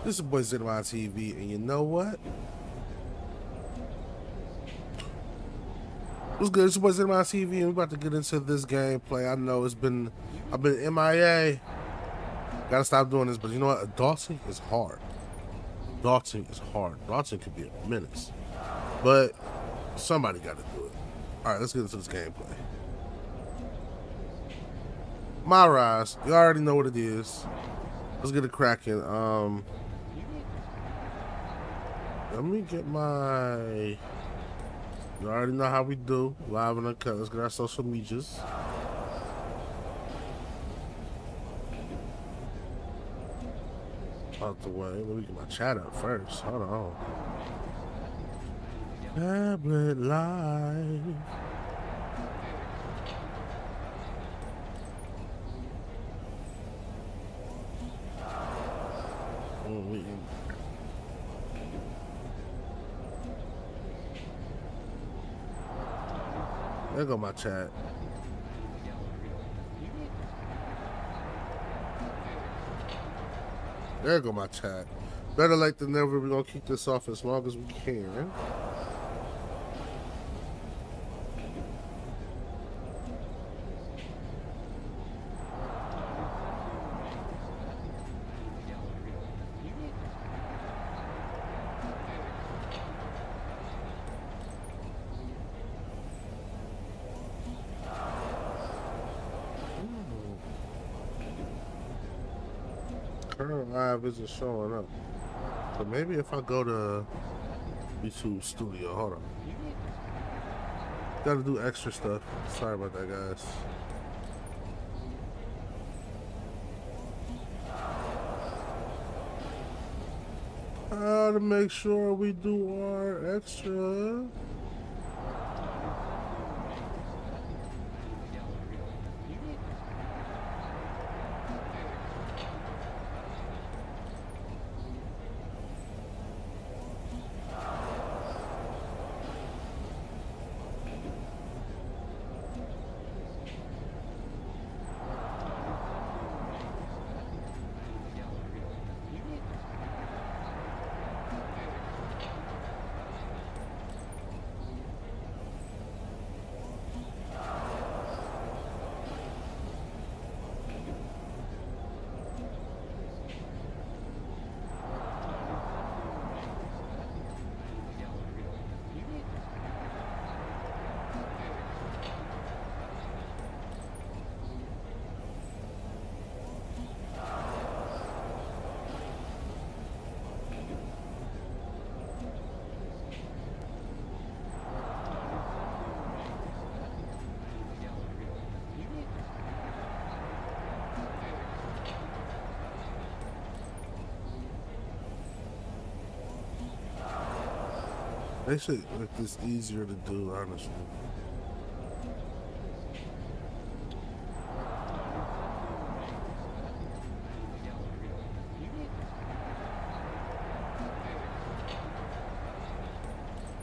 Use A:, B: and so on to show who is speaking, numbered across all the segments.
A: This is your boy Zetamind TV, and you know what? What's good? It's your boy Zetamind TV, and we're about to get into this gameplay. I know I've been MIA. Gotta stop doing this, but you know what? Adulting is hard. Adulting is hard. Adulting could be a menace, but somebody gotta do it. All right, let's get into this gameplay. My rise. You already know what it is. Let's get it cracking. Let me get my. You already know how we do. Live and uncut. Let's get our social medias. Out the way. Let me get my chat up first. Hold on. Tablet live. There go my chat. There go my chat. Better late than never. We're gonna keep this off as long as we can. Current live isn't showing up. So maybe if I go to YouTube Studio, hold on. Gotta do extra stuff. Sorry about that, guys. How to make sure we do our extra. They should make this easier to do, honestly.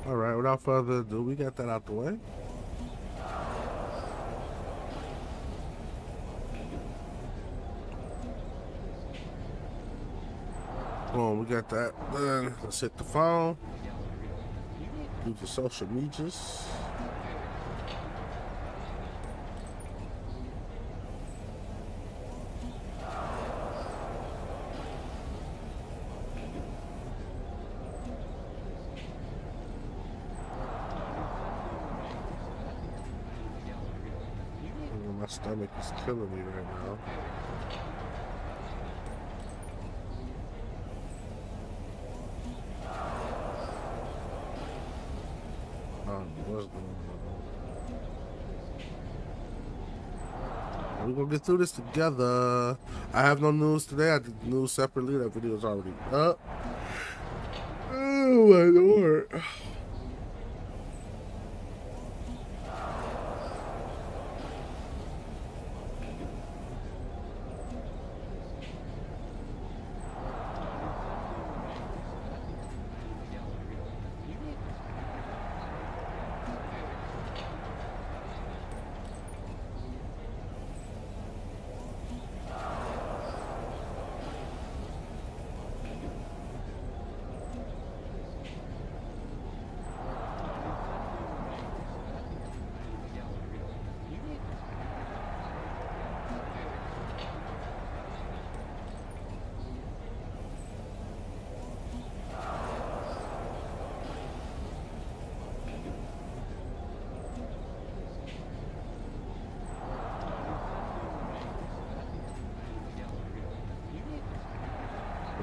A: Alright, without further ado, we got that out the way. Boom, we got that done. Let's hit the phone. Do the social medias. My stomach is killing me right now. What's going on? We're gonna get through this together. I have no news today. I did the news separately. That video is already up. Oh my lord.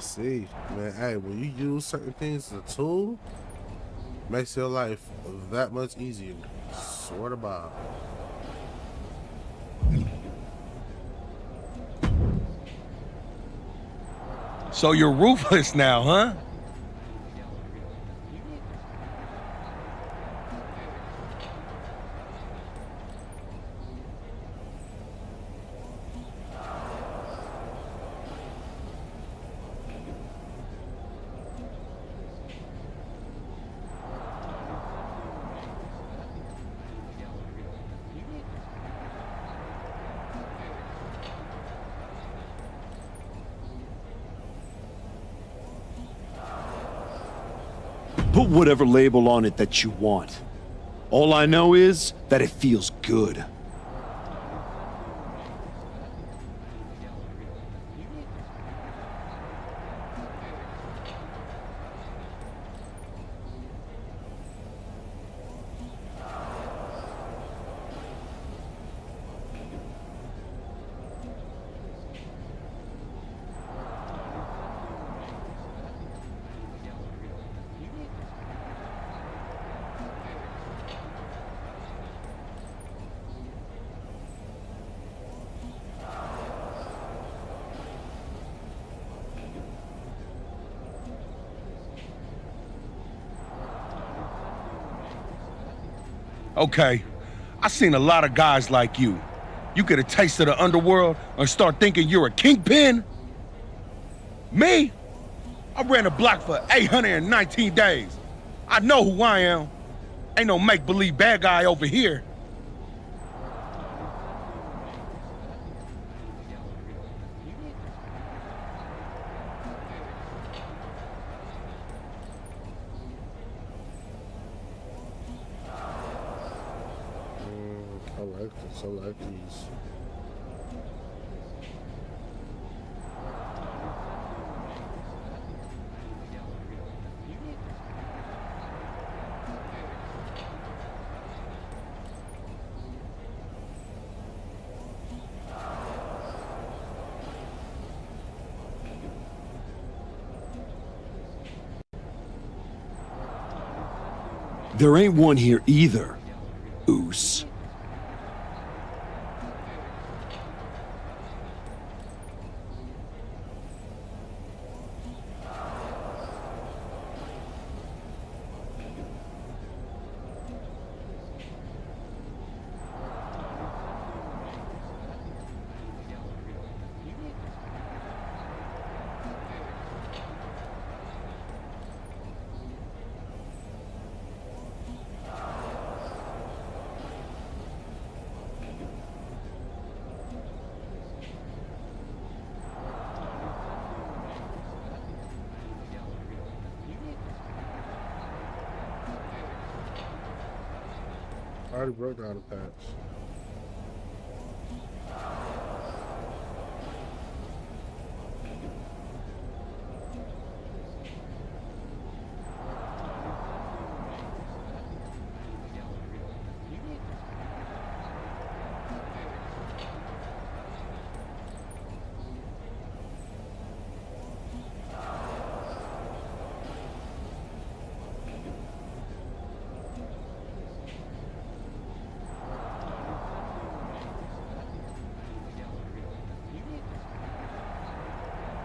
A: see, man. Hey, when you use certain things as a tool, makes your life that much easier. Swear to God.
B: So you're ruthless now, huh?
C: Put whatever label on it that you want. All I know is that it feels good.
B: Okay, I seen a lot of guys like you. You get a taste of the underworld and start thinking you're a kingpin? Me? I ran a block for 819 days. I know who I am. Ain't no make-believe bad guy over here.
A: I like this. I like these.
C: There ain't one here either, Oos.
A: I already broke down the patch.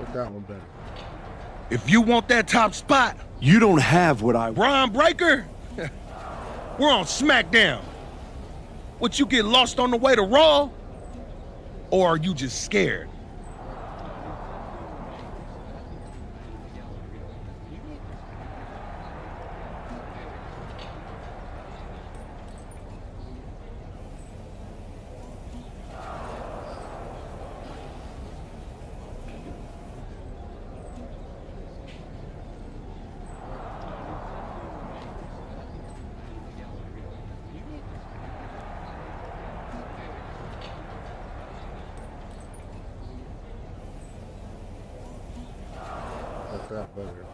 A: Make that one better.
B: If you want that top spot,
C: You don't have what I...
B: Braun Breaker, we're on SmackDown. What, you get lost on the way to Raw? Or are you just scared?
A: Make that better.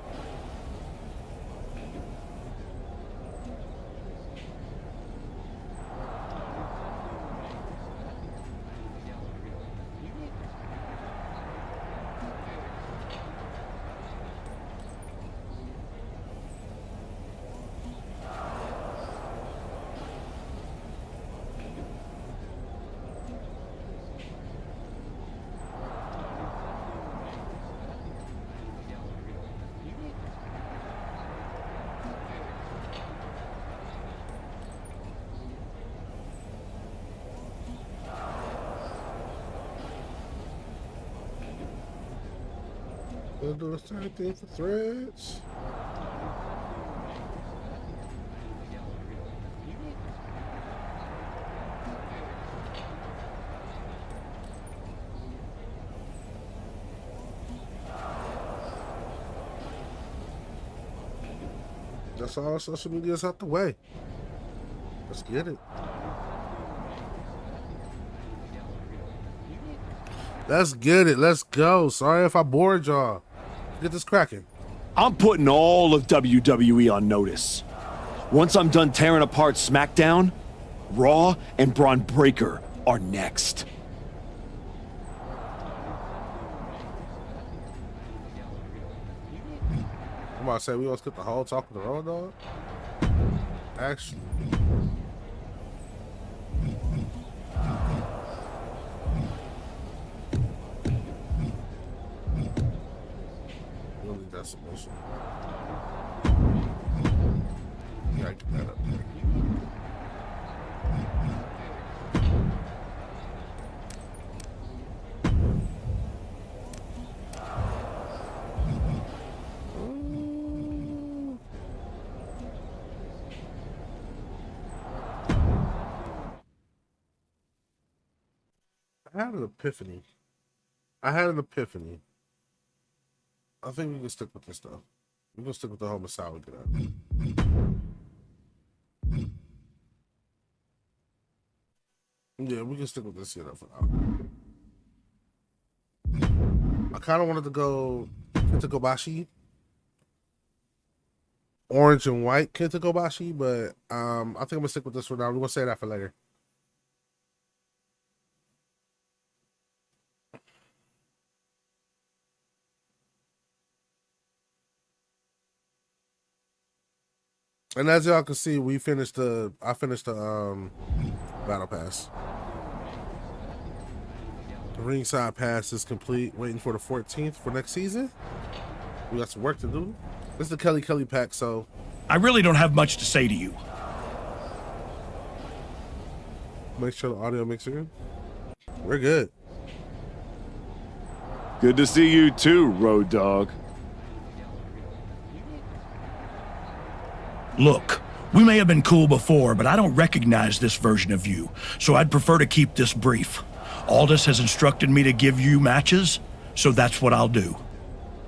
A: Gotta do the same thing for threads. That's all social media's out the way. Let's get it. Let's get it. Let's go. Sorry if I bored y'all. Get this cracking.
C: I'm putting all of WWE on notice. Once I'm done tearing apart SmackDown, Raw and Braun Breaker are next.
A: I'm about to say we gonna skip the whole talk of the road dog. Actually. We'll leave that submission. Yeah, get that up there. I had an epiphany. I think we can stick with this though. We're gonna stick with the whole Masawa get up. Yeah, we can stick with this get up for now. I kind of wanted to go Kenta Kobashi, orange and white Kenta Kobashi, but I think I'm gonna stick with this for now. We're gonna say that for later. And as y'all can see, I finished the battle pass. The ringside pass is complete. Waiting for the 14th for next season. We got some work to do. This is the Kelly pack, so
D: I really don't have much to say to you.
A: make sure the audio mixer. We're good.
C: Good to see you too, Road Dogg.
D: Look, we may have been cool before, but I don't recognize this version of you, so I'd prefer to keep this brief. Aldous has instructed me to give you matches, so that's what I'll do.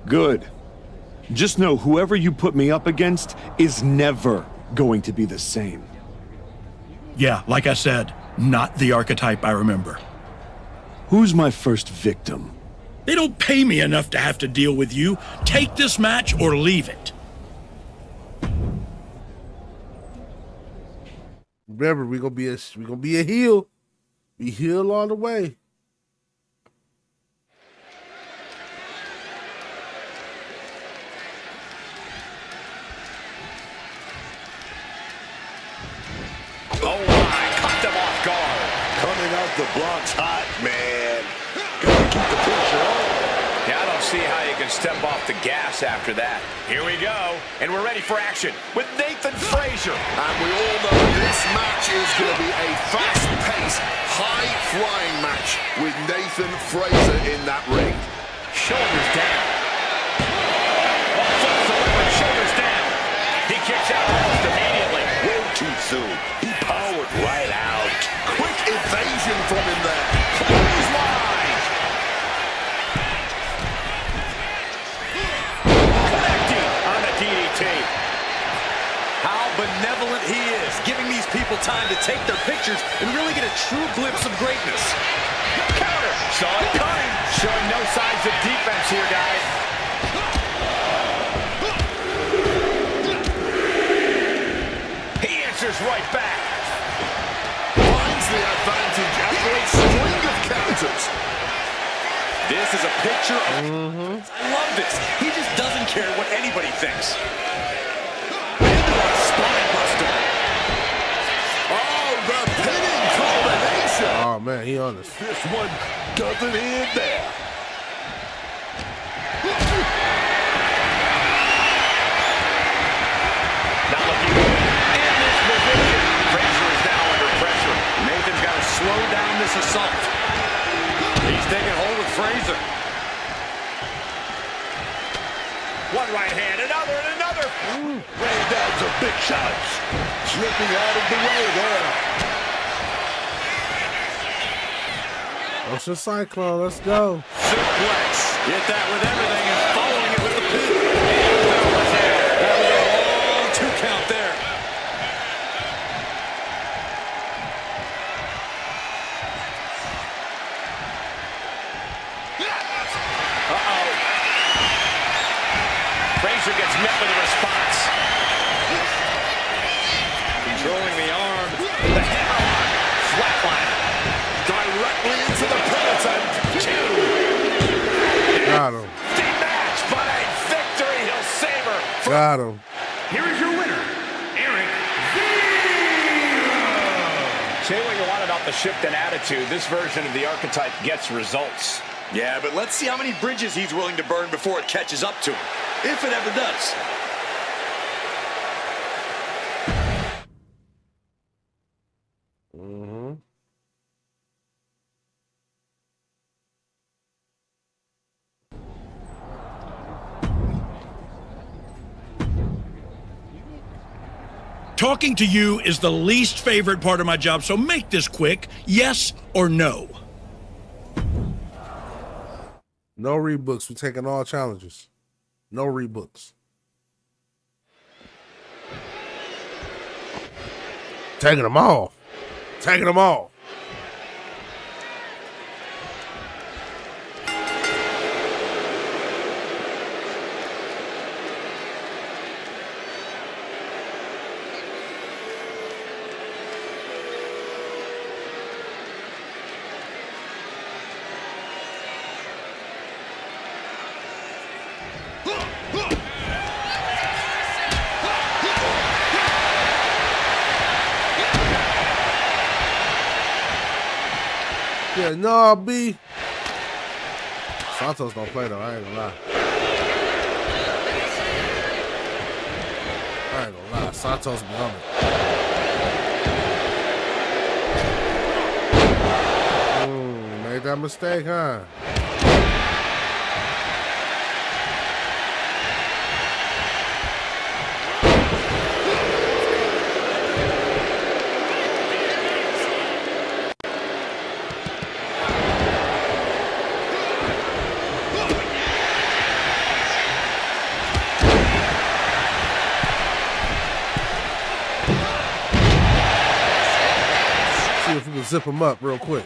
C: Good. Just know whoever you put me up against is never going to be the same.
D: Yeah, like I said, not the archetype I remember.
C: Who's my first victim?
D: They don't pay me enough to have to deal with you. Take this match or leave it.
A: Remember, we gonna be a heel. We heel all the way.
E: Oh my, cut them off guard. Coming out the blocks hot, man. Gotta keep the pressure on. Yeah, I don't see how you can step off the gas after that. Here we go, and we're ready for action with Nathan Frazier.
F: And we all know this match is going to be a fast-paced, high-flying match with Nathan Frazier in that ring.
E: Shoulders down. Full delivery, shoulders down. He kicks out almost immediately.
F: Way too soon. He powered right out. Quick evasion from him there.
E: Clothesline. Connecting on the DDT.
G: How benevolent he is, giving these people time to take their pictures and really get a true glimpse of greatness.
E: Counter. Saw it coming. Showing no signs of defense here, guys. He answers right back.
F: Finds the advantage after a string of counters.
G: This is a picture of... I love this. He just doesn't care what anybody thinks. Into a spine buster.
F: Oh, the pinning combination.
A: Oh man, he on this.
F: This one doesn't end there.
E: Not looking good. In this position. Frazier is now under pressure.
G: Nathan's got to slow down this assault.
E: He's taking hold of Frazier. One right hand, another, and another.
F: Rain down some big shots. Slipping out of the way there.
A: Ocean Cyclone, let's go.
G: Suplex. Hit that with everything and following it with the pin. That was there. That was a long 2 count there. Uh-oh. Frazier gets met with a response. Controlling the arm. The hammerlock. Flatline.
F: Directly into the penitent. 2.
A: Got him.
E: Match, but a victory. He'll savor.
A: Got him.
H: Here is your winner, Eric.
E: Say what you want about the shift in attitude. This version of the archetype gets results.
G: Yeah, but let's see how many bridges he's willing to burn before it catches up to him. If it ever does.
D: Talking to you is the least favorite part of my job, so make this quick. Yes or no?
A: No rebooks. We're taking all challenges. No rebooks. Taking them all. Taking them all. Yeah, no, B. Santos don't play though, I ain't gonna lie. I ain't gonna lie, Santos be on it. Made that mistake, huh? If we can zip him up real quick.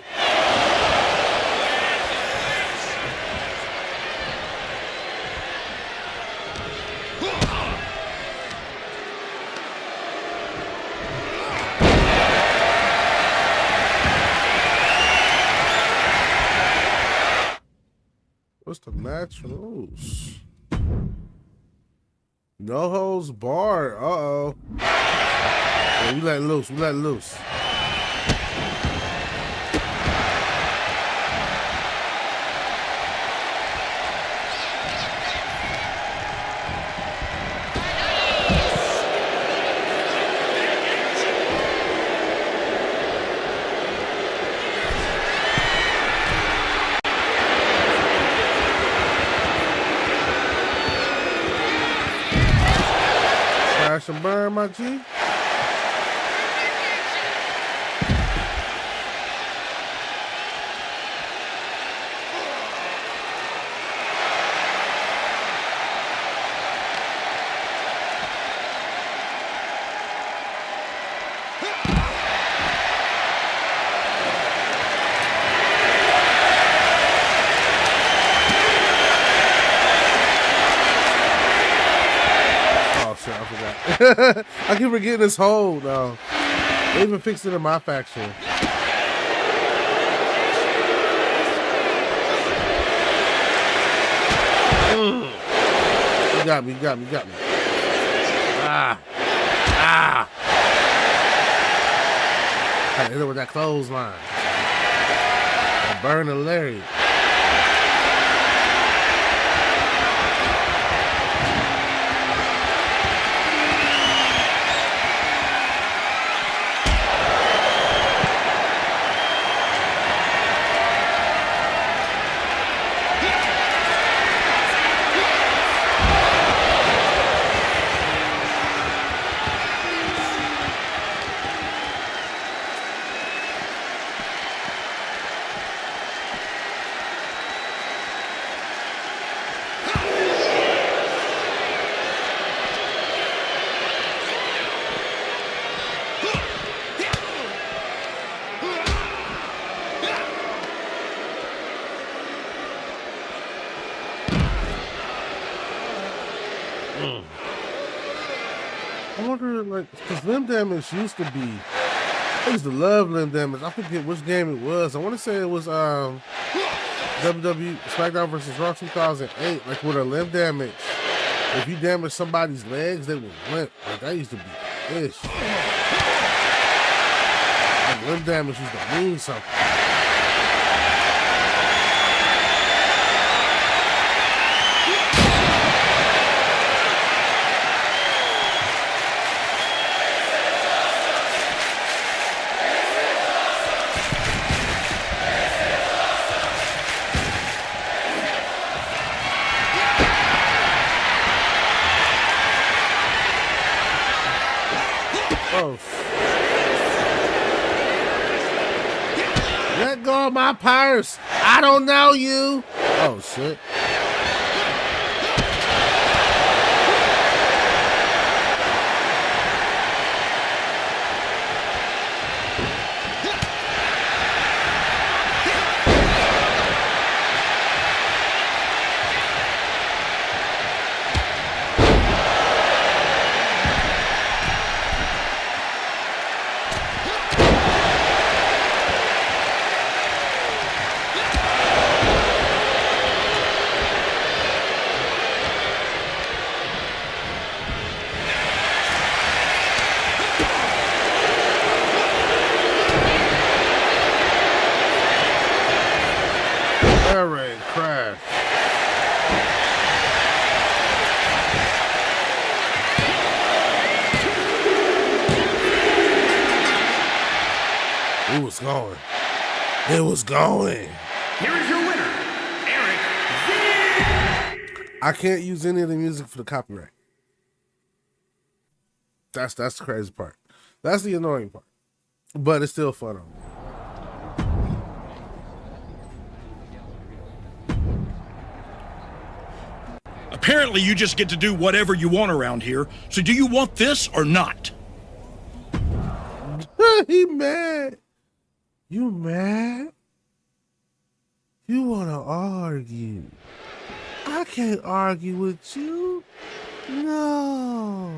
A: What's the match rules? No holds barred. Uh-oh. Yeah, we let loose. We let loose. Crash and burn, my G. I keep forgetting this hold though. They even fixed it in my faction. You got me, you got me, you got me. I hit it with that clothesline. Burn the Larry. I wonder, like, because limb damage used to be. I used to love limb damage. I forget which game it was. I want to say it was WWE SmackDown versus Raw 2008. Like with a limb damage, if you damage somebody's legs, they would limp. Like that used to be ish. Like limb damage used to mean something. Oh. Let go of my purse. I don't know you. Oh, shit. Crash. It was going. It was going.
H: Here is your winner, Eric.
A: I can't use any of the music for the copyright. That's the crazy part. That's the annoying part. But it's still fun on me.
D: Apparently, you just get to do whatever you want around here. So do you want this or not?
A: He mad. You mad? You want to argue. I can't argue with you. No.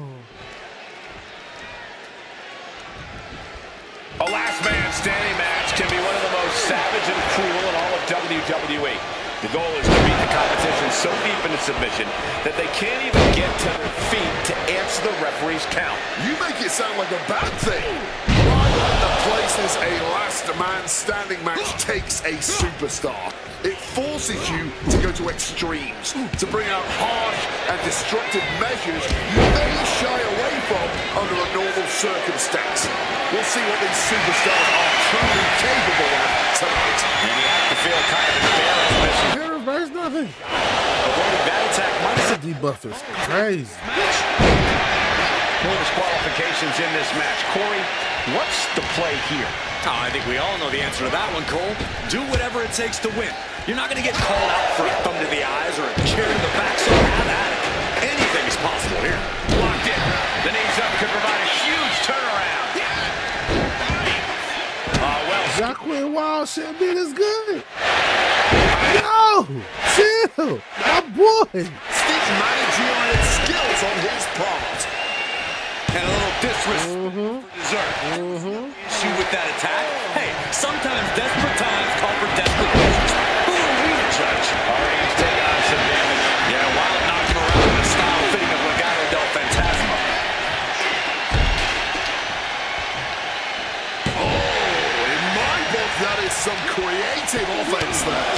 E: A last man standing match can be one of the most savage and cruel in all of WWE. The goal is to beat the competition so deep into submission that they can't even get to their feet to answer the referee's count.
F: You make it sound like a bad thing. I like the places a last man standing match takes a superstar. It forces you to go to extremes, to bring out harsh and destructive measures you may shy away from under a normal circumstance. We'll see what these superstars are truly capable of tonight.
E: And you have to feel kind of embarrassed missing.
A: There's nothing.
E: Avoiding that attack might
A: This debuff is crazy.
E: No disqualifications in this match. Corey, what's the play here?
G: Oh, I think we all know the answer to that one, Cole. Do whatever it takes to win. You're not going to get called out for a thumb to the eyes or a chair to the back, so have at it. Anything is possible here.
E: Locked in. The knees up could provide a huge turnaround. Well.
A: Jacqueline Wild shit being as good. No! Chill! My boy!
F: Steve's managerial skills on his part.
G: And a little disrespect for dessert. Issue with that attack? Hey, sometimes desperate times call for desperate measures. Who are we to judge?
E: Already he's taking on some damage. Yeah, Wild knocked him around in the style fitting of Legado del Fantasma.
F: In my book, that is some creative offense there.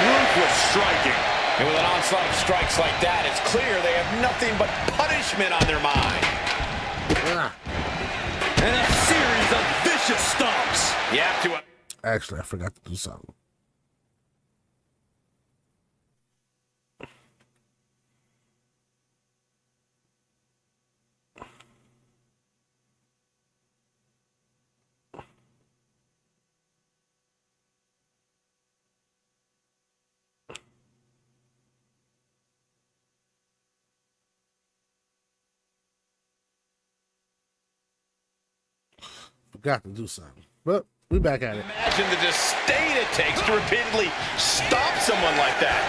E: Ruthless striking. And with an onslaught of strikes like that, it's clear they have nothing but punishment on their mind.
G: And a series of vicious stomps.
E: You have to...
A: Actually, I forgot to do something. Forgot to do something. But we back at it.
E: Imagine the disdain it takes to repeatedly stop someone like that.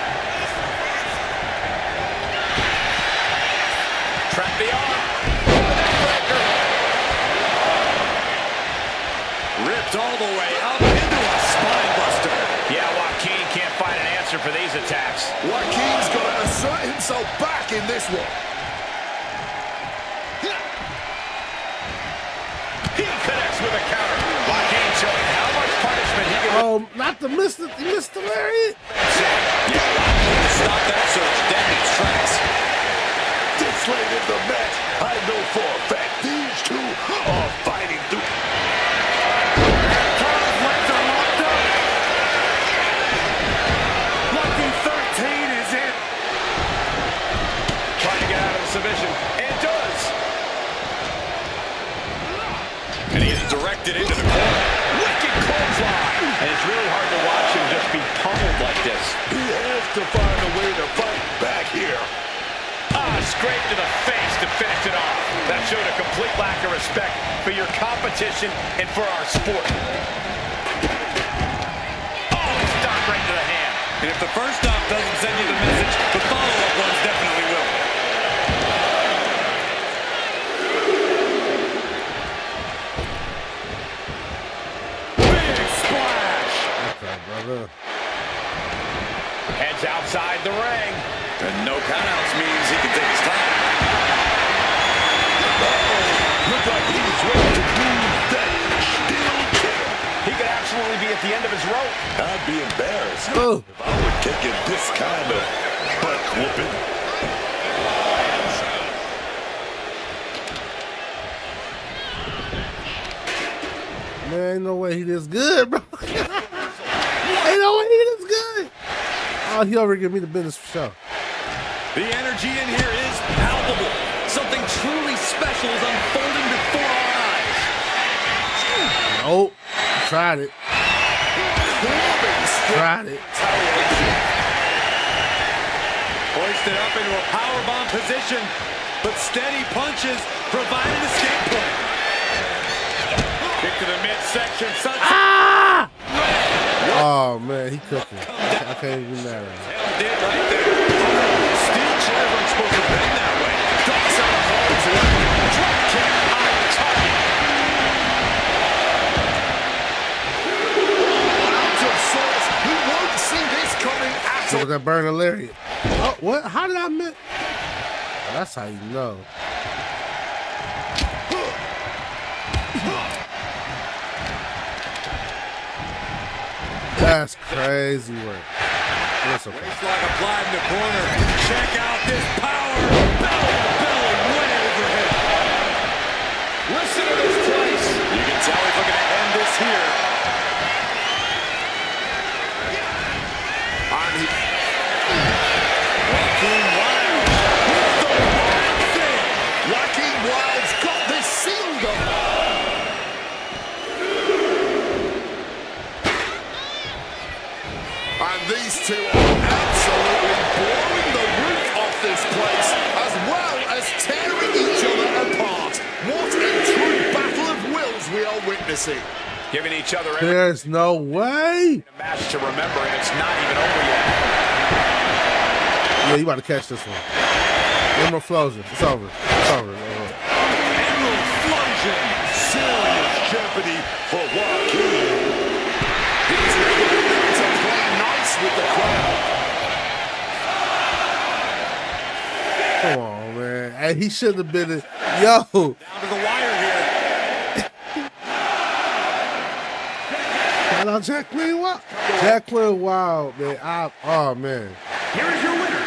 G: all the way up into a spine buster.
E: Yeah, Joaquin can't find an answer for these attacks.
F: Joaquin's got to assert himself back in this one.
E: He connects with a counter. Joaquin showing how much punishment he can...
A: Oh, not the miss the lariat.
G: Stop that surge dead in its tracks.
F: This late in the match, I know for a fact these two are fighting through.
H: Carl's legs are locked up. Lucky 13 is it.
E: Trying to get out of the submission. And does.
G: And he is directed into the corner.
E: Wicked clothesline. And it's really hard to watch him just be pummeled like this.
F: He has to find a way to fight back here.
E: Scraped to the face to finish it off. That showed a complete lack of respect for your competition and for our sport. Oh, stop right to the hand.
G: And if the first stop doesn't send you the message, the follow-up ones definitely will.
H: Big splash.
A: Okay, brother.
E: Heads outside the ring.
G: And no countouts means he can take his time.
F: Look like he's ready to do that steel chair.
E: He could absolutely be at the end of his rope.
F: I'd be embarrassed
A: Oh.
F: if I were taking this kind of butt whooping.
A: Man, ain't no way he this good, bro. Ain't no way he this good. Oh, he over give me the business for sure.
G: The energy in here is palpable. Something truly special is unfolding before our eyes.
A: Nope. Tried it. Tried it.
G: Hoisted up into a powerbomb position, but steady punches provide an escape point.
E: Kick to the midsection.
A: Ah! Oh, man, he cooking. I can't even mad at him.
G: Did right there. Steel chairs aren't supposed to bend that way. Drops out of harm's way. Drop kick on target.
F: Out of sorts, he won't see this coming at
A: Look
F: all.
A: at that burning lariat. Oh, what? How did I miss? That's how you know. That's crazy work. That's okay.
G: Waistlock applied in the corner. Check out this power. Belly to belly, way overhead.
E: Listen to this place.
G: You can tell he's looking to end this here.
F: Joaquin Wild with the wild thing. Joaquin Wild's got this sealed up. And these two are absolutely blowing the roof off this place, as well as tearing each other apart. What a true battle of wills we are witnessing.
E: Giving each other every
A: There's no way.
E: match to remember, and it's not even over yet.
A: Yeah, you about to catch this one. Emerald Flosion. It's over. It's over.
F: Emerald Flosion. Serious jeopardy for Joaquin. He's ready to play nice with the crowd.
A: Come on, man. Hey, he should have been it. Yo.
G: Down to the wire here.
A: Shout out Jacqueline Wild. Jacqueline Wild, man. Oh, man.
H: Here is your winner,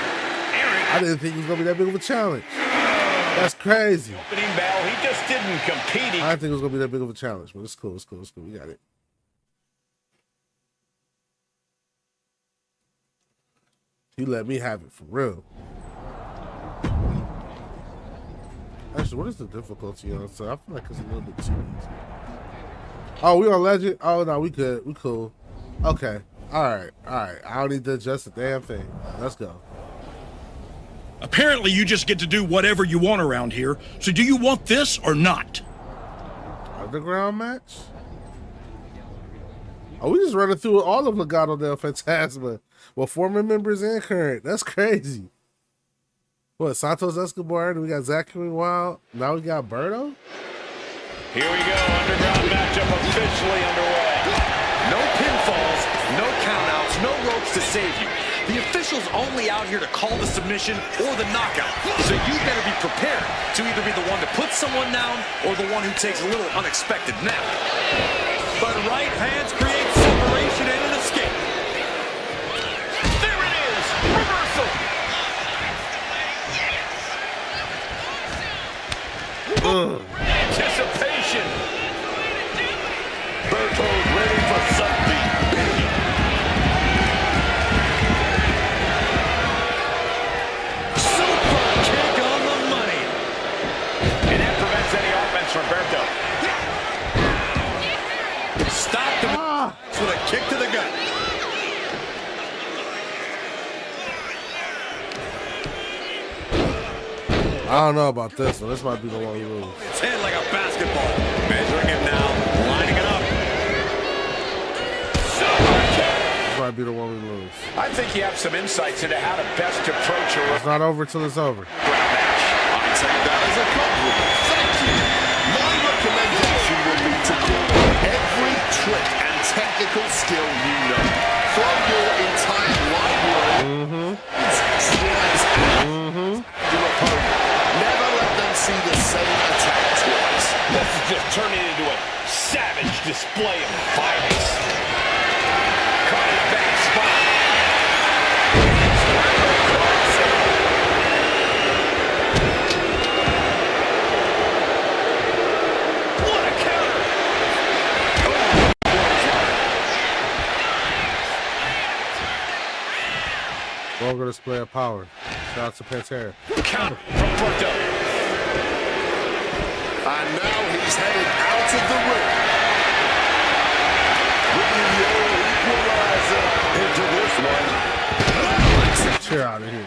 A: I didn't think it was going to be that big of a challenge. That's crazy.
E: Opening bell, he just didn't compete.
A: I didn't think it was going to be that big of a challenge, but it's cool. It's cool. It's cool. We got it. You let me have it for real. Actually, what is the difficulty on it? So I feel like it's a little bit too easy. Oh, we on Legend? Oh, no, we good. We cool. Okay. All right. I don't need to adjust the damn thing. Let's go.
D: Apparently, you just get to do whatever you want around here. So do you want this or not?
A: Underground match? Oh, we just running through all of Legado del Fantasma. Well, former members and current. That's crazy. What, Santos Escobar, and we got Zachary Wild. Now we got Berto?
E: Here we go. Underground matchup officially underway.
G: no ropes to save you. The official's only out here to call the submission or the knockout. So you better be prepared to either be the one to put someone down or the one who takes a little unexpected nap. But right hands create separation and an escape. There it is! Reversal! Anticipation!
F: Berto's ready for something big.
G: Super kick on the money.
E: And that prevents any offense from Berto.
G: Stop the with a kick to the gut.
A: I don't know about this one. This might be the one we lose.
G: It's hit like a basketball. Measuring him now, lining it up.
A: This might be the one we lose.
E: I think you have some insights into how to best approach a
A: It's not over till it's over.
E: match.
F: I take that as a compliment. Thank you. My recommendation would be to call on every trick and technical skill you know. Throw your entire library. Slice your opponent. Never let them see the same attack twice.
E: This is just turning into a savage display of violence. Cutting back spot. What a counter!
A: Vulgar display of power. Shout out to Pantera.
E: Counter from Berto.
F: And now he's headed out of the ring. Bringing your equalizer into this one.
A: Cheer out of here.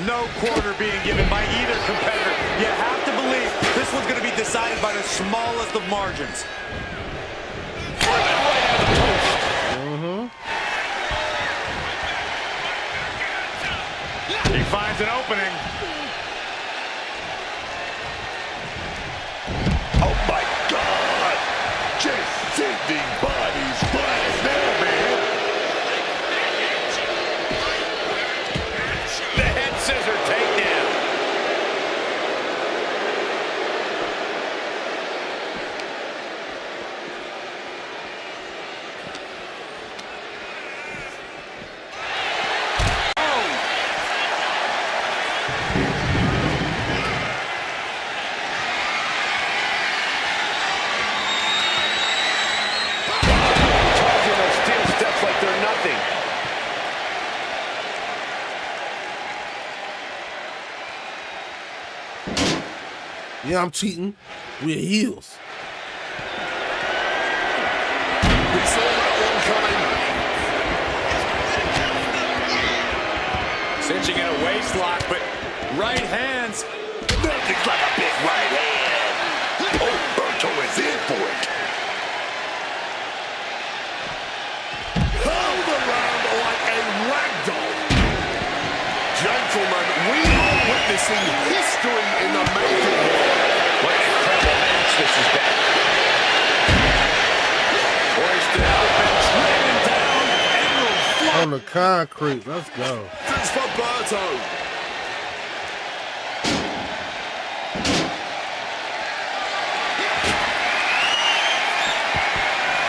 G: No quarter being given by either competitor. You have to believe this one's going to be decided by the smallest of margins. He finds an opening.
F: Oh my God! Just sending bodies flying now, man.
E: The head scissor takedown. Tossing those steel steps like they're nothing.
A: Yeah, I'm cheating. We're heels.
F: We saw that one coming.
G: Cinching in a waist lock, but right hands.
F: Nothing's like a big right hand. Oh, Berto is in for it. Held around like a ragdoll. Gentlemen, we are witnessing history in the making here.
E: What an incredible match this has been.
G: Hoisted out and driven down and will fly.
A: On the concrete. Let's go.
F: That's for Berto.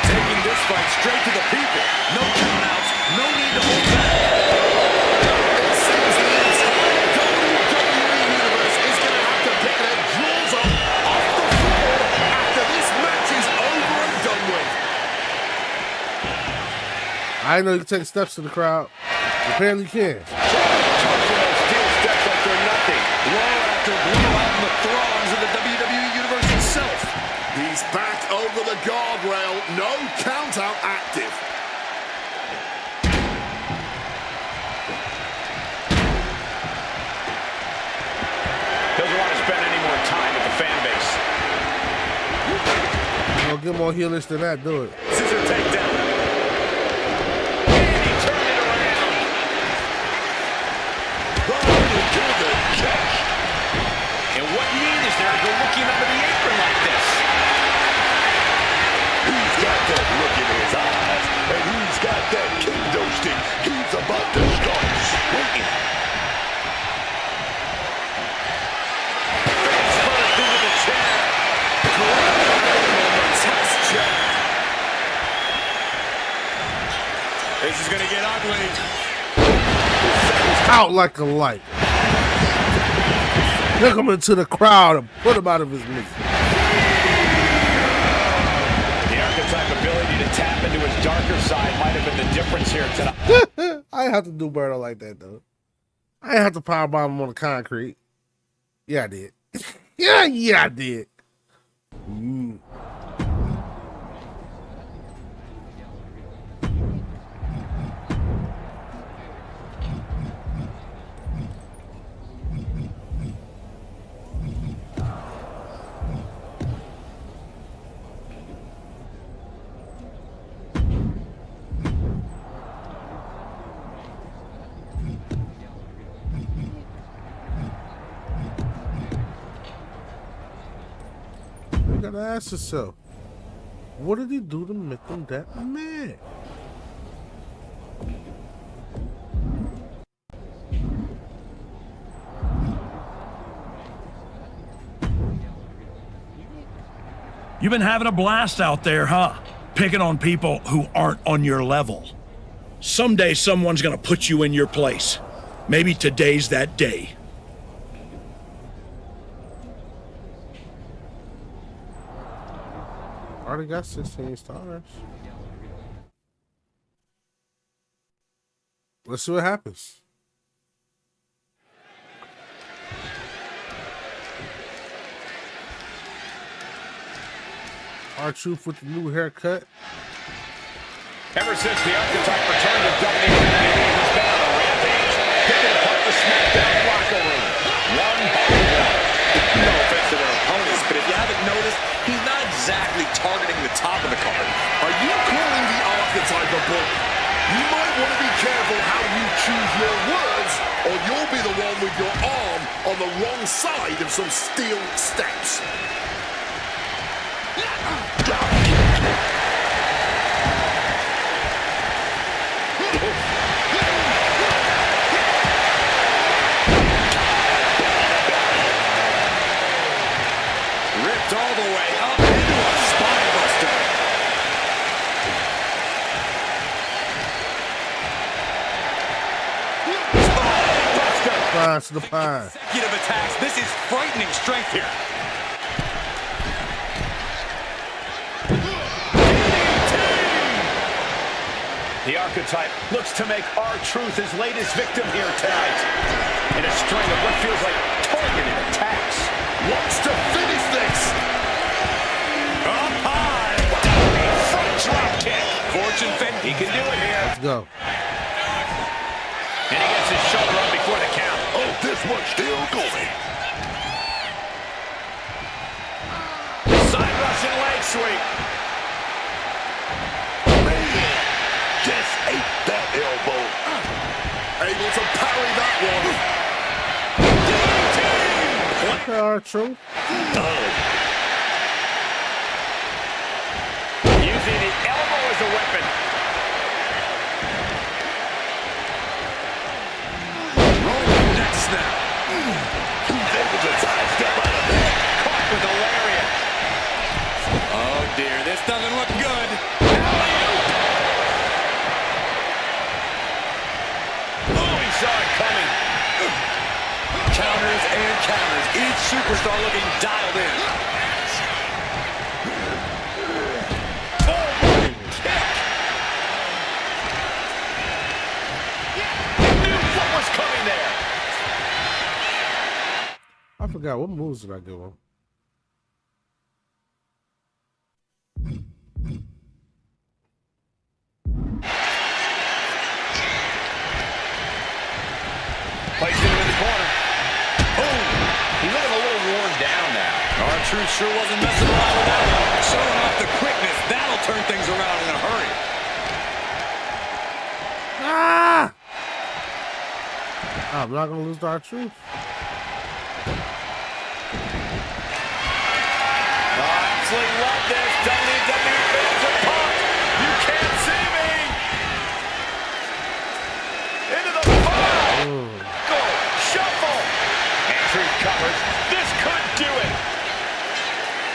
G: Taking this fight straight to the people. No countouts, no need to hold back.
F: It seems the entire WWE universe is going to have to pick their jaws up off the floor after this match is over and done with.
A: I didn't know you could take steps to the crowd. Apparently you can.
E: Tossing those steel steps like they're nothing.
G: Blow after blow out in the throngs of the WWE universe itself.
F: He's back over the guardrail. No count out active.
E: Doesn't want to spend any more time with the fan base.
A: Don't get more heelish than that. Do it.
G: Scissor takedown.
E: And he turned it around.
F: Right into the catch.
E: And what need is there to go looking under the apron like this?
H: This is going to get ugly.
A: Out like a light. Took him into the crowd and put him out of his misery.
E: The archetype ability to tap into his darker side might have been the difference here tonight.
A: I didn't have to do Berto like that, though. I didn't have to powerbomb him on the concrete. Yeah, I did. yeah, I did. You gotta ask yourself, what did he do to make him that mad?
D: You've been having a blast out there, huh? Picking on people who aren't on your level. Someday someone's gonna put you in your place. Maybe today's that day.
A: Already got 16 stars. Let's see what happens. R-Truth with the new haircut.
E: Ever since the archetype returned to WWE, he's been on a rampage, picking apart the SmackDown locker room, one by one.
G: No offense to their opponents, but if you haven't noticed, he's not exactly targeting the top of the card.
F: Are you calling the archetype a book? You might want to be careful how you choose your words, or you'll be the one with your arm on the wrong side of some steel steps.
G: Ripped all the way up into a spine buster. Spine buster.
A: Pine to the pine.
G: Consecutive attacks. This is frightening strength here.
E: The archetype looks to make R-Truth his latest victim here tonight, in a string of what feels like targeted attacks.
F: Wants to finish this.
E: Up high. Front drop kick.
G: Fortune fend.
E: He can do it here.
A: Let's go.
E: And he gets his shoulder up before the count.
F: Oh, this one's still going.
E: Side Russian leg sweep.
F: Just ate that elbow. Able to parry that one.
A: Okay, R-Truth.
E: Using the elbow as a weapon.
F: Rolling neck snap. He's able to sidestep out of that.
E: Caught with a lariat.
G: Oh dear, this doesn't look good.
E: Oh, he saw it coming.
G: Counters and counters. Each superstar looking dialed in.
E: Oh, kick. He knew what was coming there.
A: I forgot, what moves did I give him?
E: Placed him in the corner. Boom. He's looking a little worn down now.
G: R-Truth sure wasn't messing around with that one. Showing off the quickness. That'll turn things around in a hurry.
A: Ah! I'm not gonna lose to R-Truth.
E: Absolutely love this. WWE fans are pumped. You can't see me. Into the fire. Go. Shuffle. And Truth covers. This could do it.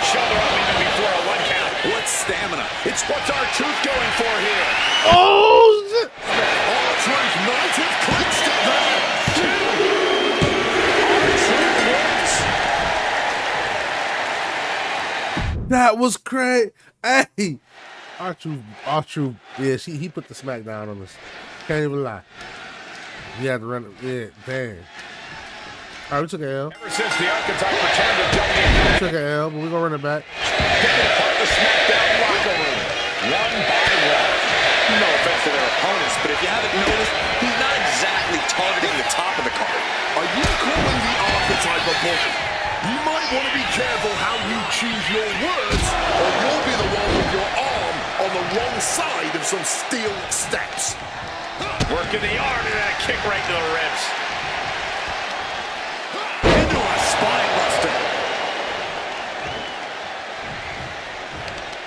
E: Shoulder up even before a 1 count.
G: What stamina.
E: It's what's R-Truth going for here.
A: Oh, shit. That was crazy. Hey, R-Truth, yeah, he put the smack down on us. Can't even lie. He had to run it. Yeah, damn. All right, we took an L.
E: Ever since the Archetype returned to WWE,
A: We took an L, but we're gonna run it back.
E: picking apart the SmackDown locker room, one by one. No offense to their opponents, but if you haven't noticed, he's not exactly targeting the top of the card.
F: Are you calling the Archetype a body? You might want to be careful how you choose your words, or you'll be the one with your arm on the wrong side of some steel steps.
E: Working the arm and then a kick right to the ribs.
F: Into a spine buster.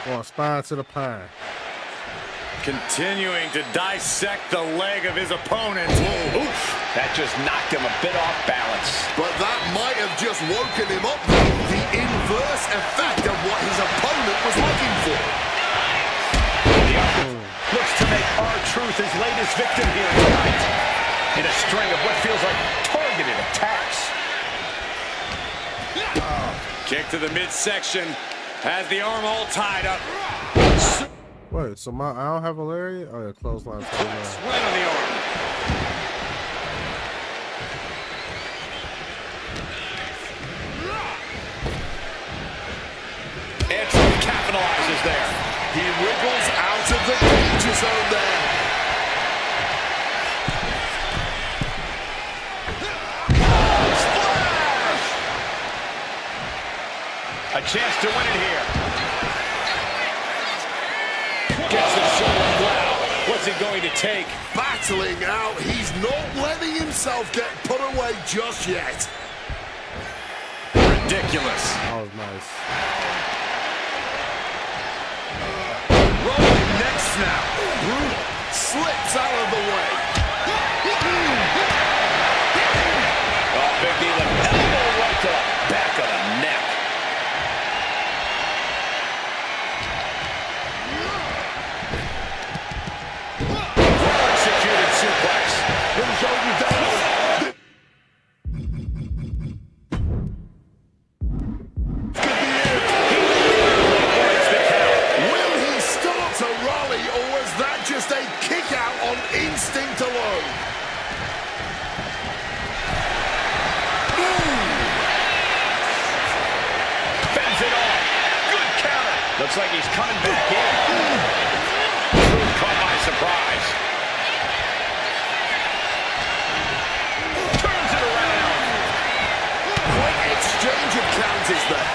A: Well, spine to the pine.
E: Continuing to dissect the leg of his opponent. Whoa, oof. That just knocked him a bit off balance.
F: But that might have just woken him up, though. The inverse effect of what his opponent was looking for.
E: Looks to make R-Truth his latest victim here tonight. In a string of what feels like targeted attacks. Kick to the midsection. Has the arm all tied up.
A: Wait, so I don't have a lariat? Oh yeah, clothesline.
E: Right on the arm. And capitalizes there.
F: He wiggles out of the danger zone there.
E: Splash! A chance to win it here. Gets the shoulder blow. What's he going to take?
F: Battling out. He's not letting himself get put away just yet.
E: Ridiculous.
A: That was nice.
F: Rolling next now. Brutal. Slips out of the way.
E: Oh, big knee left. Elbow right to the back of the neck. Executed suplex.
F: His shoulders down. Could be it.
E: Breaks the count.
F: Will he start to rally, or was that just a kick out on instinct alone?
E: Fends it off. Good counter. Looks like he's coming back in. Truth caught by surprise. Turns it around.
F: Quick exchange of counters there.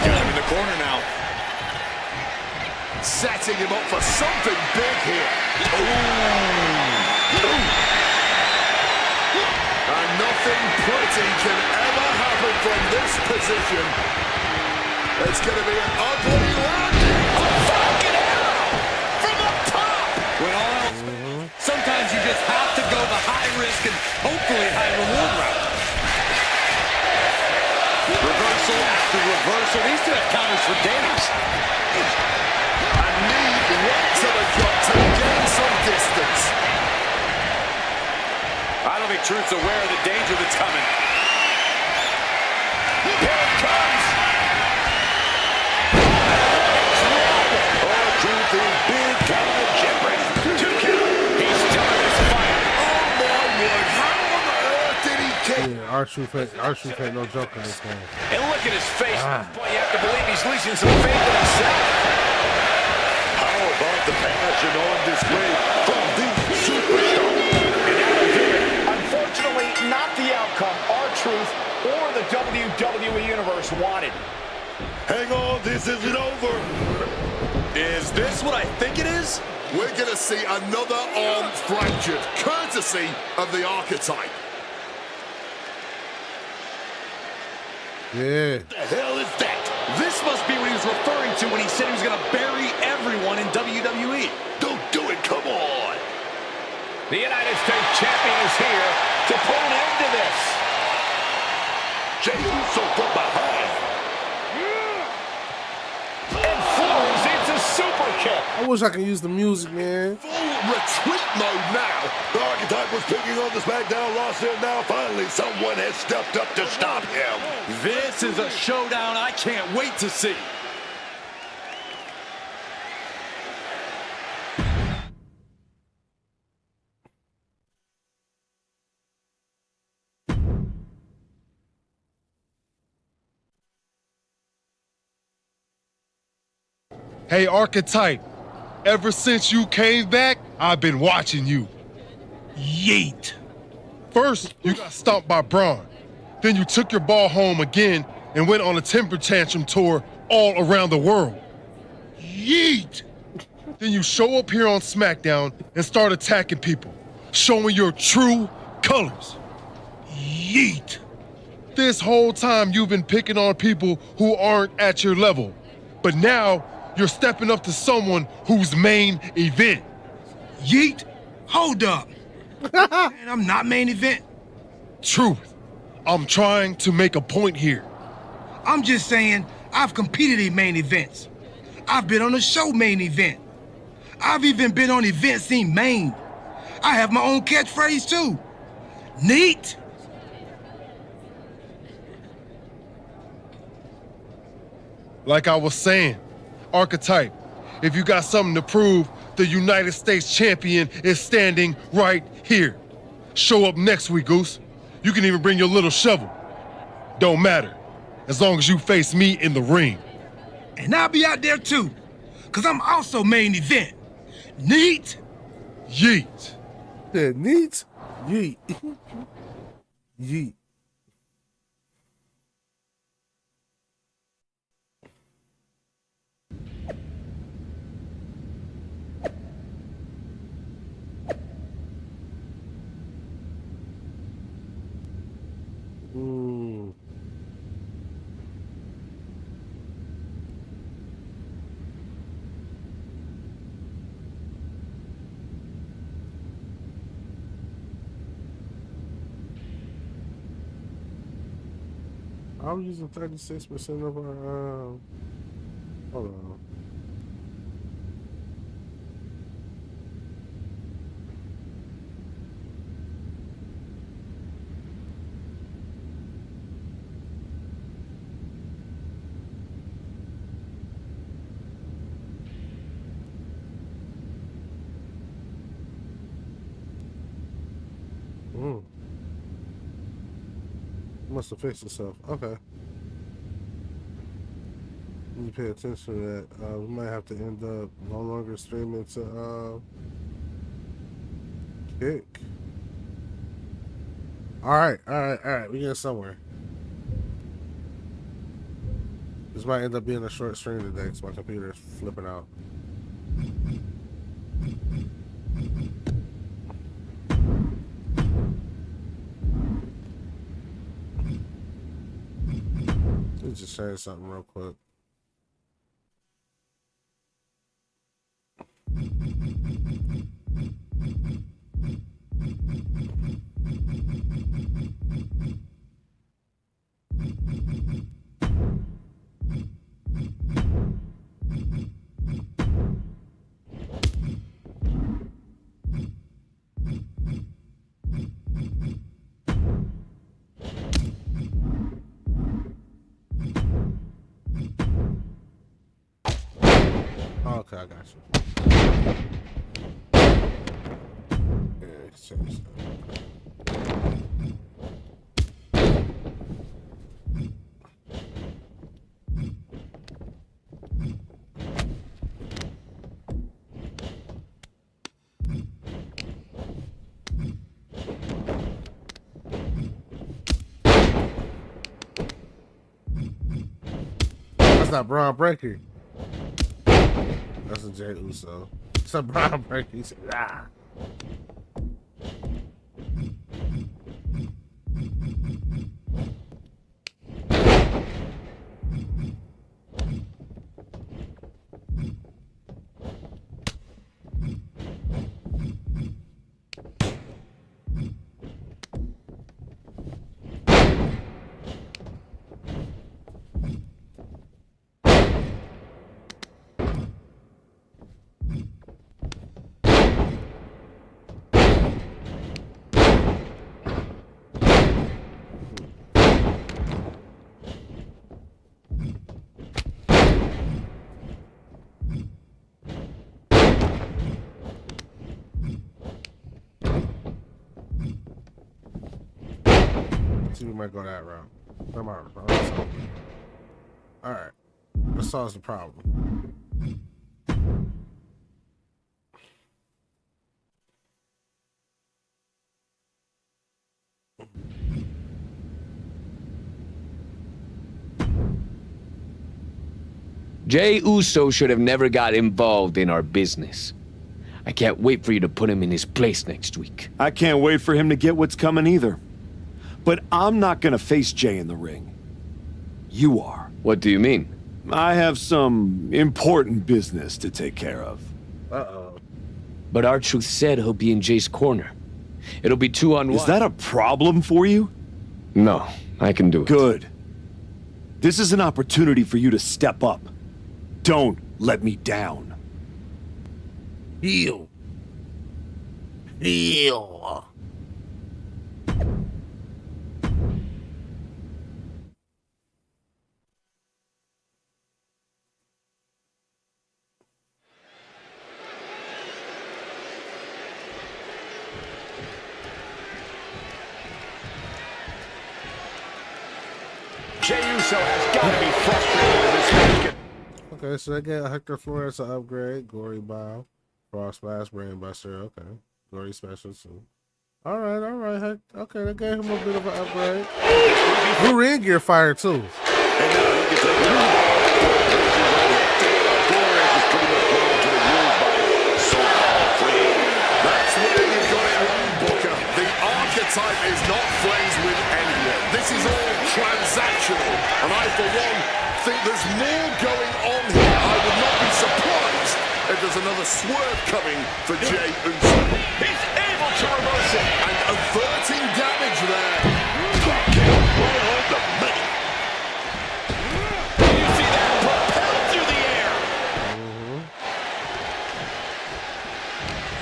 E: Got him in the corner now.
F: Setting him up for something big here. And nothing pretty can ever happen from this position. It's going to be an ugly landing.
E: Fuck it out! From up top!
G: When all else, sometimes you just have to go the high risk and hopefully high reward route. Reversal after reversal. These two have counters for days.
F: A knee right to the gut to gain some distance.
E: I don't think Truth's aware of the danger that's coming. Here it comes!
F: R-Truth in big time jeopardy.
E: 2 count. He's still in this fight.
F: Oh my word, how on earth did he kick?
A: Yeah, R-Truth ain't no joke in this game.
E: And look at his face. At this point, you have to believe he's losing some faith in himself.
F: How about the passion on display from the superstar?
E: Unfortunately, not the outcome R-Truth or the WWE Universe wanted.
F: Hang on, this isn't over.
G: Is this what I think it is?
F: We're going to see another arm fractured, courtesy of the Archetype.
A: Yeah.
F: The hell is that?
G: This must be what he was referring to when he said he was going to bury everyone in WWE.
F: Don't do it, come on.
E: The United States Champion is here to put an end to this.
F: Jey Uso from behind.
E: And floors into super kick.
A: I wish I could use the music, man.
F: Full retreat mode now.
I: The Archetype was picking on the SmackDown roster, and now finally someone has stepped up to stop him.
G: This is a showdown I can't wait to see.
B: Hey, Archetype, ever since you came back, I've been watching you.
D: Yeet.
B: First, you got stomped by Braun. Then you took your ball home again and went on a temper tantrum tour all around the world. Yeet! Then you show up here on SmackDown and start attacking people, showing your true colors. Yeet! This whole time you've been picking on people who aren't at your level, but now you're stepping up to someone who's main event.
D: Yeet. Hold up. And I'm not main event.
B: Truth. I'm trying to make a point here.
D: I'm just saying I've competed in main events. I've been on a show main event. I've even been on events in Maine. I have my own catchphrase too. Neat.
B: Like I was saying, Archetype, if you got something to prove, the United States champion is standing right here. Show up next week, Goose. You can even bring your little shovel. Don't matter, as long as you face me in the ring.
D: And I'll be out there too, because I'm also main event. Neat.
B: Yeet.
A: Yeah, neat. Yeet. Yeet. I was using 36% of our, hold on. Must have fixed itself. Okay. You pay attention to that. We might have to end up no longer streaming to Kick. Alright. We get somewhere. This might end up being a short stream today because my computer is flipping out. Let's just change something real quick. Okay, I got you. Yeah, change that. That's not Braun Breaker. That's a Jay Uso. It's a Braun Breaker. He said, ah. See, we might go that route. All right, that solves the problem.
J: Jey Uso should have never got involved in our business. I can't wait for you to put him in his place next week.
C: I can't wait for him to get what's coming either. But I'm not gonna face Jey in the ring. You are.
J: What do you mean?
C: I have some important business to take care of.
A: Uh-oh.
J: But R-Truth said he'll be in Jay's corner. It'll be 2-on-1.
C: Is that a problem for you?
J: No, I can do it.
C: Good. This is an opportunity for you to step up. Don't let me down.
A: Heal. Heal.
E: Jey Uso has got to be frustrated with this match.
A: Okay, so they get Hector Flores an upgrade. Gory Bow. Frost Blast, Brainbuster. Okay. Gory Special too. Alright, Heck. Okay, they gave him a bit of an upgrade. New ring gear fire too.
I: And now he can take it on. Flores is pretty much put onto the rules by so-called friend.
F: That's where you got it wrong, Booker. The archetype is not friends with anyone. This is all transactional. And I, for one, think there's more going on here. I would not be surprised if there's another swerve coming for Jey Uso.
E: He's able to reverse it.
F: And averting damage there.
I: Right on the money.
E: You see that propelled through the air.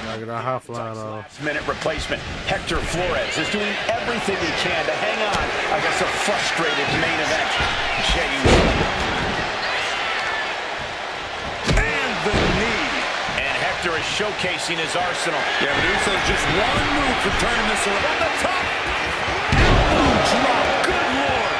A: Gotta get our hot flying off.
E: Last-minute replacement. Hector Flores is doing everything he can to hang on against a frustrated main event. Jey Uso. And the knee. And Hector is showcasing his arsenal.
G: Yeah, but Uso's just one move from turning this around.
E: From the top. Elbow drop. Good Lord.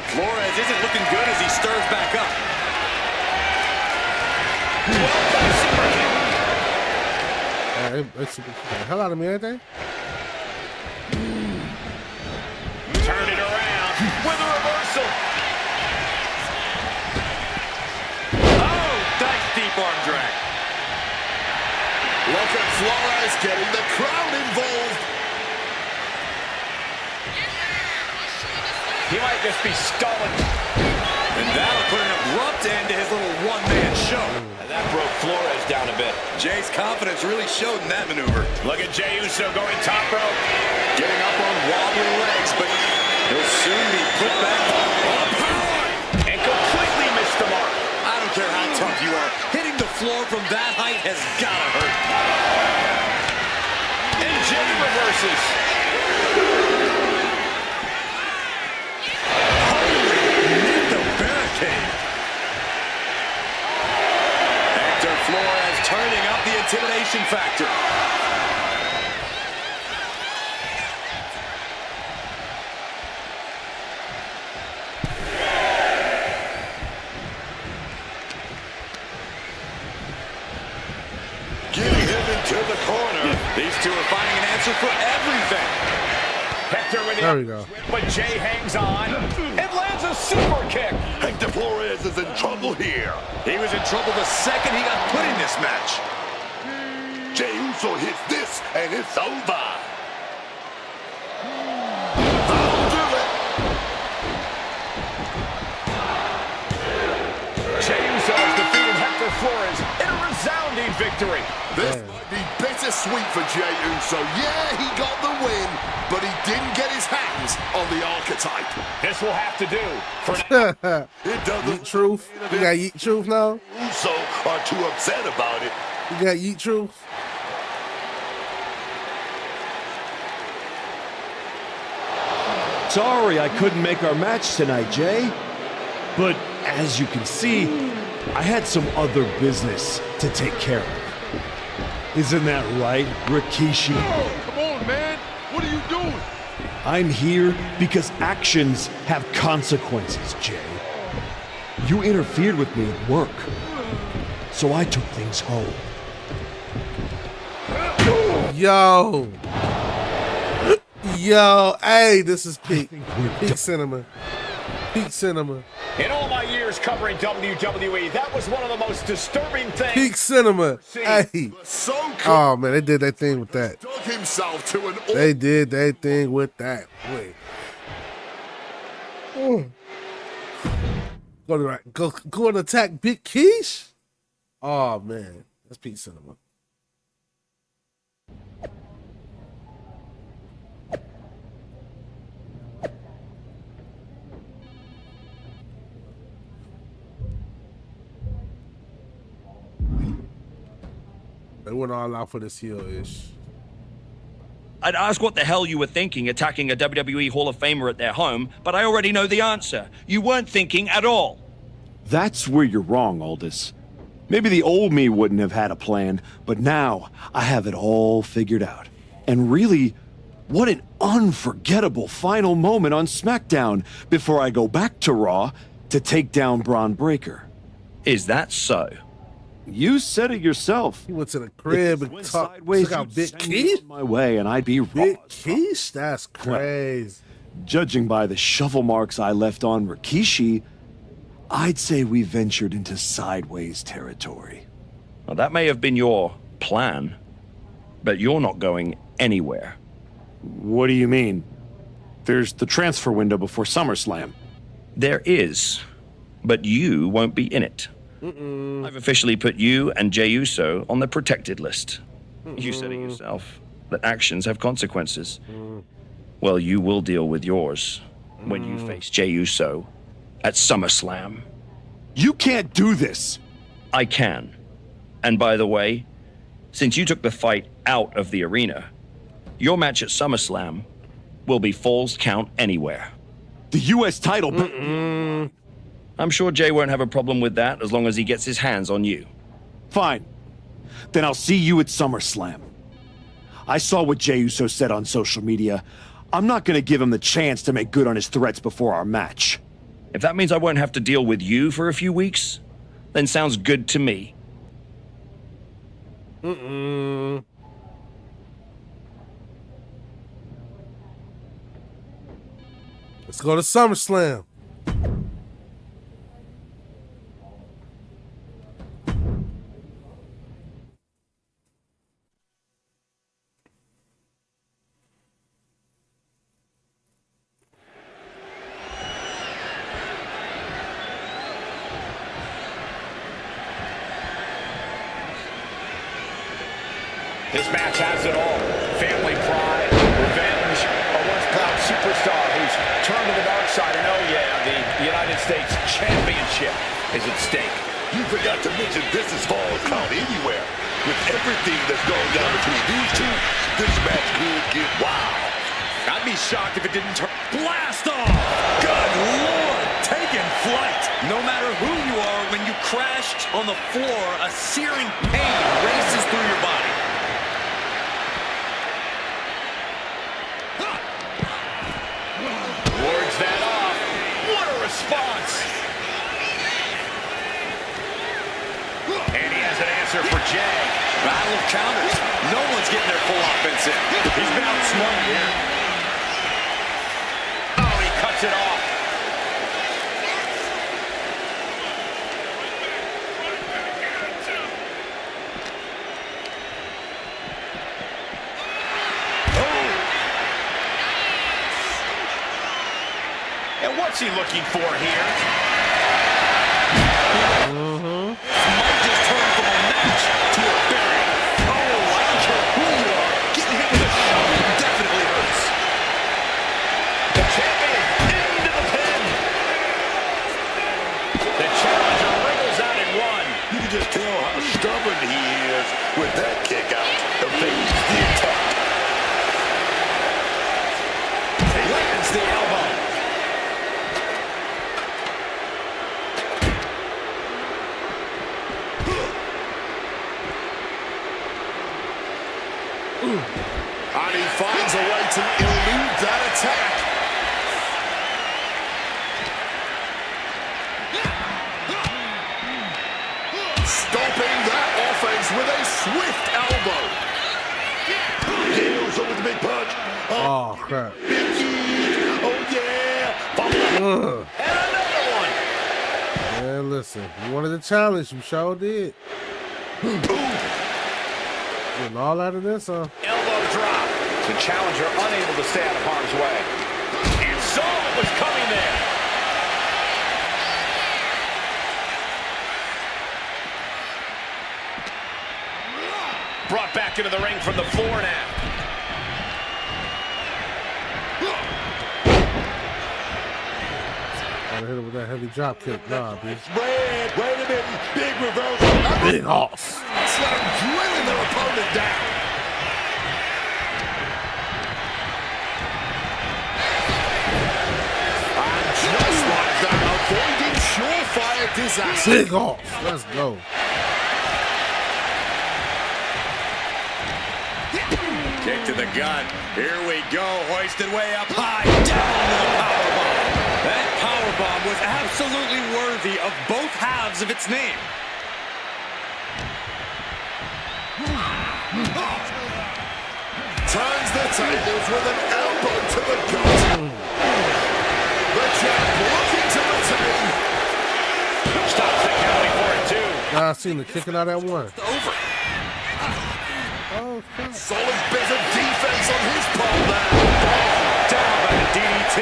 G: Flores isn't looking good as he stirs back up.
A: Alright, it's the hell out of me, ain't they?
E: Turn it around with a reversal.
G: Oh, nice deep arm drag.
F: Look at Flores getting the crowd involved.
E: He might just be stalling.
G: And that'll put an abrupt end to his little one-man show.
E: And that broke Flores down a bit.
G: Jay's confidence really showed in that maneuver.
E: Look at Jey Uso going top rope.
G: Getting up on wobbly legs, but he'll soon be put back on power.
E: And completely missed the mark.
G: I don't care how tough you are. Hitting the floor from that height has gotta hurt.
E: And Jey reverses.
G: Hector Flores turning up the intimidation factor.
I: Getting him into the corner.
G: These two are finding an answer for everything.
E: Hector with
A: There we
E: it.
A: go.
E: But Jey hangs on and lands a super kick.
I: Hector Flores is in trouble here.
G: He was in trouble the second he got put in this match.
I: Jey Uso hits this, and it's over.
F: That'll do it.
E: Jey Uso has defeated Hector Flores in a resounding victory.
F: This might be bittersweet for Jey Uso. Yeah, he got the win, but he didn't get his hands on the archetype.
E: This will have to do for now.
I: It doesn't.
A: Yeet Truth. You got Yeet Truth now?
I: Uso are too upset about it.
A: You got Yeet Truth?
C: Sorry I couldn't make our match tonight, Jay. But as you can see, I had some other business to take care of. Isn't that right, Rikishi?
I: Come on, man. What are you doing?
C: I'm here because actions have consequences, Jay. You interfered with me at work, so I took things home.
A: Yo. Yo, hey, this is peak. Peak cinema. Peak cinema.
E: In all my years covering WWE, that was one of the most disturbing things.
A: Peak cinema. Hey.
F: So
A: Oh, man, they did their thing with that.
F: dug himself to an
A: They did their thing with that. Wait. Go and attack Big Keish? Oh, man. That's peak cinema. They went all out for this heel-ish.
K: I'd ask what the hell you were thinking attacking a WWE Hall of Famer at their home, but I already know the answer. You weren't thinking at all.
C: That's where you're wrong, Aldous. Maybe the old me wouldn't have had a plan, but now I have it all figured out. And really, what an unforgettable final moment on SmackDown before I go back to Raw to take down Braun Breaker.
K: Is that so?
C: You said it yourself.
A: He went to the crib and took out Big Keish?
C: My way, and I'd be
A: Big
C: Raw.
A: Keish? That's crazy.
C: Judging by the shovel marks I left on Rikishi, I'd say we ventured into sideways territory.
K: Well, that may have been your plan, but you're not going anywhere.
C: What do you mean? There's the transfer window before SummerSlam.
K: There is, but you won't be in it. I've officially put you and Jey Uso on the protected list. You said it yourself, that actions have consequences. Well, you will deal with yours when you face Jey Uso at SummerSlam.
C: You can't do this!
K: I can. And by the way, since you took the fight out of the arena, your match at SummerSlam will be Falls Count Anywhere.
C: The U.S. title...
K: I'm sure Jay won't have a problem with that as long as he gets his hands on you.
C: Fine. Then I'll see you at SummerSlam. I saw what Jey Uso said on social media. I'm not gonna give him the chance to make good on his threats before our match.
K: If that means I won't have to deal with you for a few weeks, then sounds good to me.
A: Let's go to SummerSlam.
E: This match has it all. Family pride, revenge, a once proud superstar who's turned to the dark side. And oh yeah, the United States Championship is at stake.
I: You forgot to mention this is Falls Count Anywhere. With everything that's gone down between these two, this match could get wild.
G: I'd be shocked if it didn't turn. Blast off! Good Lord! Taking flight! No matter who you are, when you crash on the floor, a searing pain races through your body.
E: Wards that off. What a response! And he has an answer for Jay.
G: Battle of counters. No one's getting their full offense in.
E: He's been outsmart here. Oh, he cuts it off. And what's he looking for here?
G: Might just turn from a match to a bury. Oh, I don't care who you are. Getting hit with a shovel definitely hurts.
E: The champion into the pin. The challenger wriggles out in one.
I: You can just tell how stubborn he is with that kick out. Evades the attack.
G: Lands the elbow.
F: And he finds a way to elude that attack. Stopping that offense with a swift elbow.
I: Deals with the big punch.
A: Oh, crap.
I: Oh, yeah.
A: Ugh.
G: And another one.
A: Man, listen. You wanted a challenge. You sure did. Getting all out of this, huh?
E: Elbow drop. The challenger unable to stay out of harm's way. And saw what was coming there. Brought back into the ring from the floor now.
A: Gotta hit him with that heavy drop kick. Nah, bitch.
I: Red. Wait a minute. Big reverse.
A: Big hoss.
F: Slam drilling their opponent down. And just like that, avoiding surefire disaster.
A: Big hoss. Let's go.
G: Kick to the gut. Here we go. Hoisted way up high. Down with a powerbomb. That powerbomb was absolutely worthy of both halves of its name.
F: Turns the tables with an elbow to the gut. The champ looking to retain.
E: Stops the count before it, too.
A: Nah, I seen the kicking out that one.
G: Over.
A: Oh, crap.
F: Solid bit of defense on his part there.
G: Down by the DDT.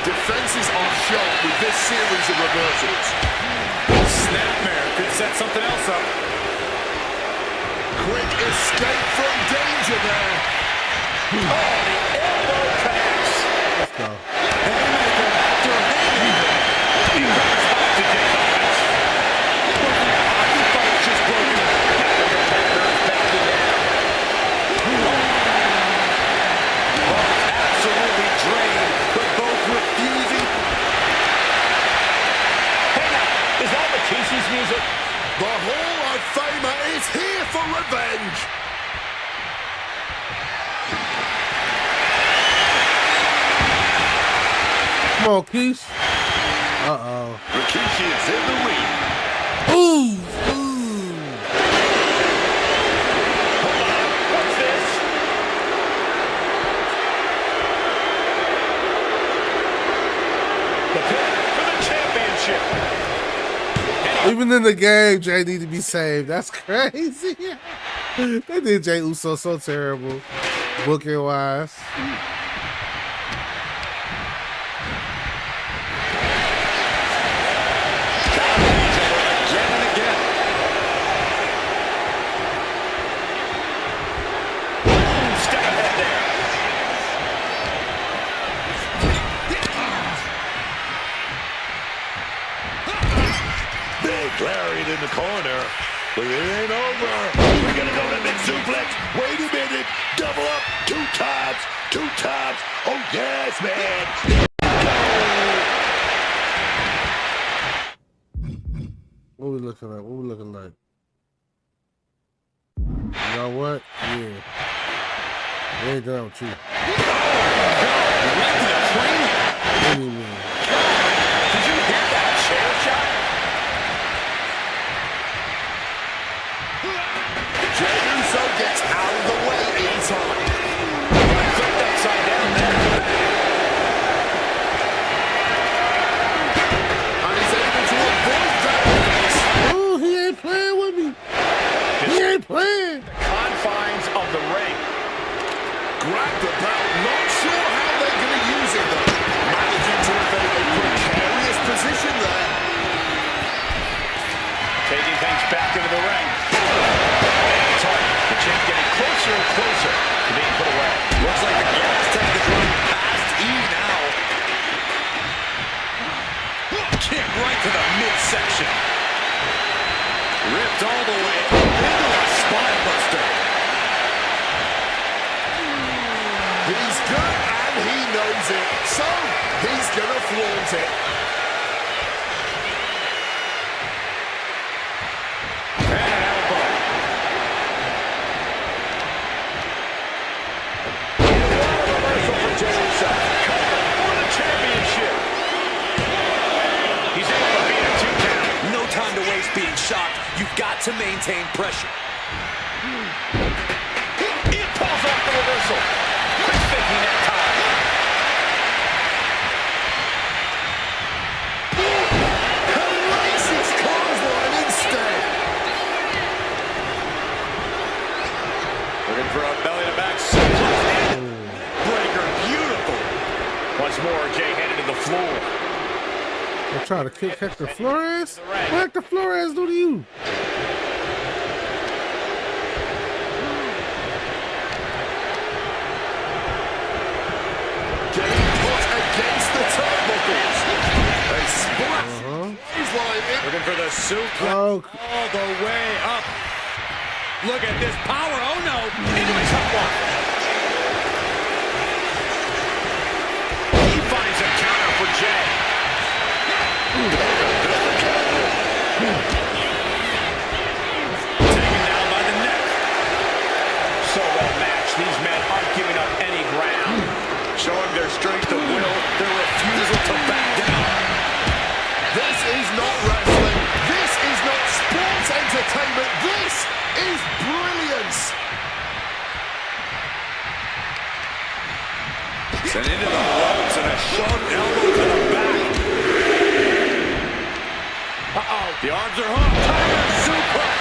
F: Defenses are sharp with this series of reversals.
G: Snapmare could set something else up.
F: Quick escape from danger there.
E: Oh, the elbow connects.
A: Let's go.
G: Haymaker after haymaker.
E: He comes back to take offense.
G: Hockey fight just broken.
E: The competitor is backing down.
G: Absolutely drained, but both refusing.
E: Hey now, is that Rikishi's music?
F: The Hall of Famer is here for revenge.
A: Come on, Keith. Uh-oh.
I: Rikishi is in the ring.
A: Ooh.
E: What's this? The pin for the championship.
A: Even in the game, Jay need to be saved. That's crazy. They did Jay Uso so terrible, booking wise.
G: Again and again.
E: Step ahead there.
I: Big Lariat in the corner. But it ain't over. We're gonna go to mid suplex. Wait a minute. Double up. Two times. Two times. Oh, yes, man.
A: What we looking at? What we looking like? You know what? Yeah. They ain't done with you.
G: Right to the crane.
A: What do you mean?
E: Did you hear that chair shot?
F: Jey Uso gets out of the way in time.
E: Flipped upside down there.
F: And he's able to avoid that.
A: Oh, he ain't playing with me. He ain't playing.
E: The confines of the ring.
F: Grab the belt, not sure how they're going to use it though. Managing to evade a precarious position there.
E: Taking things back into the ring. And target. The champ getting closer and closer to being put away.
G: Looks like the gas tank is running past E now. Kick right to the midsection. Ripped all the way into a spine buster.
F: He's good and he knows it, so he's gonna flaunt it.
G: to maintain pressure.
E: He pulls off the reversal. Quick thinking that time.
F: Hellacious clothesline instead.
E: Looking for a belly-to-back suplex. Breaker, beautiful. Once more, Jay headed to the floor.
A: I'm trying to kick Hector Flores. What Hector Flores do to you?
F: Getting put against the turnbuckles. A splash.
E: Looking for the suplex
A: Oh,
E: all the way up. Look at this power. Oh, no. Into a top one. He finds a counter for Jay. Taken down by the neck. So well matched. These men aren't giving up any ground. Showing their strength of will, their refusal to back down.
F: This is not wrestling. This is not sports entertainment. This is brilliance.
E: Sent into the ropes and a sharp elbow to the back. Uh-oh, the arms are hooked. Tiger suplex.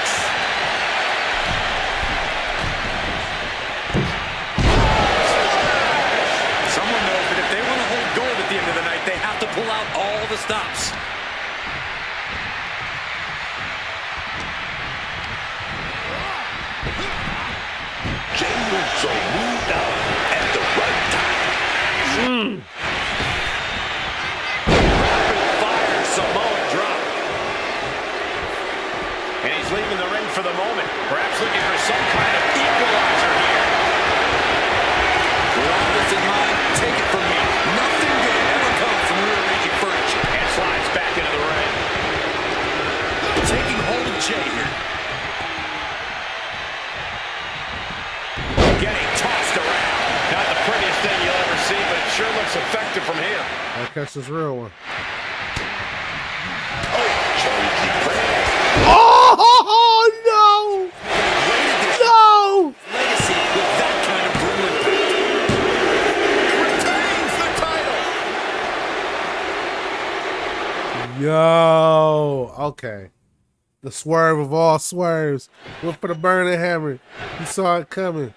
E: Someone knows that if they want to hold gold at the end of the night, they have to pull out all the stops.
I: Jey Uso moved out at the right time.
E: Fire Samoa drop. And he's leaving the ring for the moment. Perhaps looking for some kind of equalizer here.
G: With all this in mind, take it from me. Nothing good ever comes from rearranging furniture.
E: And slides back into the ring.
G: Taking hold of Jay here.
E: Getting tossed around. Not the prettiest thing you'll ever see, but it sure looks effective from here.
A: I catch this real one. Oh no! No!
G: Legacy with that kind of brutal impact.
F: Retains the title.
A: Yo, okay. The swerve of all swerves. Went for the burning hammer. You saw it coming.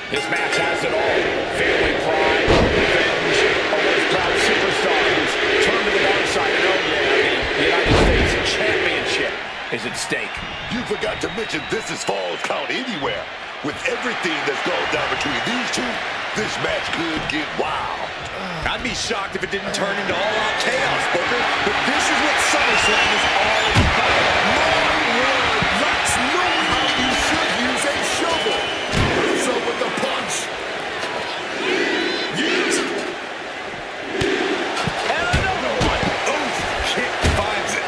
E: This match has it all. Family pride, revenge, a once proud superstar who's turned to the dark side. And oh yeah, the United States Championship is at stake.
I: You forgot to mention this is Falls Count Anywhere. With everything that's gone down between these two, this match could get wild.
E: I'd be shocked if it didn't turn into all-out chaos, Booker. But this is what SummerSlam is all about.
F: My word, that's not how you should use a shovel. Uso with the punch. Yeet.
E: And another one. Oof, kick finds it.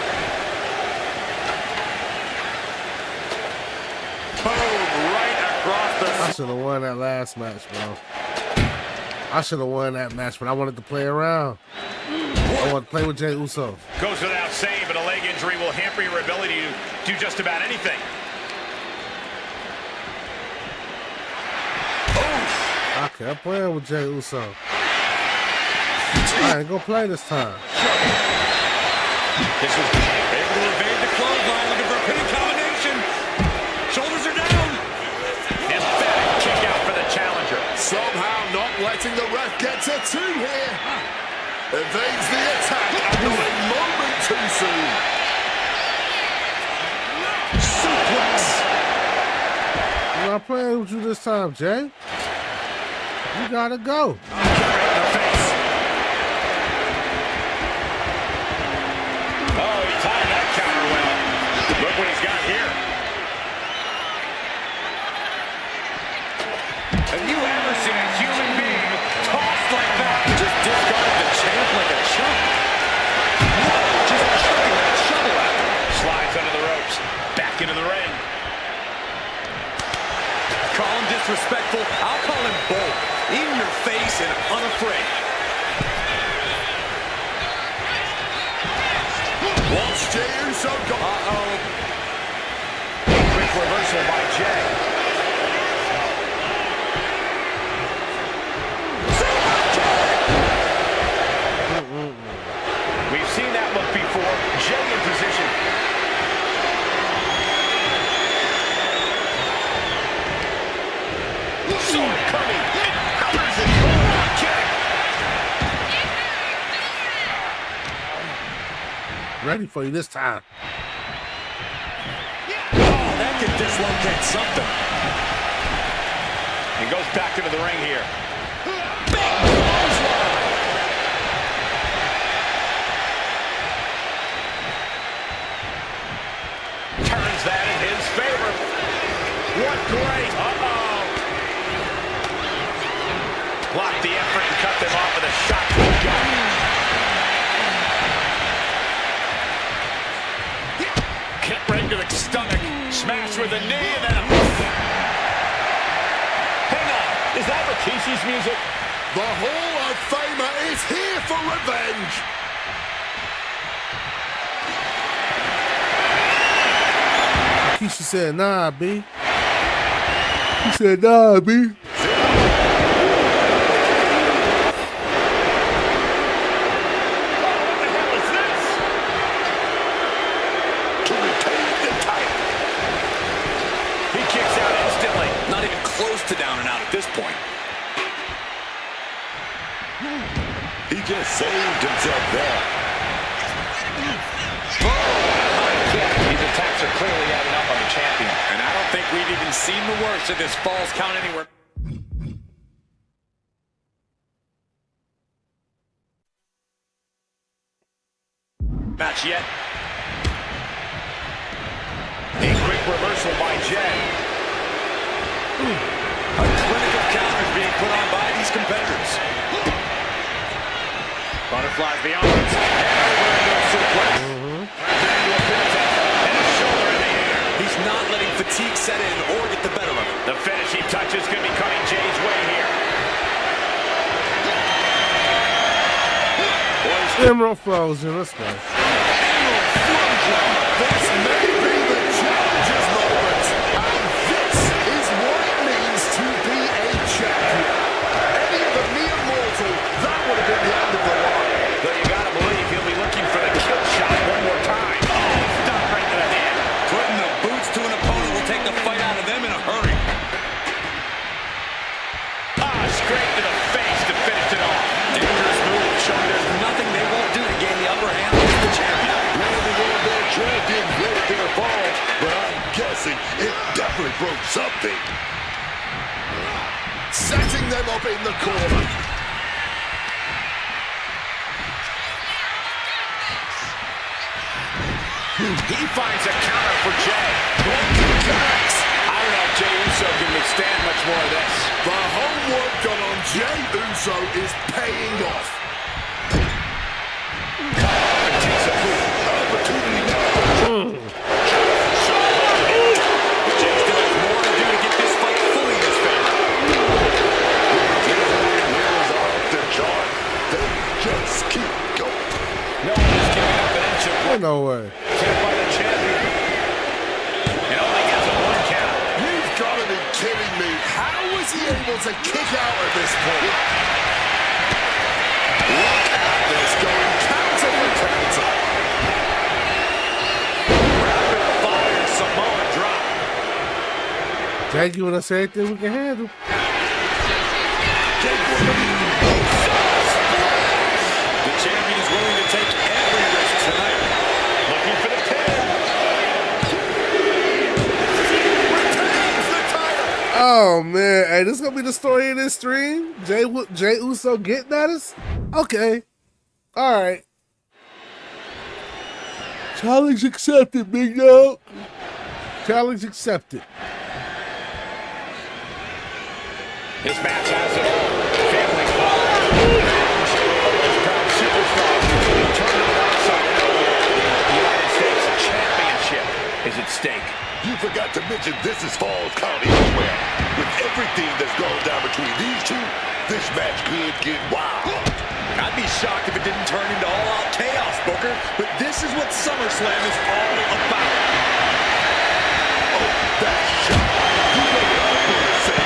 E: Boom, right across the...
A: I should have won that last match, bro. I should have won that match, but I wanted to play around. I wanted to play with Jey Uso.
E: Goes without saying, but a leg injury will hamper your ability to do just about anything.
A: I kept playing with Jey Uso. I ain't gonna play this time.
E: This was able to evade the clothesline, looking for a pinning combination. Shoulders are down. Emphatic kick out for the challenger.
F: Somehow not letting the ref get to two here. Evades the attack and not a moment too soon. Suplex.
A: I'm not playing with you this time, Jay. You gotta go.
E: Right in the face. Oh, he timed that counter well. Look what he's got here. Have you ever seen a human being tossed like that?
G: Just discarded the champ like a chump. No, just chucking that shovel at him.
E: Slides under the ropes. Back into the ring.
G: Call him disrespectful. I'll call him bold. In your face and unafraid.
F: Uso got...
E: Uh-oh. Quick reversal by Jay. We've seen that look before. Jay in position. Sword coming. Covers it. Kick.
A: Ready for you this time.
G: Oh, that could dislocate something.
E: He goes back into the ring here. Turns that in his favor. What great. Uh-oh. Blocked the effort and cut them off with a shot to the gut. Kick right to the stomach. Smash with a knee and then a... Hang on. Is that Rikishi's music?
F: The Hall of Famer is here for revenge.
A: Rikishi said, nah, B. He said, nah, B.
G: To down and out at this point.
I: He just saved himself there.
E: These attacks are clearly adding up on the champion.
G: And I don't think we've even seen the worst of this Falls Count Anywhere
E: match yet. A quick reversal by Jay.
G: A clinic of counters being put on by these competitors.
E: Butterflies the arms. And over into a suplex. Into a pin attack. And a shoulder in the air.
G: He's not letting fatigue set in or get the better of him.
E: The finishing touches could be coming Jay's way here.
A: Emerald Frozen, let's go.
F: This may be the challenger's moment. And this is what it means to be a champion. Any other mere mortal, that would have been the end of the line.
E: Though you gotta believe he'll be looking for the kill shot one more time. Oh, stop right to the hand.
G: Putting the boots to an opponent will take the fight out of them in a hurry.
E: Straight to the face to finish it off.
G: Dangerous move, showing there's nothing they won't do to gain the upper hand against the champion.
I: Well, the World World Champion let their fall, but I'm guessing it definitely broke something.
F: Setting them up in the corner.
E: He finds a counter for Jay.
F: Connects.
E: I don't know if Jey Uso can withstand much more of this.
F: The homework done on Jey Uso is paying off.
E: Takes a move.
I: Opportunity now.
G: Jey still has more to do to get this fight fully in his favor.
I: Here's off the chart. They just keep going.
E: No one is giving up an inch of
A: Ain't no way.
E: hit by the champion. It only gets a one count.
F: You've got to be kidding me. How was he able to kick out at this point? Look at this, going counter for counter.
E: Rapid fire Samoan drop.
A: Jay giving us everything we can handle.
G: The champion is willing to take every risk tonight.
E: Looking for the pin.
F: Retains the title.
A: Oh man, hey, this is gonna be the story of this stream. Jay Uso getting at us. Okay, all right. Challenge accepted, big dog. Challenge accepted.
E: This match has it all. Family followers. Superstar. Tournament outside of nowhere. The United States Championship is at stake.
I: You forgot to mention this is Falls Count Anywhere. With everything that's gone down between these two, this match could get wild.
G: I'd be shocked if it didn't turn into all-out chaos, Booker, but this is what SummerSlam is all about.
I: Oh, that shot. You know what I'm going to say.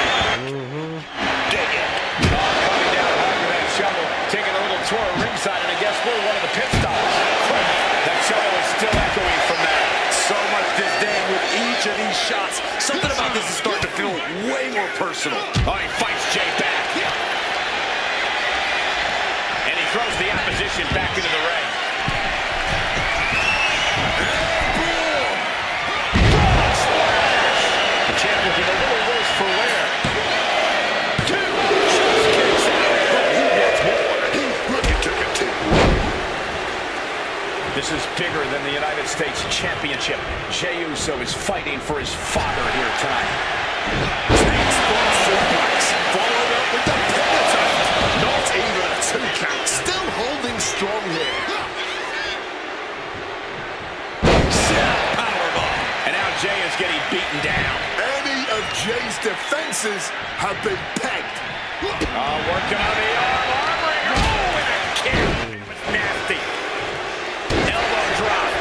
I: Dig it.
E: Coming down hard with that shovel, taking a little tour ringside, and I guess we're one of the pit stops. That shovel is still echoing from that.
G: So much disdain with each of these shots. Something about this is starting to feel way more personal.
E: Oh, he fights Jay back. And he throws the opposition back into the ring. The champ looking a little worse for wear. Two just kicks out.
I: But he wants more. He's looking to continue.
E: This is bigger than the United States Championship. Jey Uso is fighting for his father here tonight.
F: Takes one suplex, followed up with the pin attempt. Not even a 2 count, still holding strong here.
G: Powerbomb.
E: And now Jey is getting beaten down.
F: Any of Jay's defenses have been pegged.
E: Working on the arm wringer. Oh, and a kick. It was nasty. Elbow drop.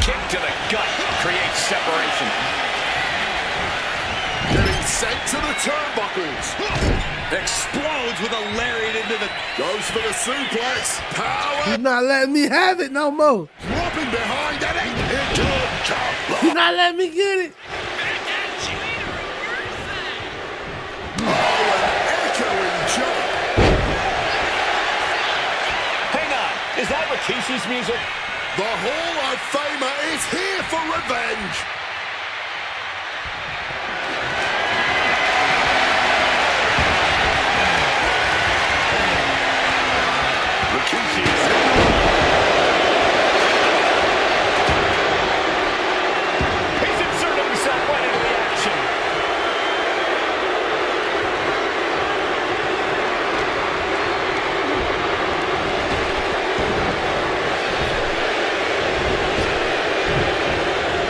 E: Kick to the gut creates separation.
F: Getting sent to the turnbuckles.
G: Explodes with a lariat into the...
F: Goes for the suplex. Power.
A: You're not letting me have it no more.
F: Dropping behind that into the top.
A: You're not letting me get it.
F: Oh, an echoing jump.
E: Hang on. Is that Rikishi's music?
F: The Hall of Famer is here for revenge.
I: Rikishi is
E: He's inserted himself right into the action.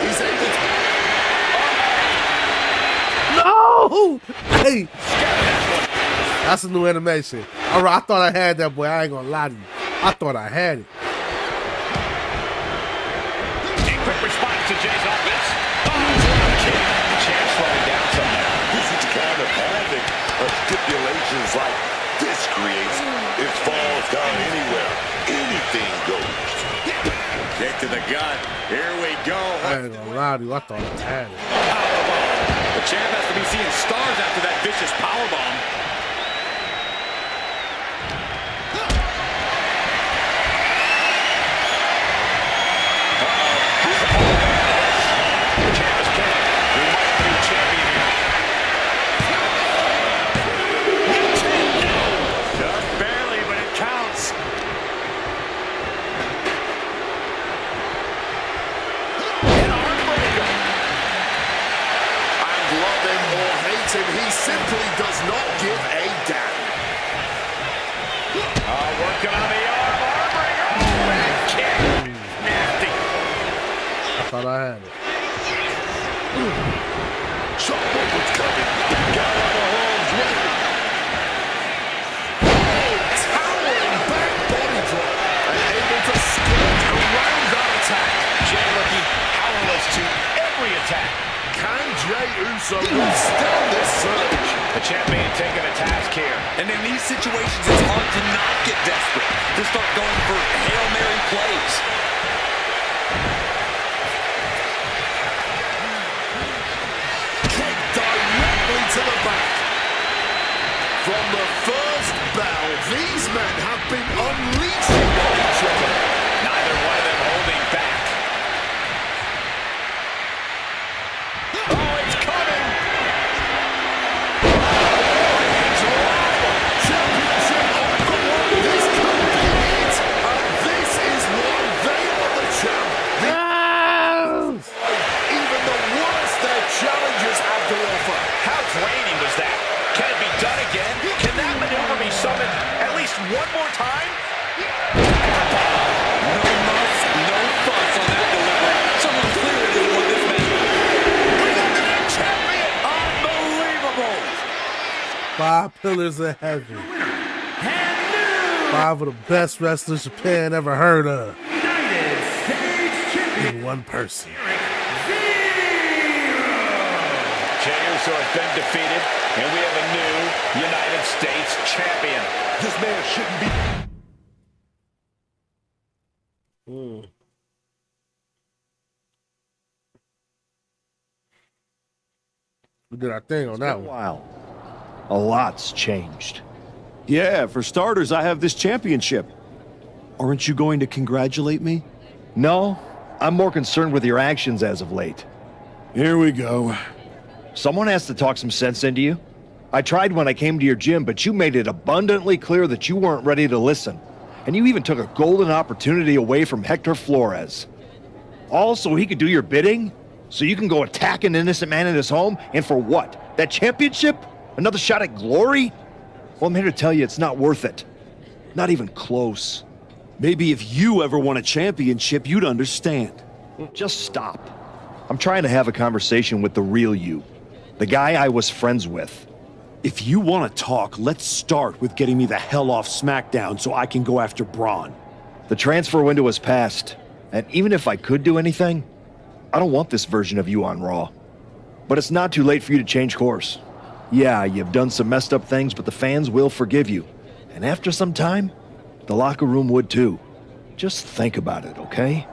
F: He's able to...
A: No! Hey, that's a new animation. All right, I thought I had that, boy. I ain't gonna lie to you. I thought I had it.
E: A quick response to Jay's offense. The champ slowing down somehow.
I: This is the kind of havoc of stipulations like this creates. It falls down anywhere. Anything goes.
G: Kick to the gut. Here we go.
A: I ain't gonna lie to you. I thought I had it.
G: Powerbomb. The champ has to be seeing stars after that vicious powerbomb. Just barely, but it counts.
F: And love him or hate him, he simply does not give a damn.
E: Working on the arm wringer. Oh, and a kick. Nasty.
A: I thought I had it.
I: Shawn Michaels coming. Got out of harm's way.
F: Towering back body drop and able to skirt around that attack.
E: Jay looking powerless to every attack.
F: Can Jey Uso withstand this surge?
E: The champ being taken to task here.
G: And in these situations, it's hard to not get desperate, to start going for Hail Mary plays.
F: Kick directly to the back. From the first bell, these men have been unleashing on each other.
E: Neither one of them holding back. Oh, it's coming.
F: Championship on the line. This could be it. And this is why they are the
A: 5 pillars of heaven. 5 of the best wrestlers Japan ever heard of. In one person.
E: Jey Uso has been defeated, and we have a new United States champion.
I: This man shouldn't be.
A: We did our thing on that one.
L: Wow. A lot's changed.
C: Yeah, for starters, I have this championship. Aren't you going to congratulate me?
L: No, I'm more concerned with your actions as of late.
C: Here we go.
L: Someone has to talk some sense into you. I tried when I came to your gym, but you made it abundantly clear that you weren't ready to listen. And you even took a golden opportunity away from Hector Flores. All so he could do your bidding? So you can go attack an innocent man in his home? And for what? That championship? Another shot at glory? Well, I'm here to tell you it's not worth it. Not even close.
C: Maybe if you ever won a championship, you'd understand.
L: Just stop. I'm trying to have a conversation with the real you. The guy I was friends with.
C: If you want to talk, let's start with getting me the hell off SmackDown so I can go after Braun.
L: The transfer window has passed, and even if I could do anything, I don't want this version of you on Raw. But it's not too late for you to change course. Yeah, you've done some messed up things, but the fans will forgive you. And after some time, the locker room would too. Just think about it, okay?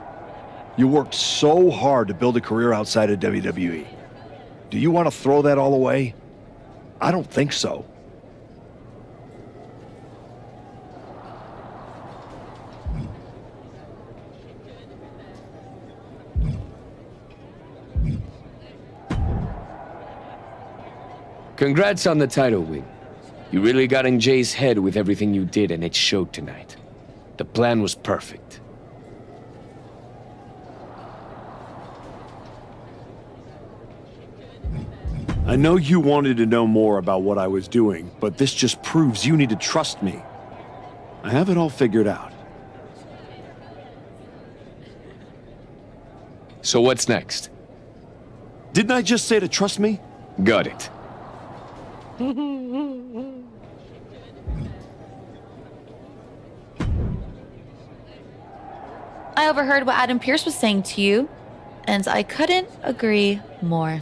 L: You worked so hard to build a career outside of WWE. Do you want to throw that all away? I don't think so.
J: Congrats on the title win. You really got in Jay's head with everything you did, and it showed tonight. The plan was perfect.
C: I know you wanted to know more about what I was doing, but this just proves you need to trust me. I have it all figured out.
J: So what's next?
C: Didn't I just say to trust me?
J: Got it.
M: I overheard what Adam Pearce was saying to you, and I couldn't agree more.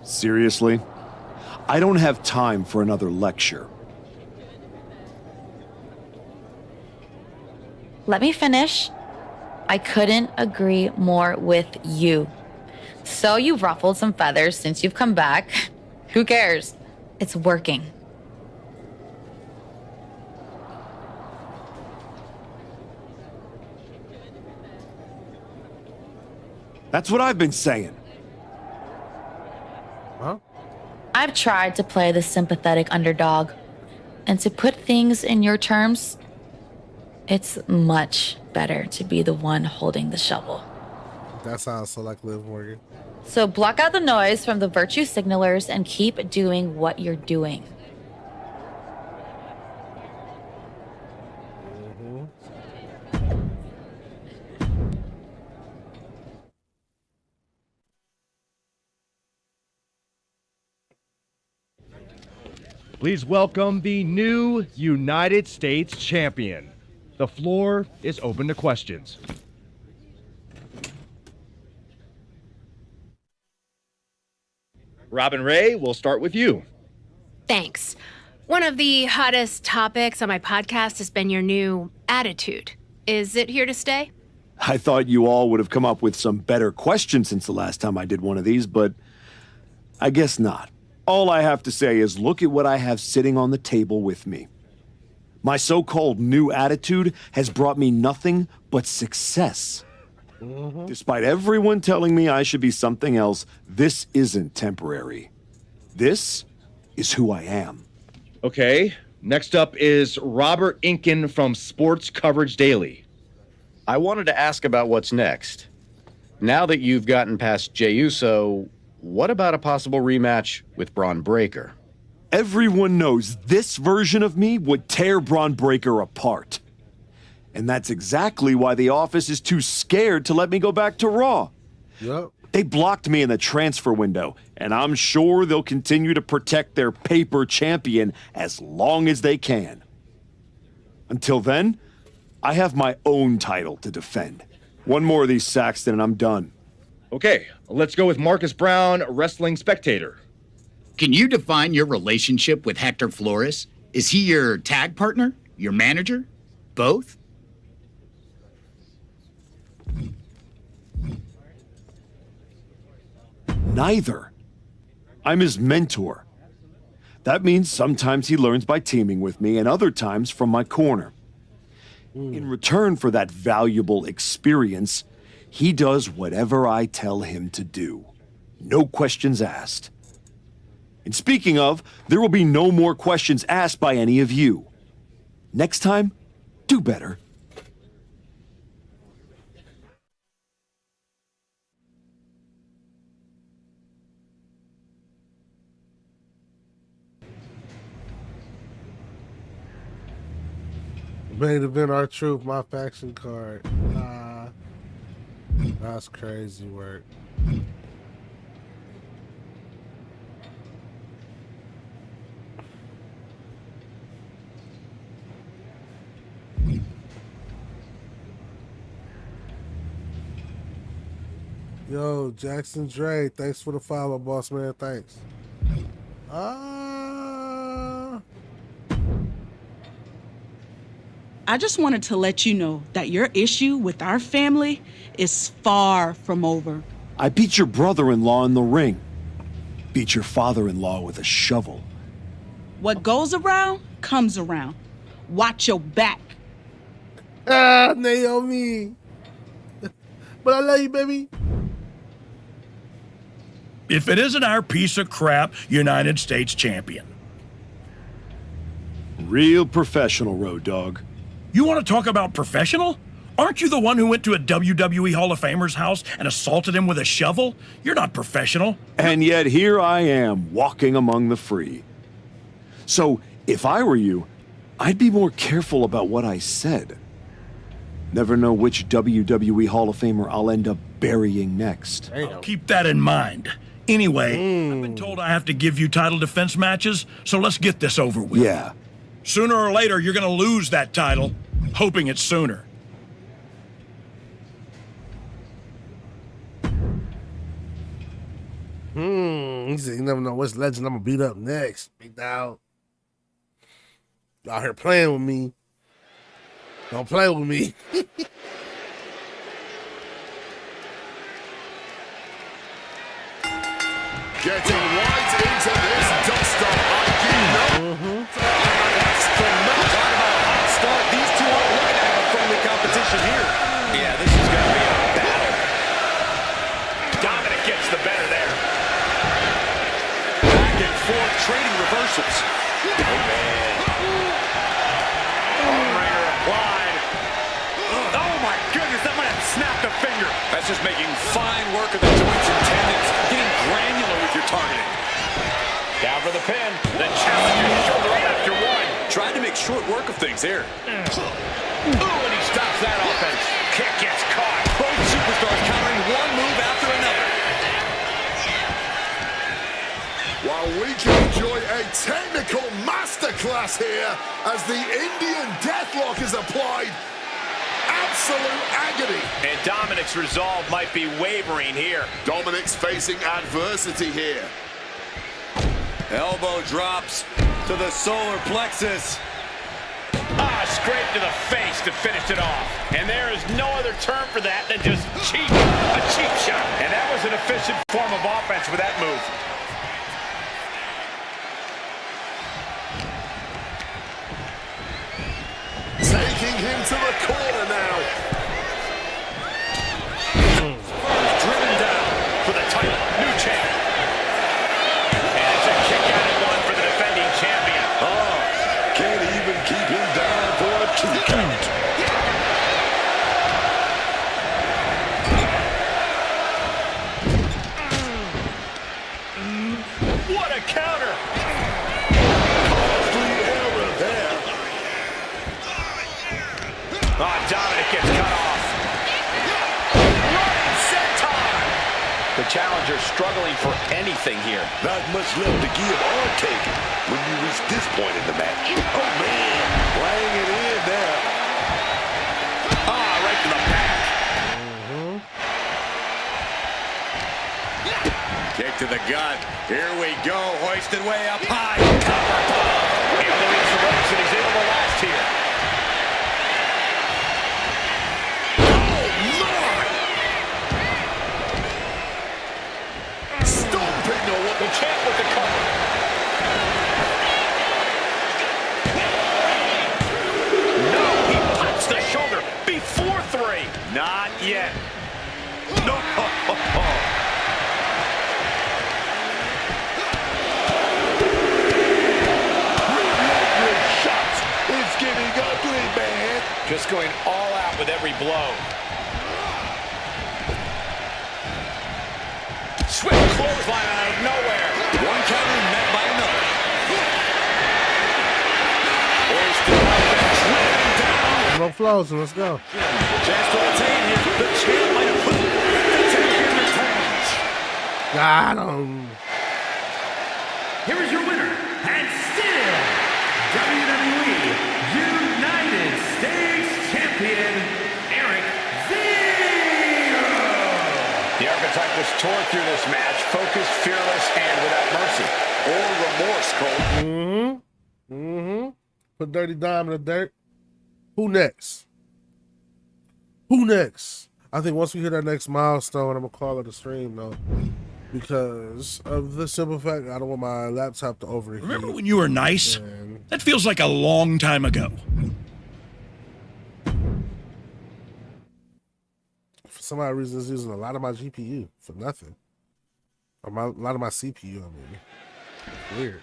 C: Seriously? I don't have time for another lecture.
M: Let me finish. I couldn't agree more with you. So you've ruffled some feathers since you've come back. Who cares? It's working.
C: That's what I've been saying.
A: Huh?
M: I've tried to play the sympathetic underdog. And to put things in your terms, it's much better to be the one holding the shovel.
A: That sounds so like Liv Morgan.
M: So block out the noise from the virtue signalers and keep doing what you're doing.
N: Please welcome the new United States Champion. The floor is open to questions. Robin Ray, we'll start with you.
O: Thanks. One of the hottest topics on my podcast has been your new attitude. Is it here to stay?
C: I thought you all would have come up with some better questions since the last time I did one of these, but I guess not. All I have to say is look at what I have sitting on the table with me. My so-called new attitude has brought me nothing but success. Despite everyone telling me I should be something else, this isn't temporary. This is who I am.
N: Okay, next up is Robert Inkin from Sports Coverage Daily.
P: I wanted to ask about what's next. Now that you've gotten past Jey Uso, what about a possible rematch with Braun Breaker?
C: Everyone knows this version of me would tear Braun Breaker apart. And that's exactly why the office is too scared to let me go back to Raw.
A: Yep.
C: They blocked me in the transfer window, and I'm sure they'll continue to protect their paper champion as long as they can. Until then, I have my own title to defend. One more of these, Saxton, and I'm done.
N: Okay, let's go with Marcus Brown, wrestling spectator.
Q: Can you define your relationship with Hector Flores? Is he your tag partner? Your manager? Both?
C: Neither. I'm his mentor. That means sometimes he learns by teaming with me and other times from my corner. In return for that valuable experience, he does whatever I tell him to do. No questions asked. And speaking of, there will be no more questions asked by any of you. Next time, do better.
A: Main event, R-Truth, my faction card. That's crazy work. Yo, Jackson Dre, thanks for the follow, boss man. Thanks.
R: I just wanted to let you know that your issue with our family is far from over.
C: I beat your brother-in-law in the ring. Beat your father-in-law with a shovel.
R: What goes around comes around. Watch your back.
A: Naomi. But I love you, baby.
D: If it isn't our piece of crap United States champion.
C: Real professional, Road Dogg.
D: You want to talk about professional? Aren't you the one who went to a WWE Hall of Famer's house and assaulted him with a shovel? You're not professional.
C: And yet here I am, walking among the free. So, if I were you, I'd be more careful about what I said. Never know which WWE Hall of Famer I'll end up burying next.
D: I'll keep that in mind. Anyway, I've been told I have to give you title defense matches, so let's get this over with.
C: Yeah.
D: Sooner or later, you're going to lose that title, hoping it's sooner.
A: He said you never know which legend I'm going to beat up next. Big dog. Out here playing with me. Don't play with me.
F: Getting right into this dust-up. That's phenomenal.
G: Talk about a hot start. These two aren't looking to have a friendly competition here.
E: Yeah, this is going to be a battle. Dominic gets the better there.
G: Back and forth, trading reversals.
E: Oh, man. Arm-wringer applied.
G: Oh, my goodness, that might have snapped a finger.
E: That's just making fine work of the joints and tendons. Getting granular with your targeting. Down for the pin. The challenger shoulder up after one. Trying to make short work of things here. Ooh, and he stops that offense. Kick gets caught.
G: Both superstars countering one move after another.
F: While we can enjoy a technical masterclass here as the Indian Deathlock is applied. Absolute agony.
E: And Dominic's resolve might be wavering here.
F: Dominic's facing adversity here.
G: Elbow drops to the solar plexus.
E: Scraped to the face to finish it off. And there is no other term for that than just cheap. A cheap shot. And that was an efficient form of offense with that move.
F: Taking him to the corner now.
E: Spurs driven down for the title. New champ. And it's a kick out at one for the defending champion.
I: Can't even keep him down for a 2 count.
E: What a counter.
I: Costly error there.
E: Dominic The challenger struggling for anything here.
I: Not much left to give or take when you reach this point in the match. Oh, man. Laying it in there.
E: Right to the back.
G: Kick to the gut. Here we go. Hoisted way up high. Cover bomb.
E: Able to reach the ropes, and he's able to last here. The champ with the cover. No, he punched the shoulder before 3.
G: Not yet.
E: No.
I: Shots. It's getting ugly, man.
E: Just going all out with every blow. Swift clothesline out of nowhere.
G: One counter met by another.
A: No flows, let's go.
G: Chance to retain here. The champ might have put the champion retains.
A: Got him.
H: Here is your winner, and still WWE United States Champion, Eric Zero.
E: The archetype was tore through this match, focused, fearless, and without mercy. Or remorse, Cole.
A: Put Dirty Dime in the dirt. Who next? Who next? I think once we hit our next milestone, I'm going to call it a stream, though. Because of the simple fact I don't want my laptop to overheat.
D: Remember when you were nice? That feels like a long time ago.
A: For some odd reason, it's using a lot of my GPU for nothing. Or a lot of my CPU, I mean. Weird.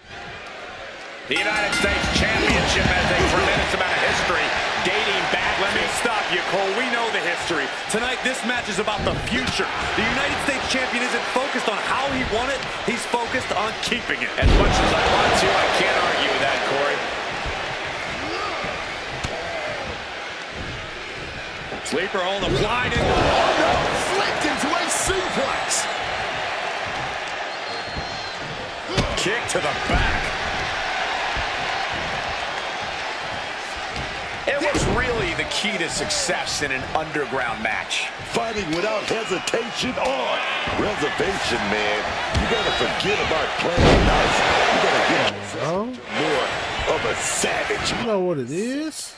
E: The United States Championship has a tremendous amount of history dating back.
G: Let me stop you, Cole. We know the history. Tonight, this match is about the future. The United States Champion isn't focused on how he won it. He's focused on keeping it.
E: As much as I want to, I can't argue with that, Corey.
G: Sleeper hold applied and
F: Flipped into a suplex.
G: kick to the back.
E: And what's really the key to success in an underground match?
I: Fighting without hesitation or reservation, man. You gotta forget about playing nice. You gotta get more of a savage.
A: You know what it is?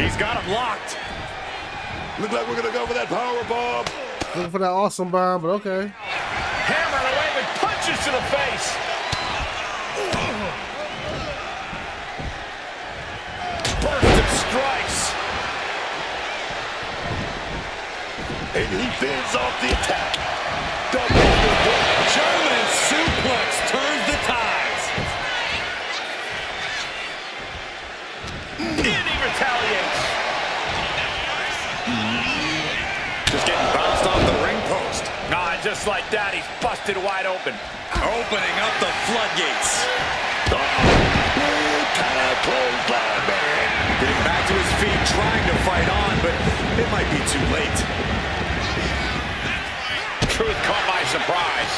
G: He's got him locked.
I: Look like we're gonna go for that power bomb.
A: Looking for that awesome bomb, but okay.
E: Hammered away with punches to the face. Burst of strikes.
I: And he fends off the attack.
G: German suplex turns the tides.
E: And he retaliates.
G: Just getting bounced off the ring post.
E: Ah, just like that, he's busted wide open.
G: Opening up the floodgates. Getting back to his feet, trying to fight on, but it might be too late.
E: Truth caught by surprise.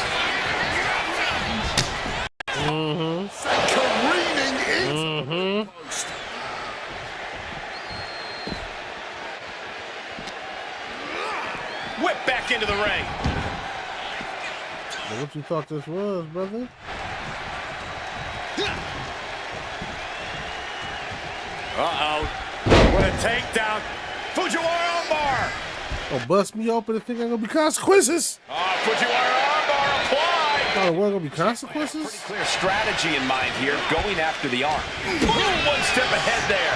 F: Careening into the post.
E: Whip back into the ring.
A: Now, what you thought this was, brother?
E: Uh-oh. What a takedown. Fujiwara armbar.
A: Oh, bust me open and think I'm gonna be consequences.
E: Fujiwara armbar applied.
A: Oh, there weren't gonna be consequences?
E: Pretty clear strategy in mind here, going after the arm. Boom, one step ahead there.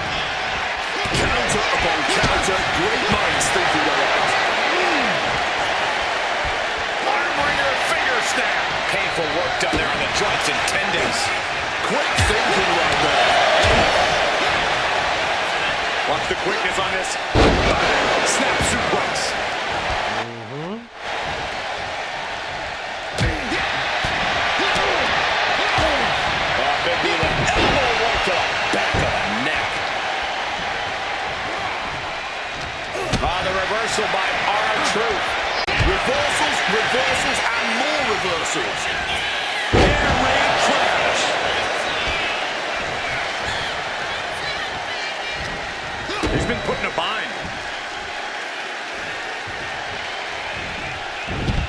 F: Counter upon counter. Great minds thinking alike.
E: Armbringer finger snap. Painful work done there on the joints and tendons.
F: Quick thinking right there.
G: Watch the quickness on this.
E: Snap suplex. Big knee left elbow right to the back of the neck. The reversal by R-Truth.
F: Reversals, reversals, and more reversals.
E: Air raid crash. He's been put in a bind.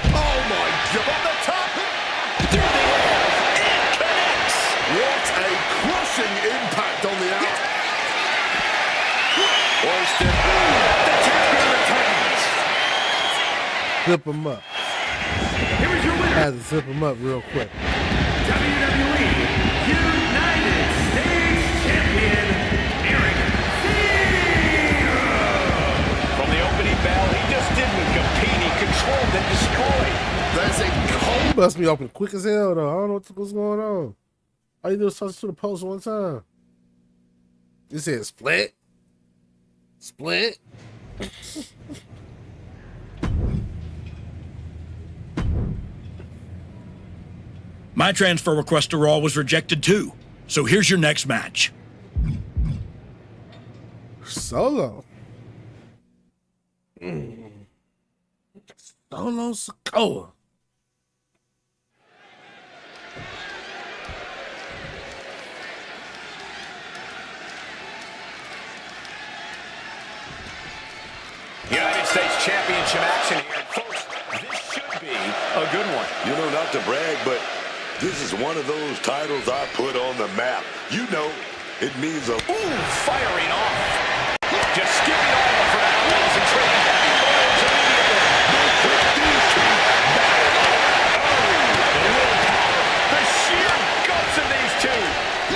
F: Oh my God!
E: From the top.
F: Through the air. It connects. What a crushing impact on the out.
E: Hoisted. The champion returns.
A: Zip him up.
H: Here is your winner.
A: I had to zip him up real quick.
H: WWE United States Champion, Eric
E: From the opening bell, he just didn't compete. He controlled and destroyed.
F: There's a cold.
A: He must be open quick as hell, though. I don't know what's going on. All you do is touch to the post one time. You said split? Split?
D: My transfer request to Raw was rejected too. So here's your next match.
A: Solo. Solo Sikoa.
E: United States Championship action here. Folks, this should be a good one.
I: You know, not to brag, but this is one of those titles I put on the map. You know, it means a...
E: Ooh, firing off. Just skipping all the formalities and trading heavy blows immediately. The sheer guts of these two.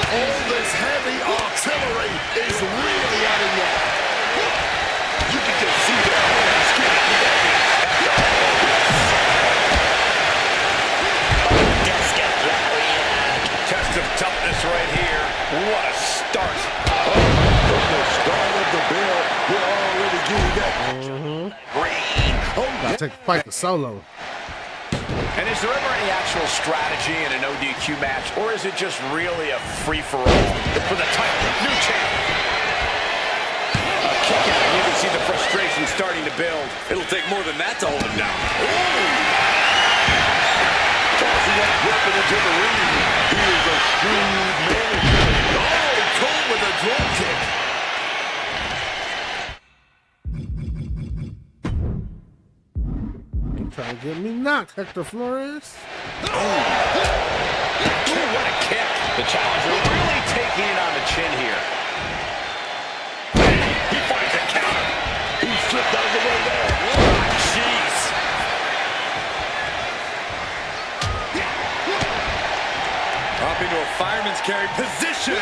F: All this heavy artillery is really adding up.
I: You can just see their hands getting ready.
E: Test of toughness right here. What a start.
I: From the start of the bell, we're already getting that.
E: Green.
A: Gotta take the fight to Solo.
E: And is there ever any actual strategy in an ODQ match, or is it just really a free-for-all for the title? New champ. A kick out, and you can see the frustration starting to build. It'll take more than that to hold him down.
I: Tossing that weapon into the ring. He is a shrewd manager.
F: Oh, caught with a drop kick.
A: Trying to get me knocked, Hector Flores.
E: Ooh, what a kick. The challenger really taking it on the chin here. He finds a counter.
I: He slipped out of the way there.
E: Jeez. Up into a fireman's carry position.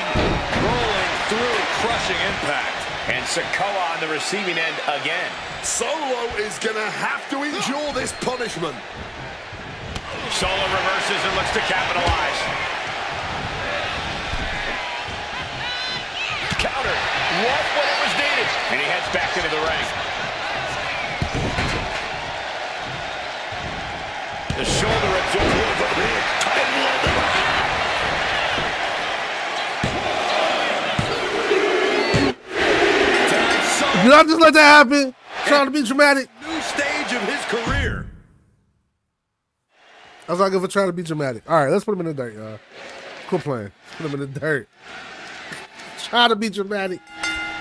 E: Rolling through, crushing impact. And Sikoa on the receiving end again.
F: Solo is going to have to endure this punishment.
E: Solo reverses and looks to capitalize. Counter. Right when it was needed. And he heads back into the ring. The shoulder absorbed from the title on the line.
A: Did I just let that happen? Trying to be dramatic.
E: New stage of his career.
A: I was not good for trying to be dramatic. All right, let's put him in the dirt, y'all. Quit playing. Put him in the dirt. Try to be dramatic.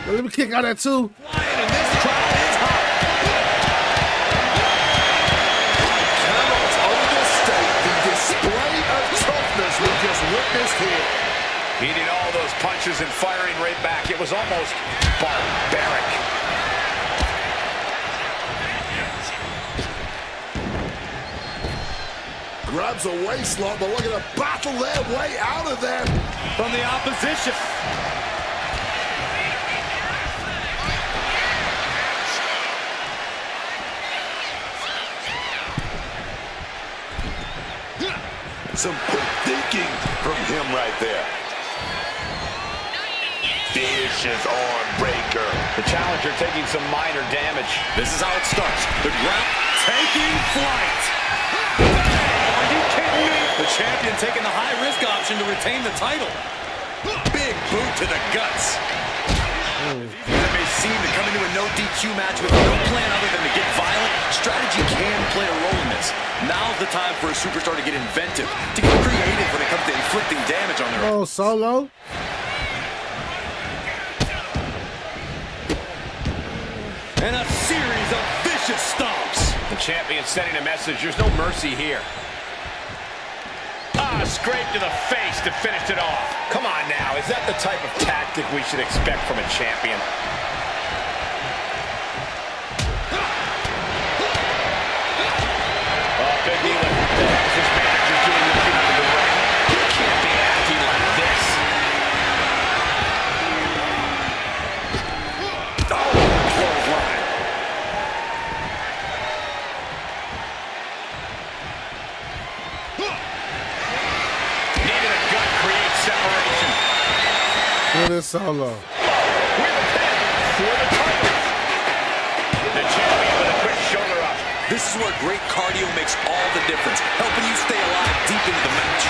A: Let me kick out that too.
E: And this crowd is hot.
F: Cannot understate the display of toughness we just witnessed here.
E: He did all those punches and firing right back. It was almost barbaric.
F: Grabs a waistlock, but looking to battle their way out of there.
E: From the opposition.
I: Some quick thinking from him right there. Vicious arm breaker.
E: The challenger taking some minor damage.
G: This is how it starts. The ground taking flight.
E: Are you kidding me?
G: The champion taking the high-risk option to retain the title. Big boot to the guts. It may seem to come into a no DQ match with no plan other than to get violent. Strategy can play a role in this. Now's the time for a superstar to get inventive, to get creative when it comes to inflicting damage on their
A: Oh, Solo.
G: And a series of vicious stomps.
E: The champion sending a message. There's no mercy here. Scrape to the face to finish it off. Come on now. Is that the type of tactic we should expect from a champion? Oh, big knee lift. His manager doing the thing to the ring. He can't be acting like this. Oh, clothesline.
A: Look at this Solo.
E: The champion with a quick shoulder up.
G: This is where great cardio makes all the difference, helping you stay alive deep into the match.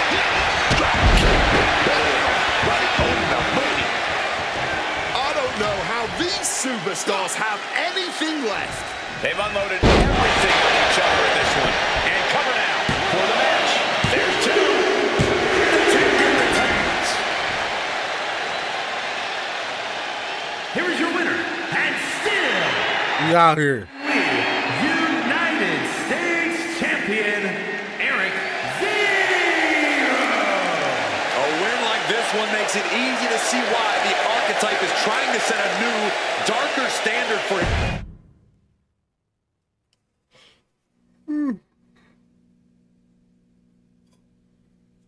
F: Right on the money. I don't know how these superstars have anything left.
E: They've unloaded everything on each other in this one. And cover now for the match. There's two.
H: Here is your winner, and still
A: We out here.
H: United States Champion, Eric Zero.
G: A win like this one makes it easy to see why the archetype is trying to set a new, darker standard for him.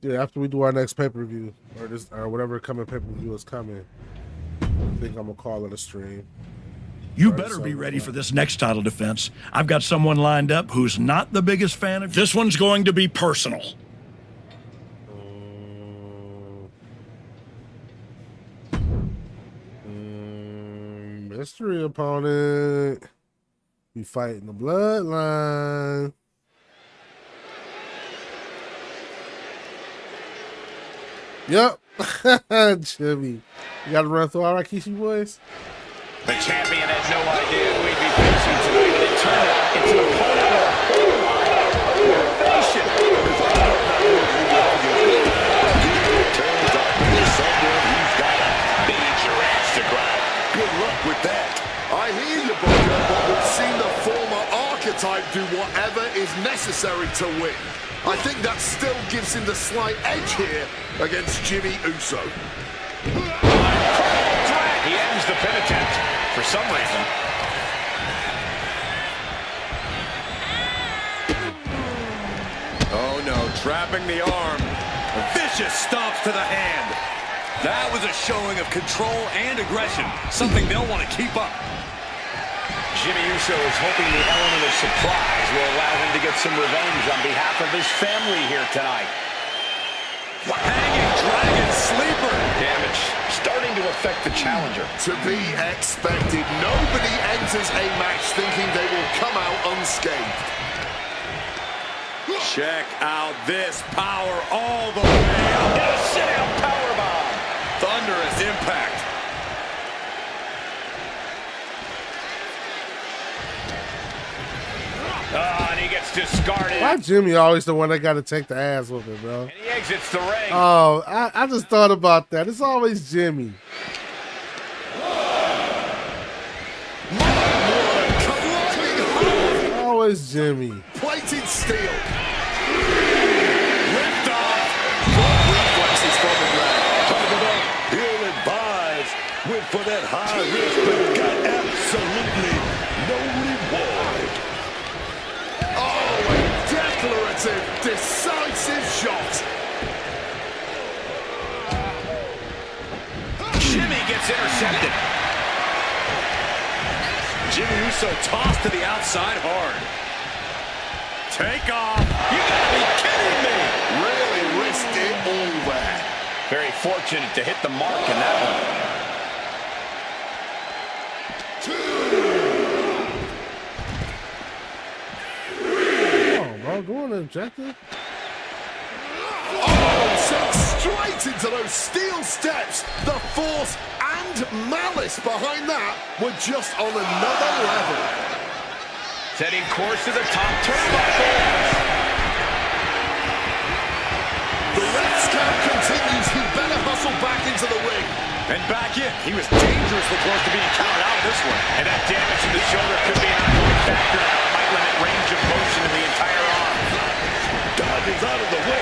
A: Yeah, after we do our next pay-per-view, or whatever coming pay-per-view is coming, I think I'm gonna call it a stream.
D: You better be ready for this next title defense. I've got someone lined up who's not the biggest fan of. This one's going to be personal.
A: Mystery opponent. We fighting the bloodline. Yep. Jimmy. You gotta run through our Rikishi boys?
E: The champion had no idea who he'd be facing tonight, and it turned out into an opponent with motivation.
I: Turns out to be someone who's got a major axe to grind. Good luck with that.
F: I hear you, Booker, but we've seen the former archetype do whatever is necessary to win. I think that still gives him the slight edge here against Jimmy Uso.
E: He ends the pin attempt for some reason.
G: Oh no, trapping the arm. Vicious stomps to the hand. That was a showing of control and aggression, something they'll want to keep up.
E: Jimmy Uso is hoping the element of surprise will allow him to get some revenge on behalf of his family here tonight.
G: Hanging Dragon Sleeper.
E: Damage starting to affect the challenger.
F: To be expected, nobody enters a match thinking they will come out unscathed.
G: Check out this power all the way up.
E: And a sit-out powerbomb.
G: Thunderous impact.
E: Oh, and he gets discarded.
A: Why Jimmy always the one that got to take the ass with it, bro?
E: And he exits the ring.
A: Oh, I just thought about that. It's always Jimmy. Always Jimmy.
F: Plated steel.
G: Lift off. Good reflexes from the ground.
I: Talk about ill-advised. Went for that high risk, but got absolutely no reward.
F: Oh, a declarative, decisive shot.
E: Jimmy gets intercepted.
G: Jimmy Uso tossed to the outside hard. Take off. You gotta be kidding me.
F: Really risked it all there.
E: Very fortunate to hit the mark in that one.
A: Oh, bro, going to objective.
F: Oh, sent straight into those steel steps. The force and malice behind that were just on another level.
E: Setting course to the top turnbuckle.
F: The ref's count continues. He better hustle back into the ring.
G: And back in. He was dangerously close to being counted out of this one.
E: And that damage to the shoulder could be an ongoing factor. It might limit range of motion in the entire arm.
I: Dodges out of the way.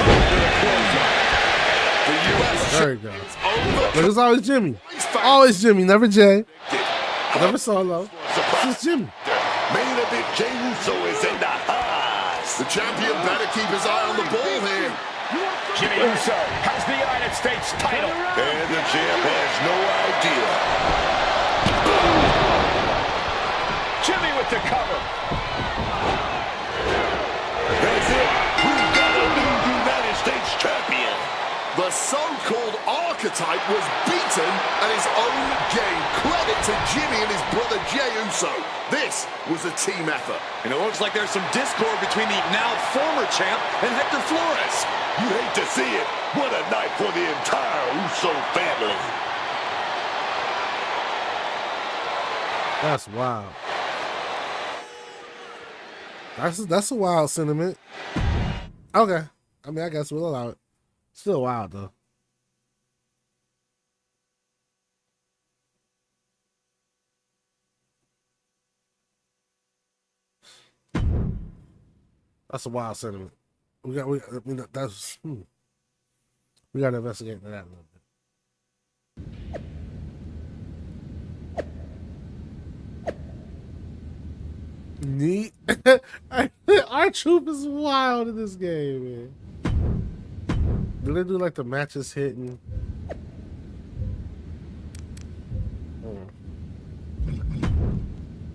I: Over the clothesline.
F: The U.S.
A: There you go. But it's always Jimmy. Always Jimmy, never Jay. Never Solo. It's just Jimmy.
I: Main event, Jey Uso is in the house.
F: The champion better keep his eye on the ball here.
E: Jimmy Uso has the United States title.
I: And the champ has no idea.
E: Jimmy with the cover.
I: That's it. We've got a new United States champion.
F: The so-called archetype was beaten at his own game. Credit to Jimmy and his brother Jey Uso. This was a team effort.
G: And it looks like there's some discord between the now former champ and Hector Flores.
I: You hate to see it. What a night for the entire Uso family.
A: That's wild. That's a wild sentiment. Okay. I mean, I guess we'll allow it. Still wild, though. That's a wild sentiment. We gotta investigate into that a little bit. Neat. Our troop is wild in this game, man. Do they do like the matches hitting?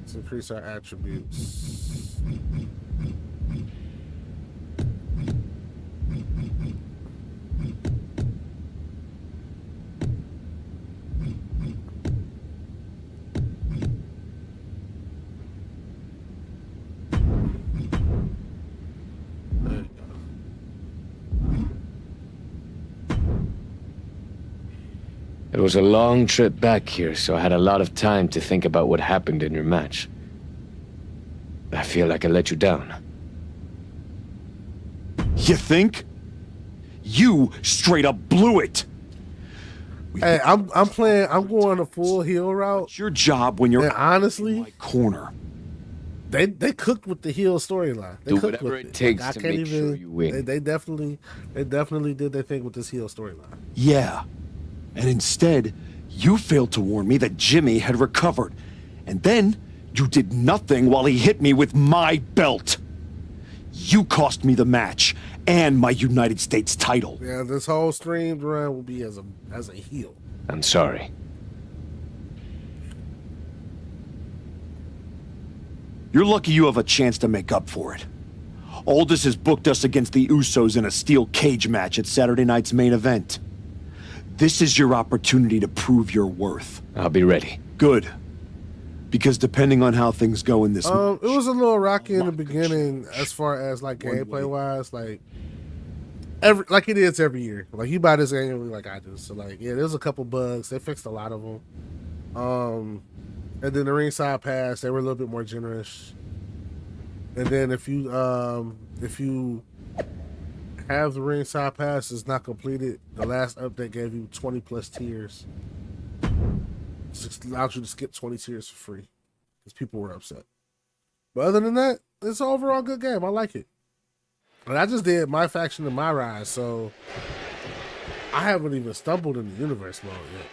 A: Let's increase our attributes.
J: It was a long trip back here, so I had a lot of time to think about what happened in your match. I feel like I let you down.
C: You think? You straight up blew it.
A: Hey, I'm going a full heel route.
C: It's your job when you're
A: and honestly
C: in my corner.
A: They cooked with the heel storyline. They
J: Do
A: cooked
J: whatever
A: with
J: it takes to make sure you win.
A: They definitely did their thing with this heel storyline.
C: Yeah. And instead, you failed to warn me that Jimmy had recovered. And then, you did nothing while he hit me with my belt. You cost me the match and my United States title.
A: Yeah, this whole streamed run will be as a heel.
J: I'm sorry.
C: You're lucky you have a chance to make up for it. Aldous has booked us against the Usos in a steel cage match at Saturday night's main event. This is your opportunity to prove your worth.
J: I'll be ready.
C: Good. Because depending on how things go in this
A: it was a little rocky in the beginning as far as like gameplay wise, like it is every year. Like you buy this annually like I do. So like yeah, there's a couple bugs. They fixed a lot of them. And then the ringside pass, they were a little bit more generous. And then if you have the ringside pass is not completed, the last update gave you 20 plus tiers. It allowed you to skip 20 tiers for free because people were upset. But other than that, it's an overall good game. I like it. And I just did my faction and my rise, so I haven't even stumbled in the universe mode yet.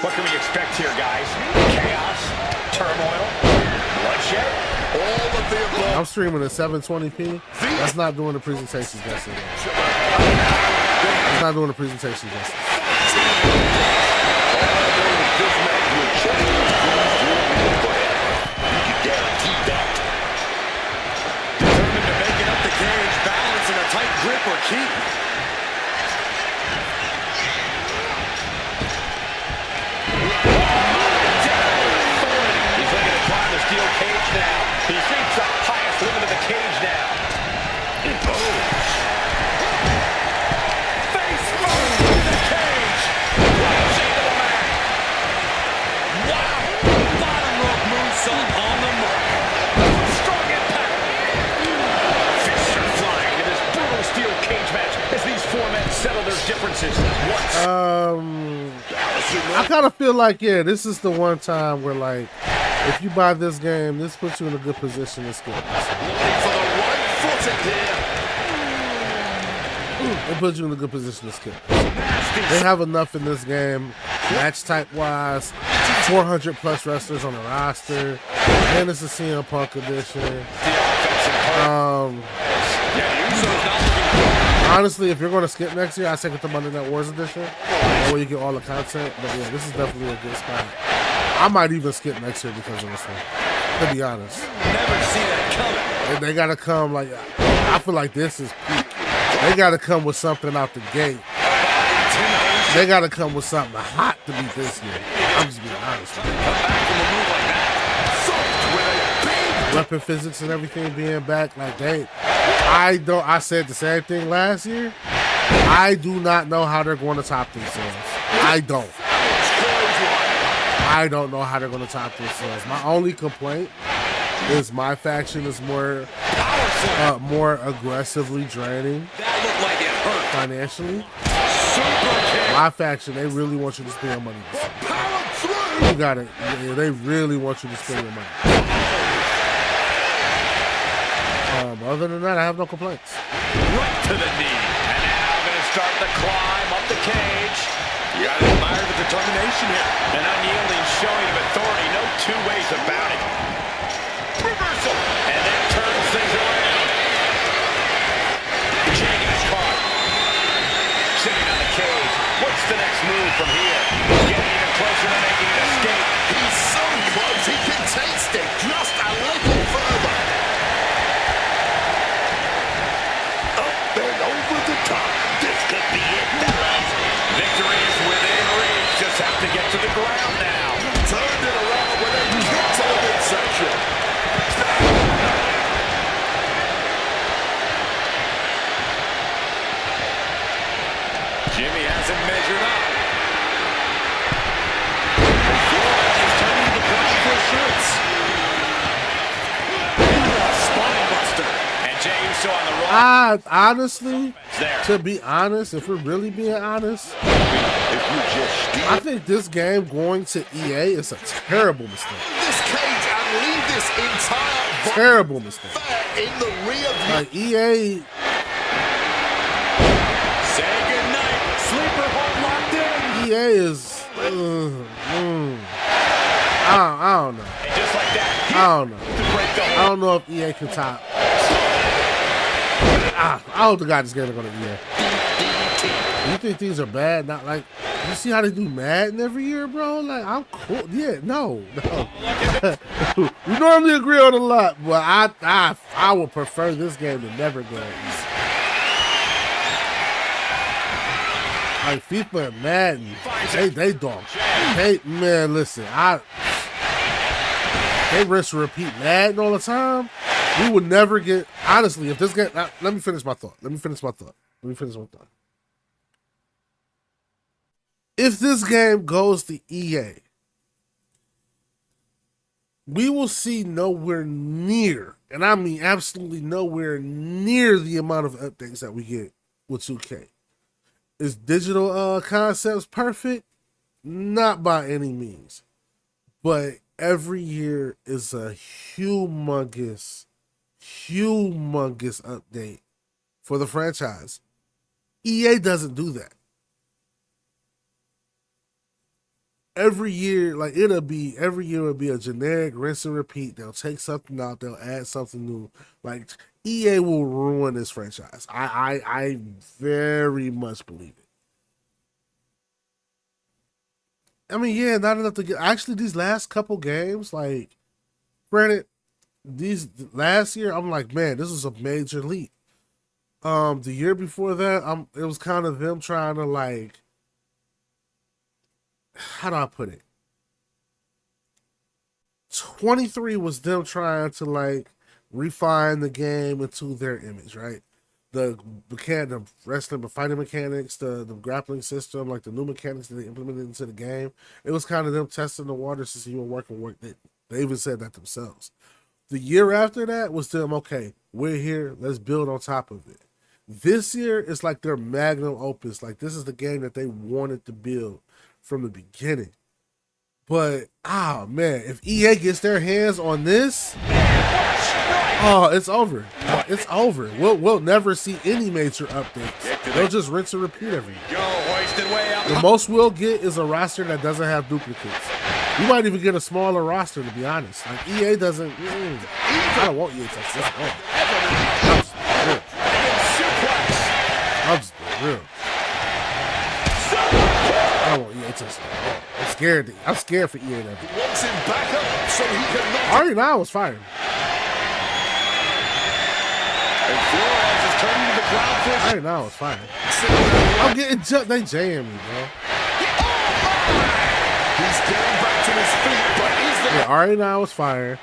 E: What can we expect here, guys? Chaos, turmoil, bloodshed?
F: All of the above.
A: I'm streaming at 720p. That's not doing the presentations justice. It's not doing the presentations justice.
G: Determined to make it up the cage, balance in a tight grip or keep.
E: He's looking to climb the steel cage now. He's reached the highest limit of the cage now. Face first in the cage. Runs into the mat.
A: I kind of feel like, yeah, this is the one time where, like, if you buy this game, this puts you in a good position to skip. It puts you in a good position to skip. They have enough in this game, match type wise, 400 plus wrestlers on the roster, and it's a CM Punk edition. Honestly, if you're going to skip next year, I take it to Monday Night Wars edition, where you get all the content. But yeah, this is definitely a good spot. I might even skip next year because of this one, to be honest.
E: Never see that coming.
A: They gotta come, like, I feel like this is peak. They gotta come with something out the gate. They gotta come with something hot to beat this year. I'm just being honest. Weapon physics and everything being back, like I said the same thing last year. I do not know how they're going to top themselves. I don't know how they're going to top themselves. My only complaint is my faction is more aggressively draining financially. My faction, they really want you to spend your money. You got it. Yeah, they really want you to spend your money. Other than that, I have no complaints.
E: Right to the knee. And now going to start the climb up the cage. You got to admire the determination here. An unyielding showing of authority. No two ways about it. Reversal. And that turns things around. Jay gets caught. Sitting on the cage. What's the next move from here? Getting even closer to making an escape.
F: He's so close, he can taste it. Just a little further.
I: This could be it, fellas.
E: Victory is within reach. Just have to get to the ground now.
F: Turned it around with a kick to the midsection.
E: Jimmy hasn't measured up. Flores is turning to the point for assurance. Spine buster. And Jey Uso on the roll.
A: Honestly, to be honest, if we're really being honest, I think this game going to EA is a terrible mistake.
F: This cage and leave this entire
A: terrible mistake.
F: In the rear view.
A: Like EA.
E: Say goodnight. Sleeper hold locked in.
A: EA is. I don't know.
E: And just like that,
A: I don't know if EA can top. I hope the guy this game are going to EA. You think things are bad? Not like, you see how they do Madden every year, bro? Like, I'm cool. Yeah, no. We normally agree on a lot, but I would prefer this game to never go easy. Like FIFA and Madden, they dog. Man, listen, they rinse and repeat Madden all the time. We would never get, honestly, if this game, let me finish my thought. If this game goes to EA, we will see nowhere near, and I mean absolutely nowhere near the amount of updates that we get with 2K. Is digital concepts perfect? Not by any means. But every year is a humongous update for the franchise. EA doesn't do that. Every year it'll be a generic rinse and repeat. They'll take something out, they'll add something new. Like EA will ruin this franchise. I very much believe it. I mean, yeah, not enough to get. Actually, these last couple games, like, granted, these last year, I'm like, man, this is a major leap. The year before that, it was kind of them trying to, like, how do I put it? 23 was them trying to, like, refine the game into their image, right? The wrestling, the fighting mechanics, the grappling system, like the new mechanics that they implemented into the game. It was kind of them testing the waters to see what work. They even said that themselves. The year after that was them, okay, we're here, let's build on top of it. This year is like their magnum opus. Like this is the game that they wanted to build from the beginning. But man, if EA gets their hands on this, it's over. It's over. We'll never see any major updates. They'll just rinse and repeat every year. The most we'll get is a roster that doesn't have duplicates. You might even get a smaller roster, to be honest. Like EA doesn't. I don't want EA to touch this. I'm just being real. I don't want EA to touch this. I'm scared. I'm scared for EA.
F: Wants him back up so he can knock.
A: Already now was fired.
F: And Flores is turning to the crowd for.
A: Already now was fired. I'm getting jumped. They jamming me, bro.
F: He's getting back to his feet, but is the.
A: Yeah, already now was fired.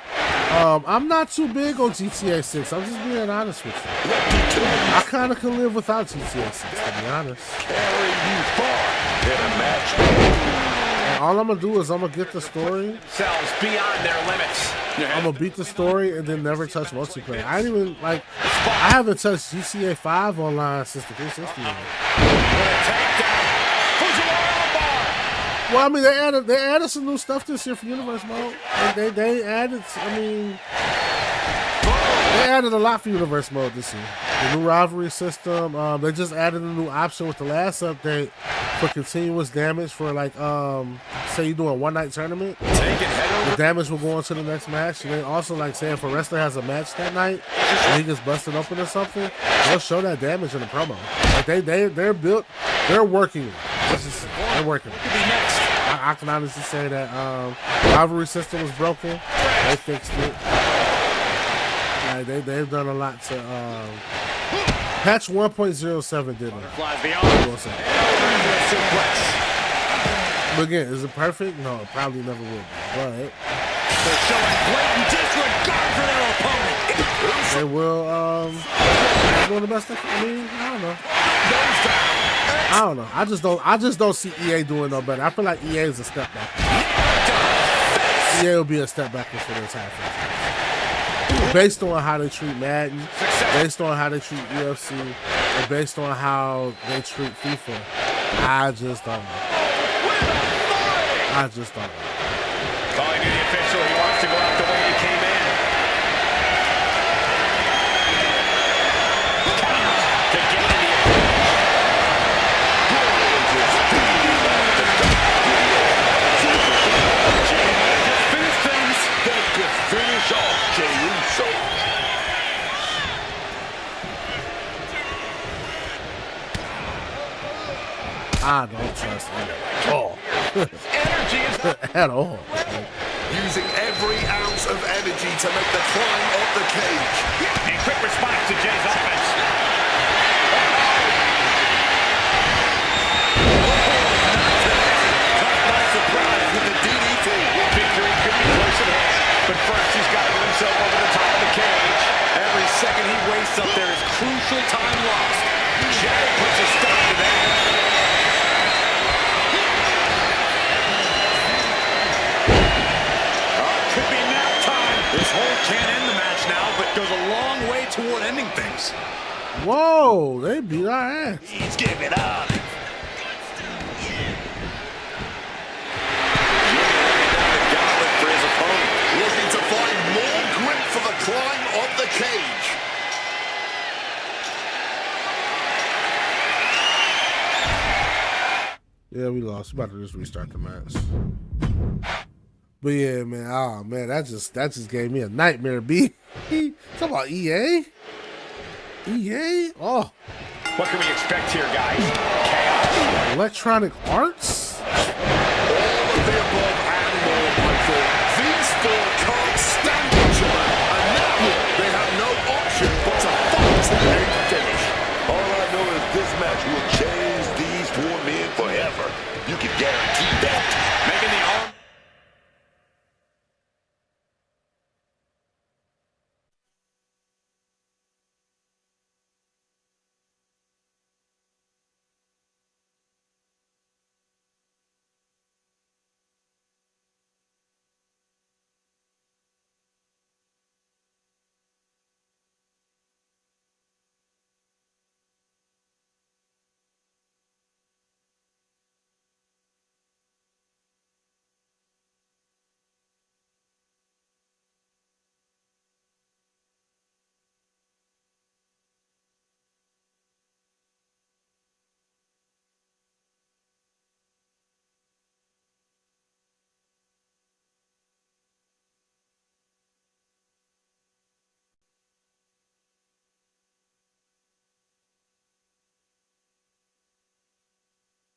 A: I'm not too big on GTA 6. I'm just being honest with you. I kind of can live without GTA 6, to be honest.
I: Carry you far in a match.
A: And all I'm gonna do is I'm gonna get the story.
E: Selves beyond their limits.
A: I'm gonna beat the story and then never touch multiplayer. I ain't even like. I haven't touched GTA 5 online since the 360. Well, I mean, they added some new stuff this year for Universe Mode. They added. I mean, they added a lot for Universe Mode this year. The new rivalry system. They just added a new option with the last update for continuous damage for like say you do a one-night tournament. The damage will go into the next match. And then also like saying if a wrestler has a match that night and he gets busted open or something, they'll show that damage in the promo. Like they're built. They're working it. They're working. I can honestly say that rivalry system was broken. They fixed it. They've done a lot to. Patch 1.07 did it. But again, is it perfect? No, it probably never will be. But
G: they're showing blatant disregard for their opponent.
A: They will. Doing the best they can. I mean, I don't know. I just don't see EA doing no better. I feel like EA is a step back. EA will be a step back for the entire franchise. Based on how they treat Madden, based on how they treat UFC, and based on how they treat FIFA, I just don't know.
E: Calling to the official, he wants to go out the way he came in.
I: Finish off Jey Uso.
A: I don't trust him at all. At all.
F: Using every ounce of energy to make the climb up the cage.
E: A quick response to Jay's offense.
F: Not surprised with the DDT.
E: Victory could be close at hand. But first, he's got to get himself over the top of the cage.
G: Every second he wastes up there is crucial time lost.
E: Jay puts a stop to that.
G: Could be nap time. This hold can't end the match now, but goes a long way toward ending things.
A: Whoa, they beat our ass.
I: He's giving up.
F: Looking to find more grip for the climb of the cage.
A: Yeah, we lost. We're about to just restart the match. But yeah, man, that just gave me a nightmare, B. Talk about EA? EA? Oh.
E: What can we expect here, guys? Chaos.
A: Electronic Arts?
F: All of the above and more, Michael. These four can't stand each other, and now they have no option but to fight to a finish.
I: All I know is this match will change these four men forever. You can guarantee that.
E: Making the arm.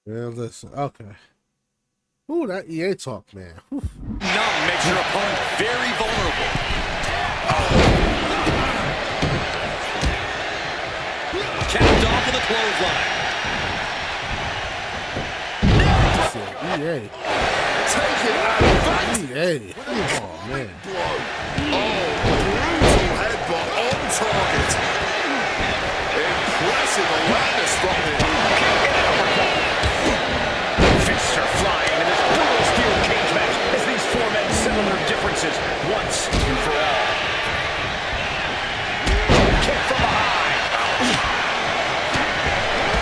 A: Yeah, listen. Okay. Ooh, that EA talk, man. Whew.
G: Numb makes your opponent very vulnerable. Capped off with a clothesline.
A: EA.
F: Take it out of that.
A: EA. Oh, man.
F: Brutal headbutt on target. Impressive awareness from him.
E: Fists are flying in this brutal steel cage match as these four men settle their differences once and for all. Kick from behind.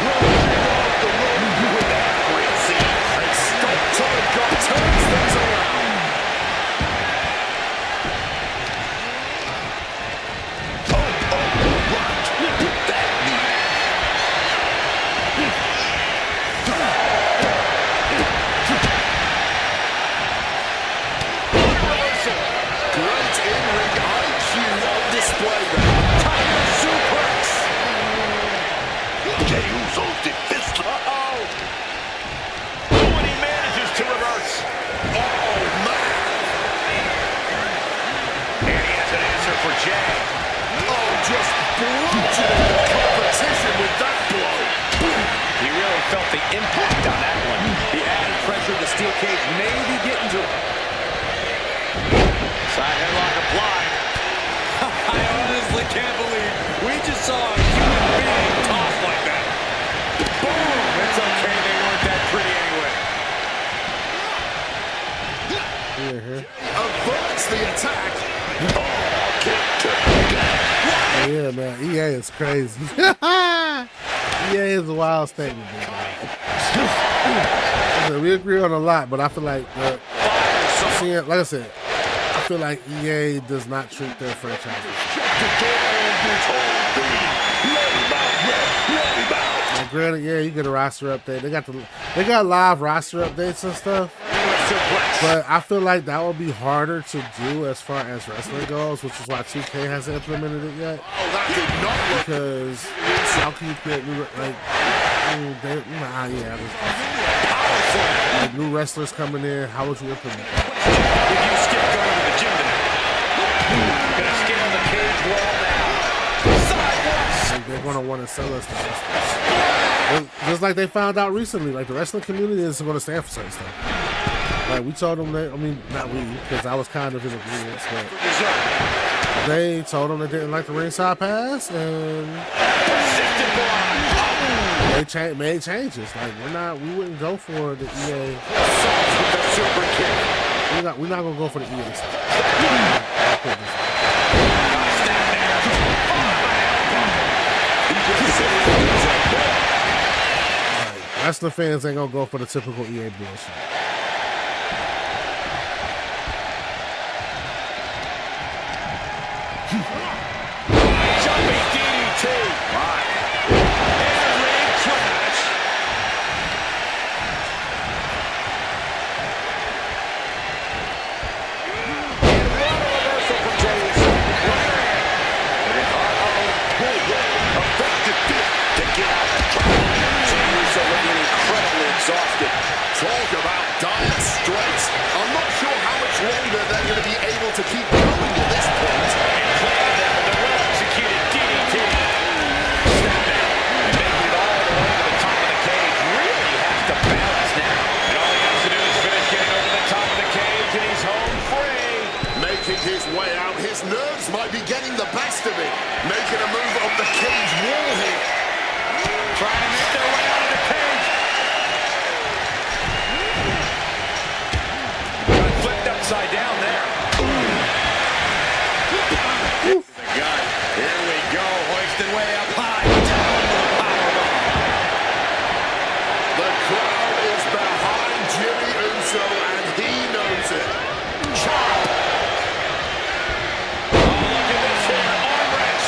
E: Rolling off the rope with accuracy.
F: And stop time gun turns things around. Great in-ring IQ on display there.
E: Tiger suplex.
I: Jey Uso's defense.
E: Uh-oh. And he manages to reverse.
F: Oh, man.
E: And he has an answer for Jey.
F: Oh, just bludgeoning the competition with that blow.
E: He really felt the impact on that one. The added pressure of the steel cage may be getting to him. Side headlock applied.
G: I honestly can't believe we just saw a human being tossed like that.
E: Boom! It's okay, they weren't that pretty anyway.
F: Averts the attack.
A: Oh, yeah, man. EA is crazy. EA is a wild statement, man. We agree on a lot, but I feel like, like I said, I feel like EA does not treat their franchises. Now, granted, yeah, you get a roster update. They got live roster updates and stuff. But I feel like that would be harder to do as far as wrestling goes, which is why 2K hasn't implemented it yet. Because how can you get new, like new wrestlers coming in? How would you implement it?
E: If you skip going to the gym tonight, gonna scale the cage wall now. Sidewalks.
A: Like they're gonna want to sell us the wrestlers. Just like they found out recently, like the wrestling community isn't going to stand for certain stuff. Like we told them that, I mean, not we, because I was kind of in agreement, but they told them they didn't like the ringside pass, and they made changes. Like we wouldn't go for the EA. We're not gonna go for the EA stuff. Wrestling fans ain't gonna go for the typical EA bullshit.
E: Jumping DDT. In-ring clash. And what a reversal from Jey Uso.
I: Effective fist to get out the trap.
E: Jey Uso looking incredibly exhausted.
F: Talk about dire straits. I'm not sure how much longer they're going to be able to keep going at this point.
E: And planted there with a well-executed DDT. Snapping and making it all the way to the top of the cage. Really has to balance now. And all he has to do is finish getting over the top of the cage, and he's home free.
F: Making his way out, his nerves might be getting the best of it. Making a move on the cage wall here.
E: Trying to make their way out of the cage. Got flipped upside down there. The gun. Here we go. Hoisted way up high. Down to the powerbomb.
F: The crowd is behind Jimmy Uso, and he knows it.
E: Oh, look at this here. Arm wrench.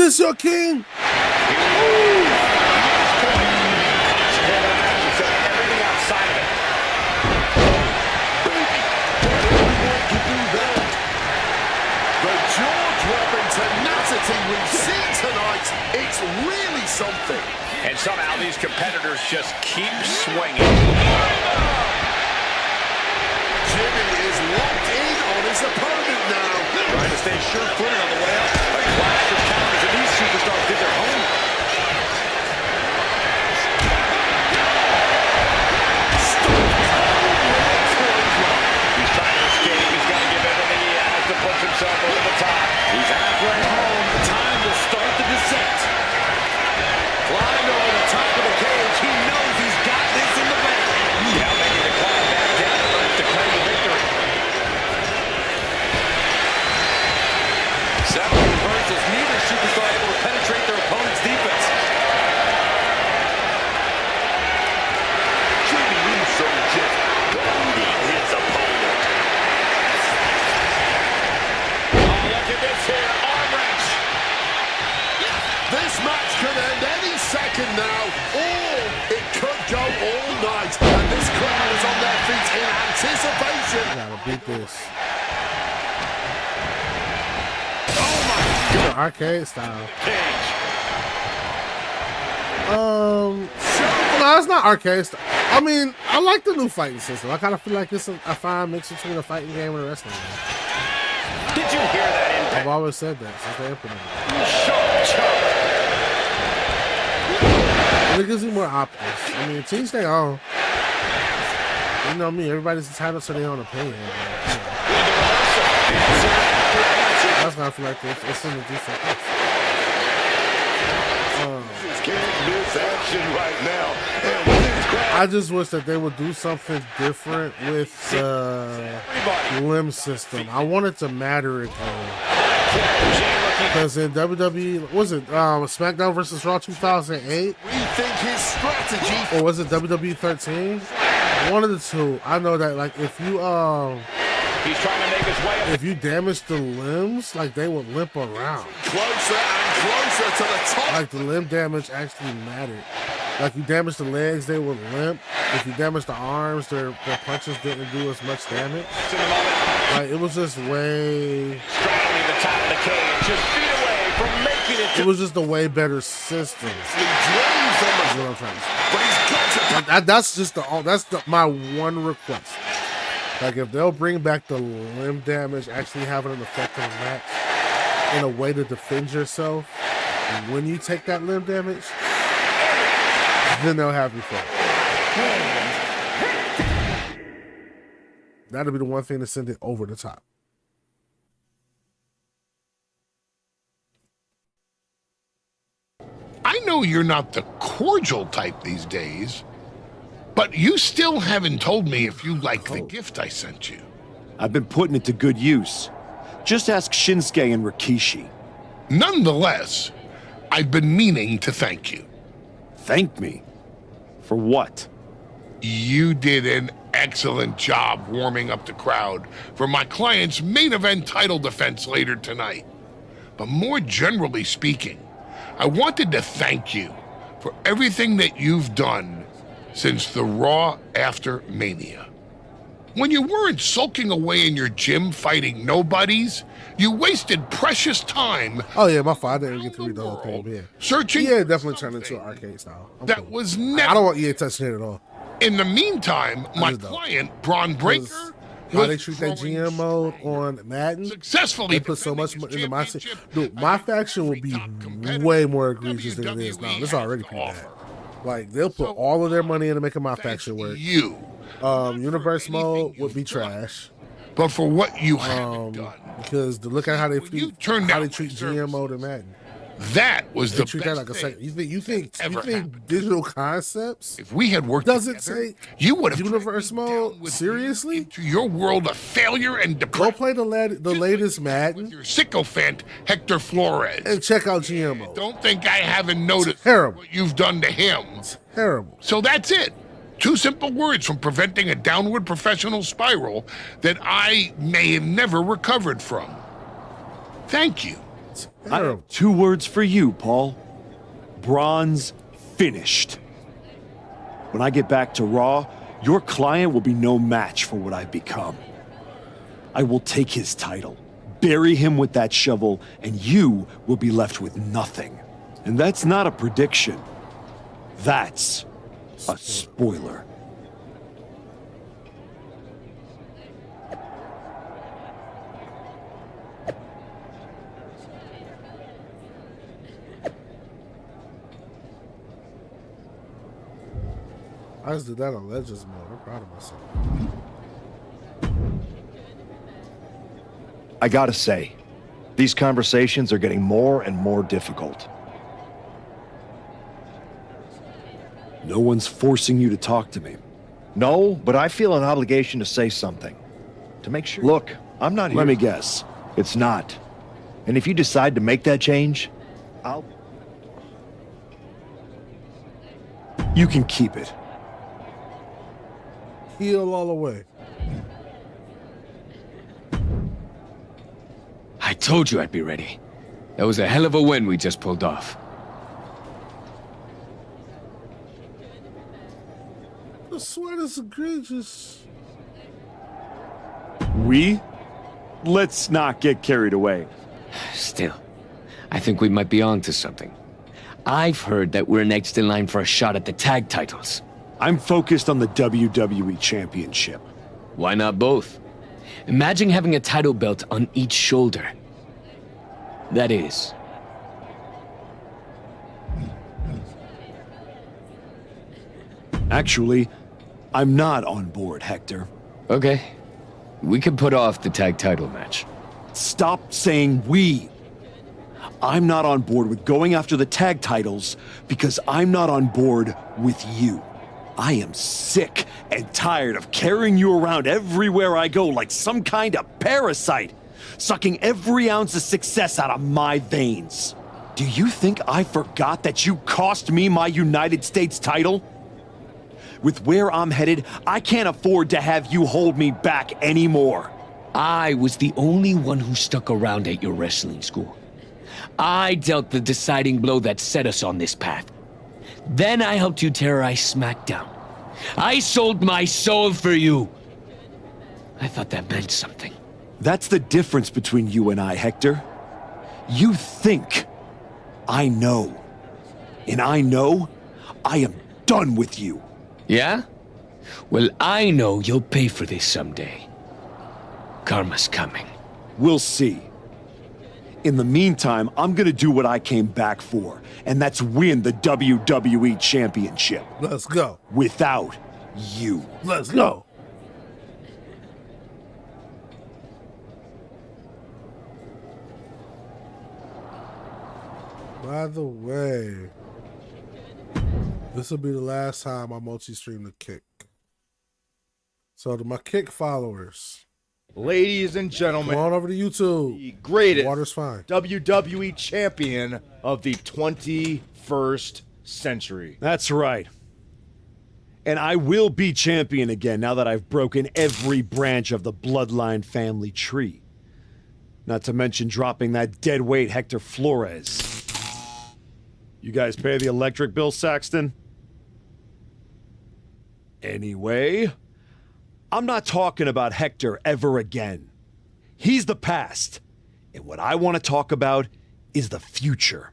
A: this your king?
F: We've seen tonight, it's really something.
E: And somehow these competitors just keep swinging.
F: Jimmy is locked in on his opponent now.
G: Trying to stay sure-footed on the way up. A clash of counters, and these superstars did their homework.
E: He's trying to escape. He's got to give everything he has to push himself over the top.
G: He's halfway home. Time to start the descent. Flying over the top of the cage. He knows he's got this in the bag.
E: Now making the climb back down to earth to claim the victory.
G: Several reversals. Neither superstar able to penetrate their opponent's defense.
I: Jimmy Uso just goading his opponent.
E: Look at this here, arm wrench.
F: This match could end any second now, or it could go all night. And this crowd is on their feet in anticipation.
A: Gotta beat this.
F: Oh my God!
A: Arcade style. No, it's not arcade style. I mean, I like the new fighting system. I kind of feel like it's a fine mix between a fighting game and a wrestling game.
E: Did you hear that impact?
A: I've always said that since they implemented it.
E: Sharp choke.
A: And it gives you more options. I mean, teams stay on. You know me, everybody's entitled to their own opinion. That's not feel like this. It's in the decent place.
I: Can't miss action right now. And with this crowd,
A: I just wish that they would do something different with the limb system. I want it to matter again. Because in WWE, what was it SmackDown versus Raw 2008?
F: Rethink his strategy.
A: Or was it WWE 13? One of the two. I know that like if you
E: He's trying to make his way up.
A: if you damage the limbs, like they would limp around.
F: Closer and closer to the top.
A: Like the limb damage actually mattered. Like you damage the legs, they would limp. If you damage the arms, their punches didn't do as much damage. Like it was just way.
E: Straddling the top of the cage, just feet away from making it.
A: It was just a way better system. That's what I'm trying to say.
F: But he's got to.
A: That's just my one request. Like if they'll bring back the limb damage, actually having an effect on the match in a way to defend yourself when you take that limb damage, then they'll have you fight. That'll be the one thing to send it over the top.
S: I know you're not the cordial type these days, but you still haven't told me if you like the gift I sent you.
C: I've been putting it to good use. Just ask Shinsuke and Rikishi.
S: Nonetheless, I've been meaning to thank you.
C: Thank me? For what?
S: You did an excellent job warming up the crowd for my client's main event title defense later tonight. But more generally speaking, I wanted to thank you for everything that you've done since the Raw after Mania. When you weren't sulking away in your gym fighting nobodies, you wasted precious time.
A: Oh yeah, my fault. I didn't get to read the whole thing. Yeah,
S: searching.
A: Yeah, definitely turned into an arcade style.
S: That was never.
A: I don't want EA touching it at all.
S: In the meantime, my client, Braun Breaker,
A: how they treat that GM mode on Madden.
S: Successfully
A: they put so much into my dude. My faction will be way more egregious than it is now. It's already pretty bad. Like they'll put all of their money into making my faction work. Universe mode would be trash.
S: But for what you have done,
A: because look at how they treat GM mode in Madden.
S: That was the
A: treat that like a second. You think Digital Concepts?
S: If we had worked
A: together,
S: take you would have
A: universe mode seriously
S: into your world of failure and depression.
A: Go play the latest Madden.
S: Your sycophant Hector Flores
A: and check out GM mode.
S: Don't think I haven't noticed what you've done to him.
A: It's terrible.
S: So that's it. 2 simple words from preventing a downward professional spiral that I may have never recovered from. Thank you.
C: I have 2 words for you, Paul. Bronze finished. When I get back to Raw, your client will be no match for what I've become. I will take his title, bury him with that shovel, and you will be left with nothing. And that's not a prediction. That's a spoiler.
A: I just did that on Legends mode. I'm proud of myself.
L: I gotta say, these conversations are getting more and more difficult.
C: No one's forcing you to talk to me.
L: No, but I feel an obligation to say something. To make sure. Look, I'm not here.
C: Let me guess.
L: It's not. And if you decide to make that change, I'll...
C: You can keep it.
A: Heal all the way.
J: I told you I'd be ready. That was a hell of a win we just pulled off.
A: The sweat is egregious.
C: We? Let's not get carried away.
J: Still, I think we might be onto something. I've heard that we're next in line for a shot at the tag titles.
C: I'm focused on the WWE Championship.
J: Why not both? Imagine having a title belt on each shoulder. That is.
C: Actually, I'm not on board, Hector.
J: Okay. We can put off the tag title match.
C: Stop saying we. I'm not on board with going after the tag titles because I'm not on board with you. I am sick and tired of carrying you around everywhere I go like some kind of parasite, sucking every ounce of success out of my veins. Do you think I forgot that you cost me my United States title? With where I'm headed, I can't afford to have you hold me back anymore.
J: I was the only one who stuck around at your wrestling school. I dealt the deciding blow that set us on this path. Then I helped you terrorize SmackDown. I sold my soul for you. I thought that meant something.
C: That's the difference between you and I, Hector. You think I know. And I know I am done with you.
J: Yeah? Well, I know you'll pay for this someday. Karma's coming.
C: We'll see. In the meantime, I'm gonna do what I came back for, and that's win the WWE Championship.
A: Let's go.
C: Without you.
A: Let's go. By the way, this will be the last time I multi-stream the Kick. So to my Kick followers,
N: ladies and gentlemen,
A: come on over to YouTube.
N: The greatest
A: Water's fine.
N: WWE champion of the 21st century.
C: That's right. And I will be champion again now that I've broken every branch of the bloodline family tree. Not to mention dropping that dead weight Hector Flores. You guys pay the electric bill, Saxton? Anyway, I'm not talking about Hector ever again. He's the past. And what I want to talk about is the future.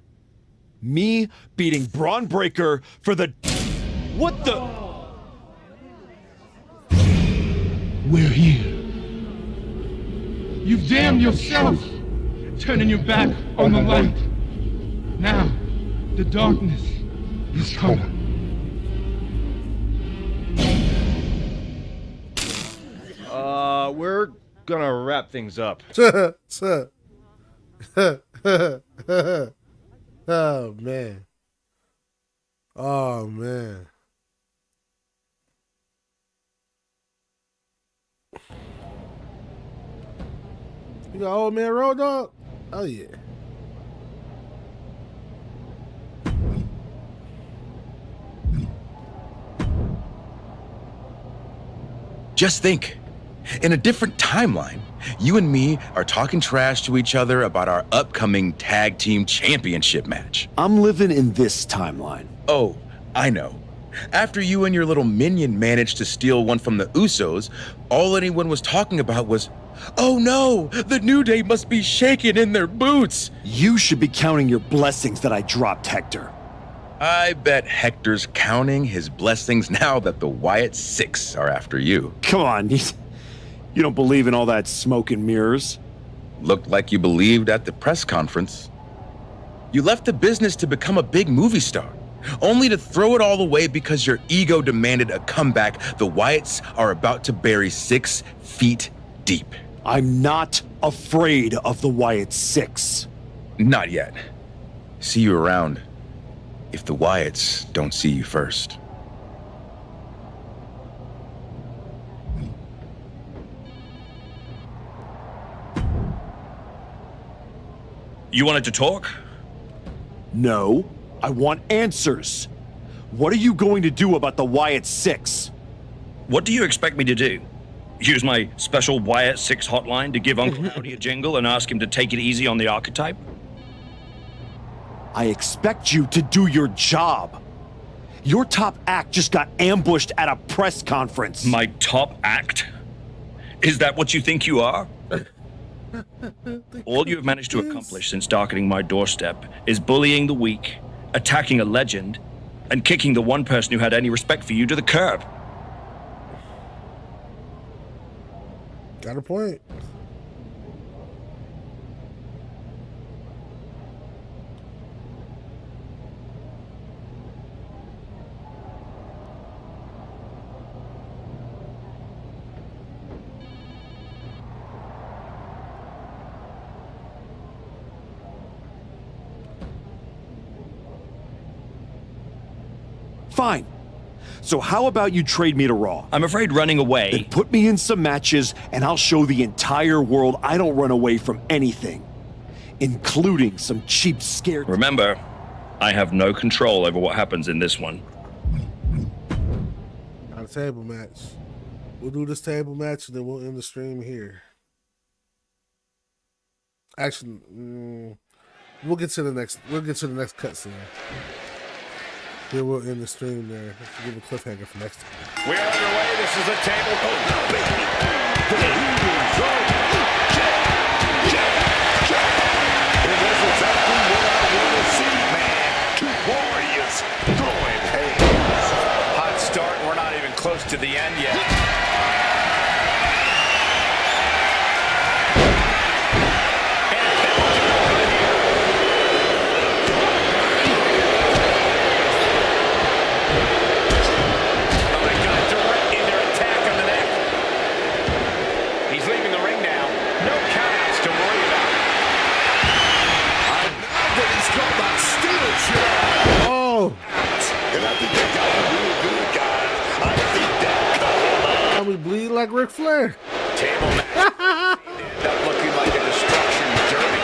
C: Me beating Braun Breaker for the... What the...
T: We're here. You've damned yourself, turning your back on the light. Now, the darkness is coming.
N: We're gonna wrap things up.
A: Oh, man. Oh, man. You got old man Road Dogg? Oh, yeah.
G: Just think,
U: In a different timeline, you and me are talking trash to each other about our upcoming tag team championship match.
C: I'm living in this timeline.
U: Oh, I know. After you and your little minion managed to steal one from the Usos, all anyone was talking about was, oh no, the New Day must be shaking in their boots.
C: You should be counting your blessings that I dropped Hector.
U: I bet Hector's counting his blessings now that the Wyatt Six are after you.
C: Come on, you don't believe in all that smoke and mirrors.
U: Looked like you believed at the press conference. You left the business to become a big movie star, only to throw it all away because your ego demanded a comeback the Wyatts are about to bury 6 feet deep.
C: I'm not afraid of the Wyatt Six.
U: Not yet. See you around, if the Wyatts don't see you first.
K: You wanted to talk?
C: No, I want answers. What are you going to do about the Wyatt Six?
K: What do you expect me to do? Use my special Wyatt 6 hotline to give Uncle Howdy a jingle and ask him to take it easy on the archetype?
C: I expect you to do your job. Your top act just got ambushed at a press conference.
K: My top act? Is that what you think you are? All you have managed to accomplish since darkening my doorstep is bullying the weak, attacking a legend, and kicking the one person who had any respect for you to the curb.
A: Got a point.
C: Fine. So how about you trade me to Raw?
K: I'm afraid running away...
C: Then put me in some matches, and I'll show the entire world I don't run away from anything. Including some cheap scared...
K: Remember, I have no control over what happens in this one.
A: Not a table match. We'll do this table match, and then we'll end the stream here. Actually, we'll get to the next cutscene. Then we'll end the stream there. Let's give a cliffhanger for next time.
E: We're underway. This is a table. Oh, baby. And that's exactly what I want to see, man. 2 warriors throwing hands. Hot start. We're not even close to the end yet.
A: Oh!
I: And I think that got really good, guys. I think that
A: How we bleed like Ric Flair.
E: Table match. End up looking like a destruction derby.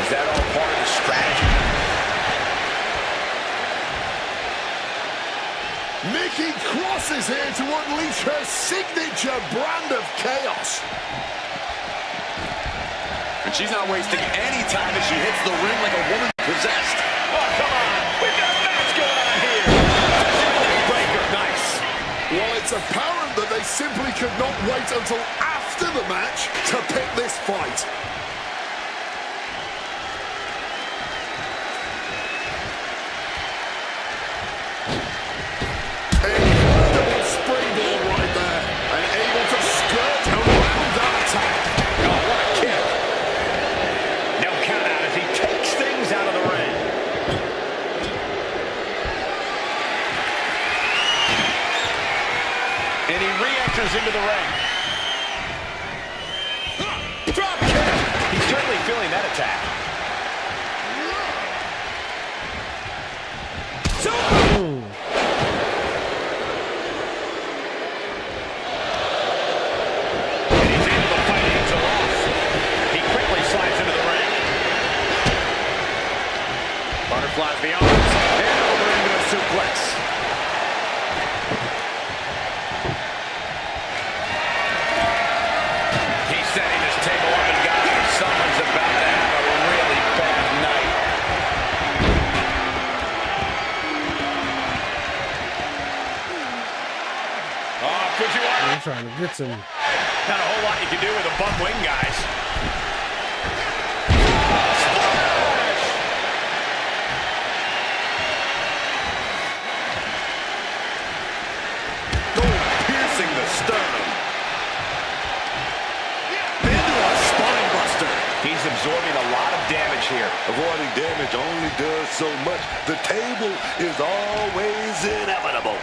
E: Is that all part of the strategy?
F: Nikki Cross is here to unleash her signature brand of chaos.
G: And she's not wasting any time as she hits the ring like a woman possessed.
E: Oh, come on. We've got a match going on here. Breaker, nice.
F: Well, it's apparent that they simply could not wait until after the match to pick this fight. Incredible springboard right there, and able to skirt around that attack.
E: Oh, what a kick. No count out as he takes things out of the ring. And he re-enters into the ring. Drop kick. He's certainly feeling that attack. And he's able to fight Angel off. He quickly slides into the ring. Butterflies the arms and over into a suplex.
A: trying to get to me.
E: Not a whole lot you can do with a bum wing, guys.
I: Piercing the sternum. Into a spine buster.
E: He's absorbing a lot of damage here.
I: Avoiding damage only does so much. The table is always inevitable.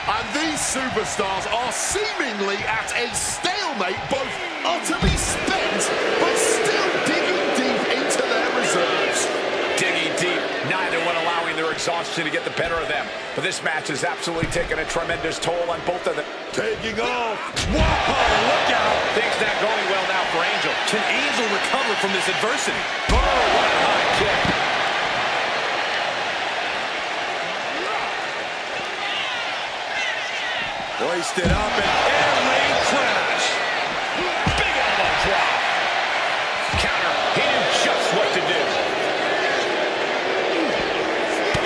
F: And these superstars are seemingly at a stalemate, both utterly spent, but still digging deep into their reserves.
E: Digging deep, neither one allowing their exhaustion to get the better of them. But this match has absolutely taken a tremendous toll on both of them.
I: Taking off.
E: Whoa, look out. Things not going well now for Angel.
G: Can Angel recover from this adversity?
E: Oh, what a high kick.
I: Hoisted up and air crash.
E: Big elbow drop. Counter. He knew just what to do.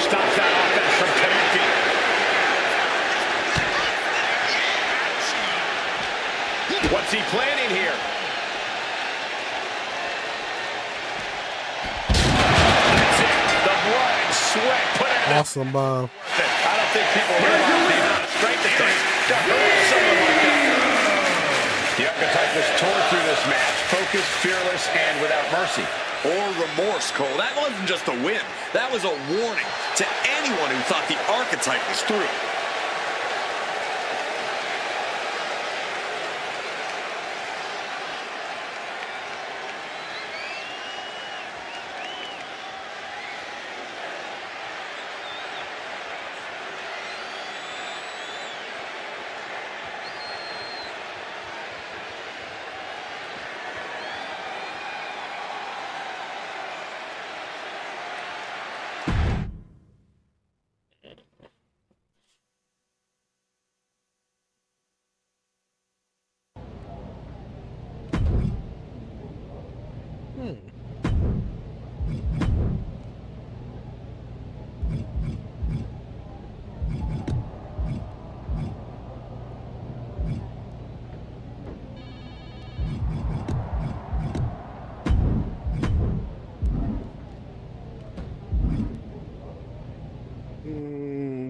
E: Stops that offense from connecting. What's he planning here? That's it. The blood and sweat put it in.
A: Awesome bomb.
E: I don't think people realize the amount of strength it takes to hurt someone like that. The archetype was torn through this match, focused, fearless, and without mercy.
G: Or remorse, Cole. That wasn't just a win. That was a warning to anyone who thought the archetype was through.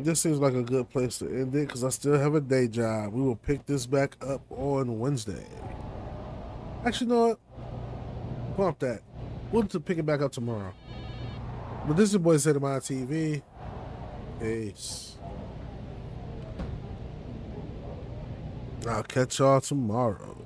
A: This seems like a good place to end it because I still have a day job. We will pick this back up on Wednesday. Actually, you know what? Bump that. We'll pick it back up tomorrow. But this is your boy Zetamind TV. Peace. I'll catch y'all tomorrow.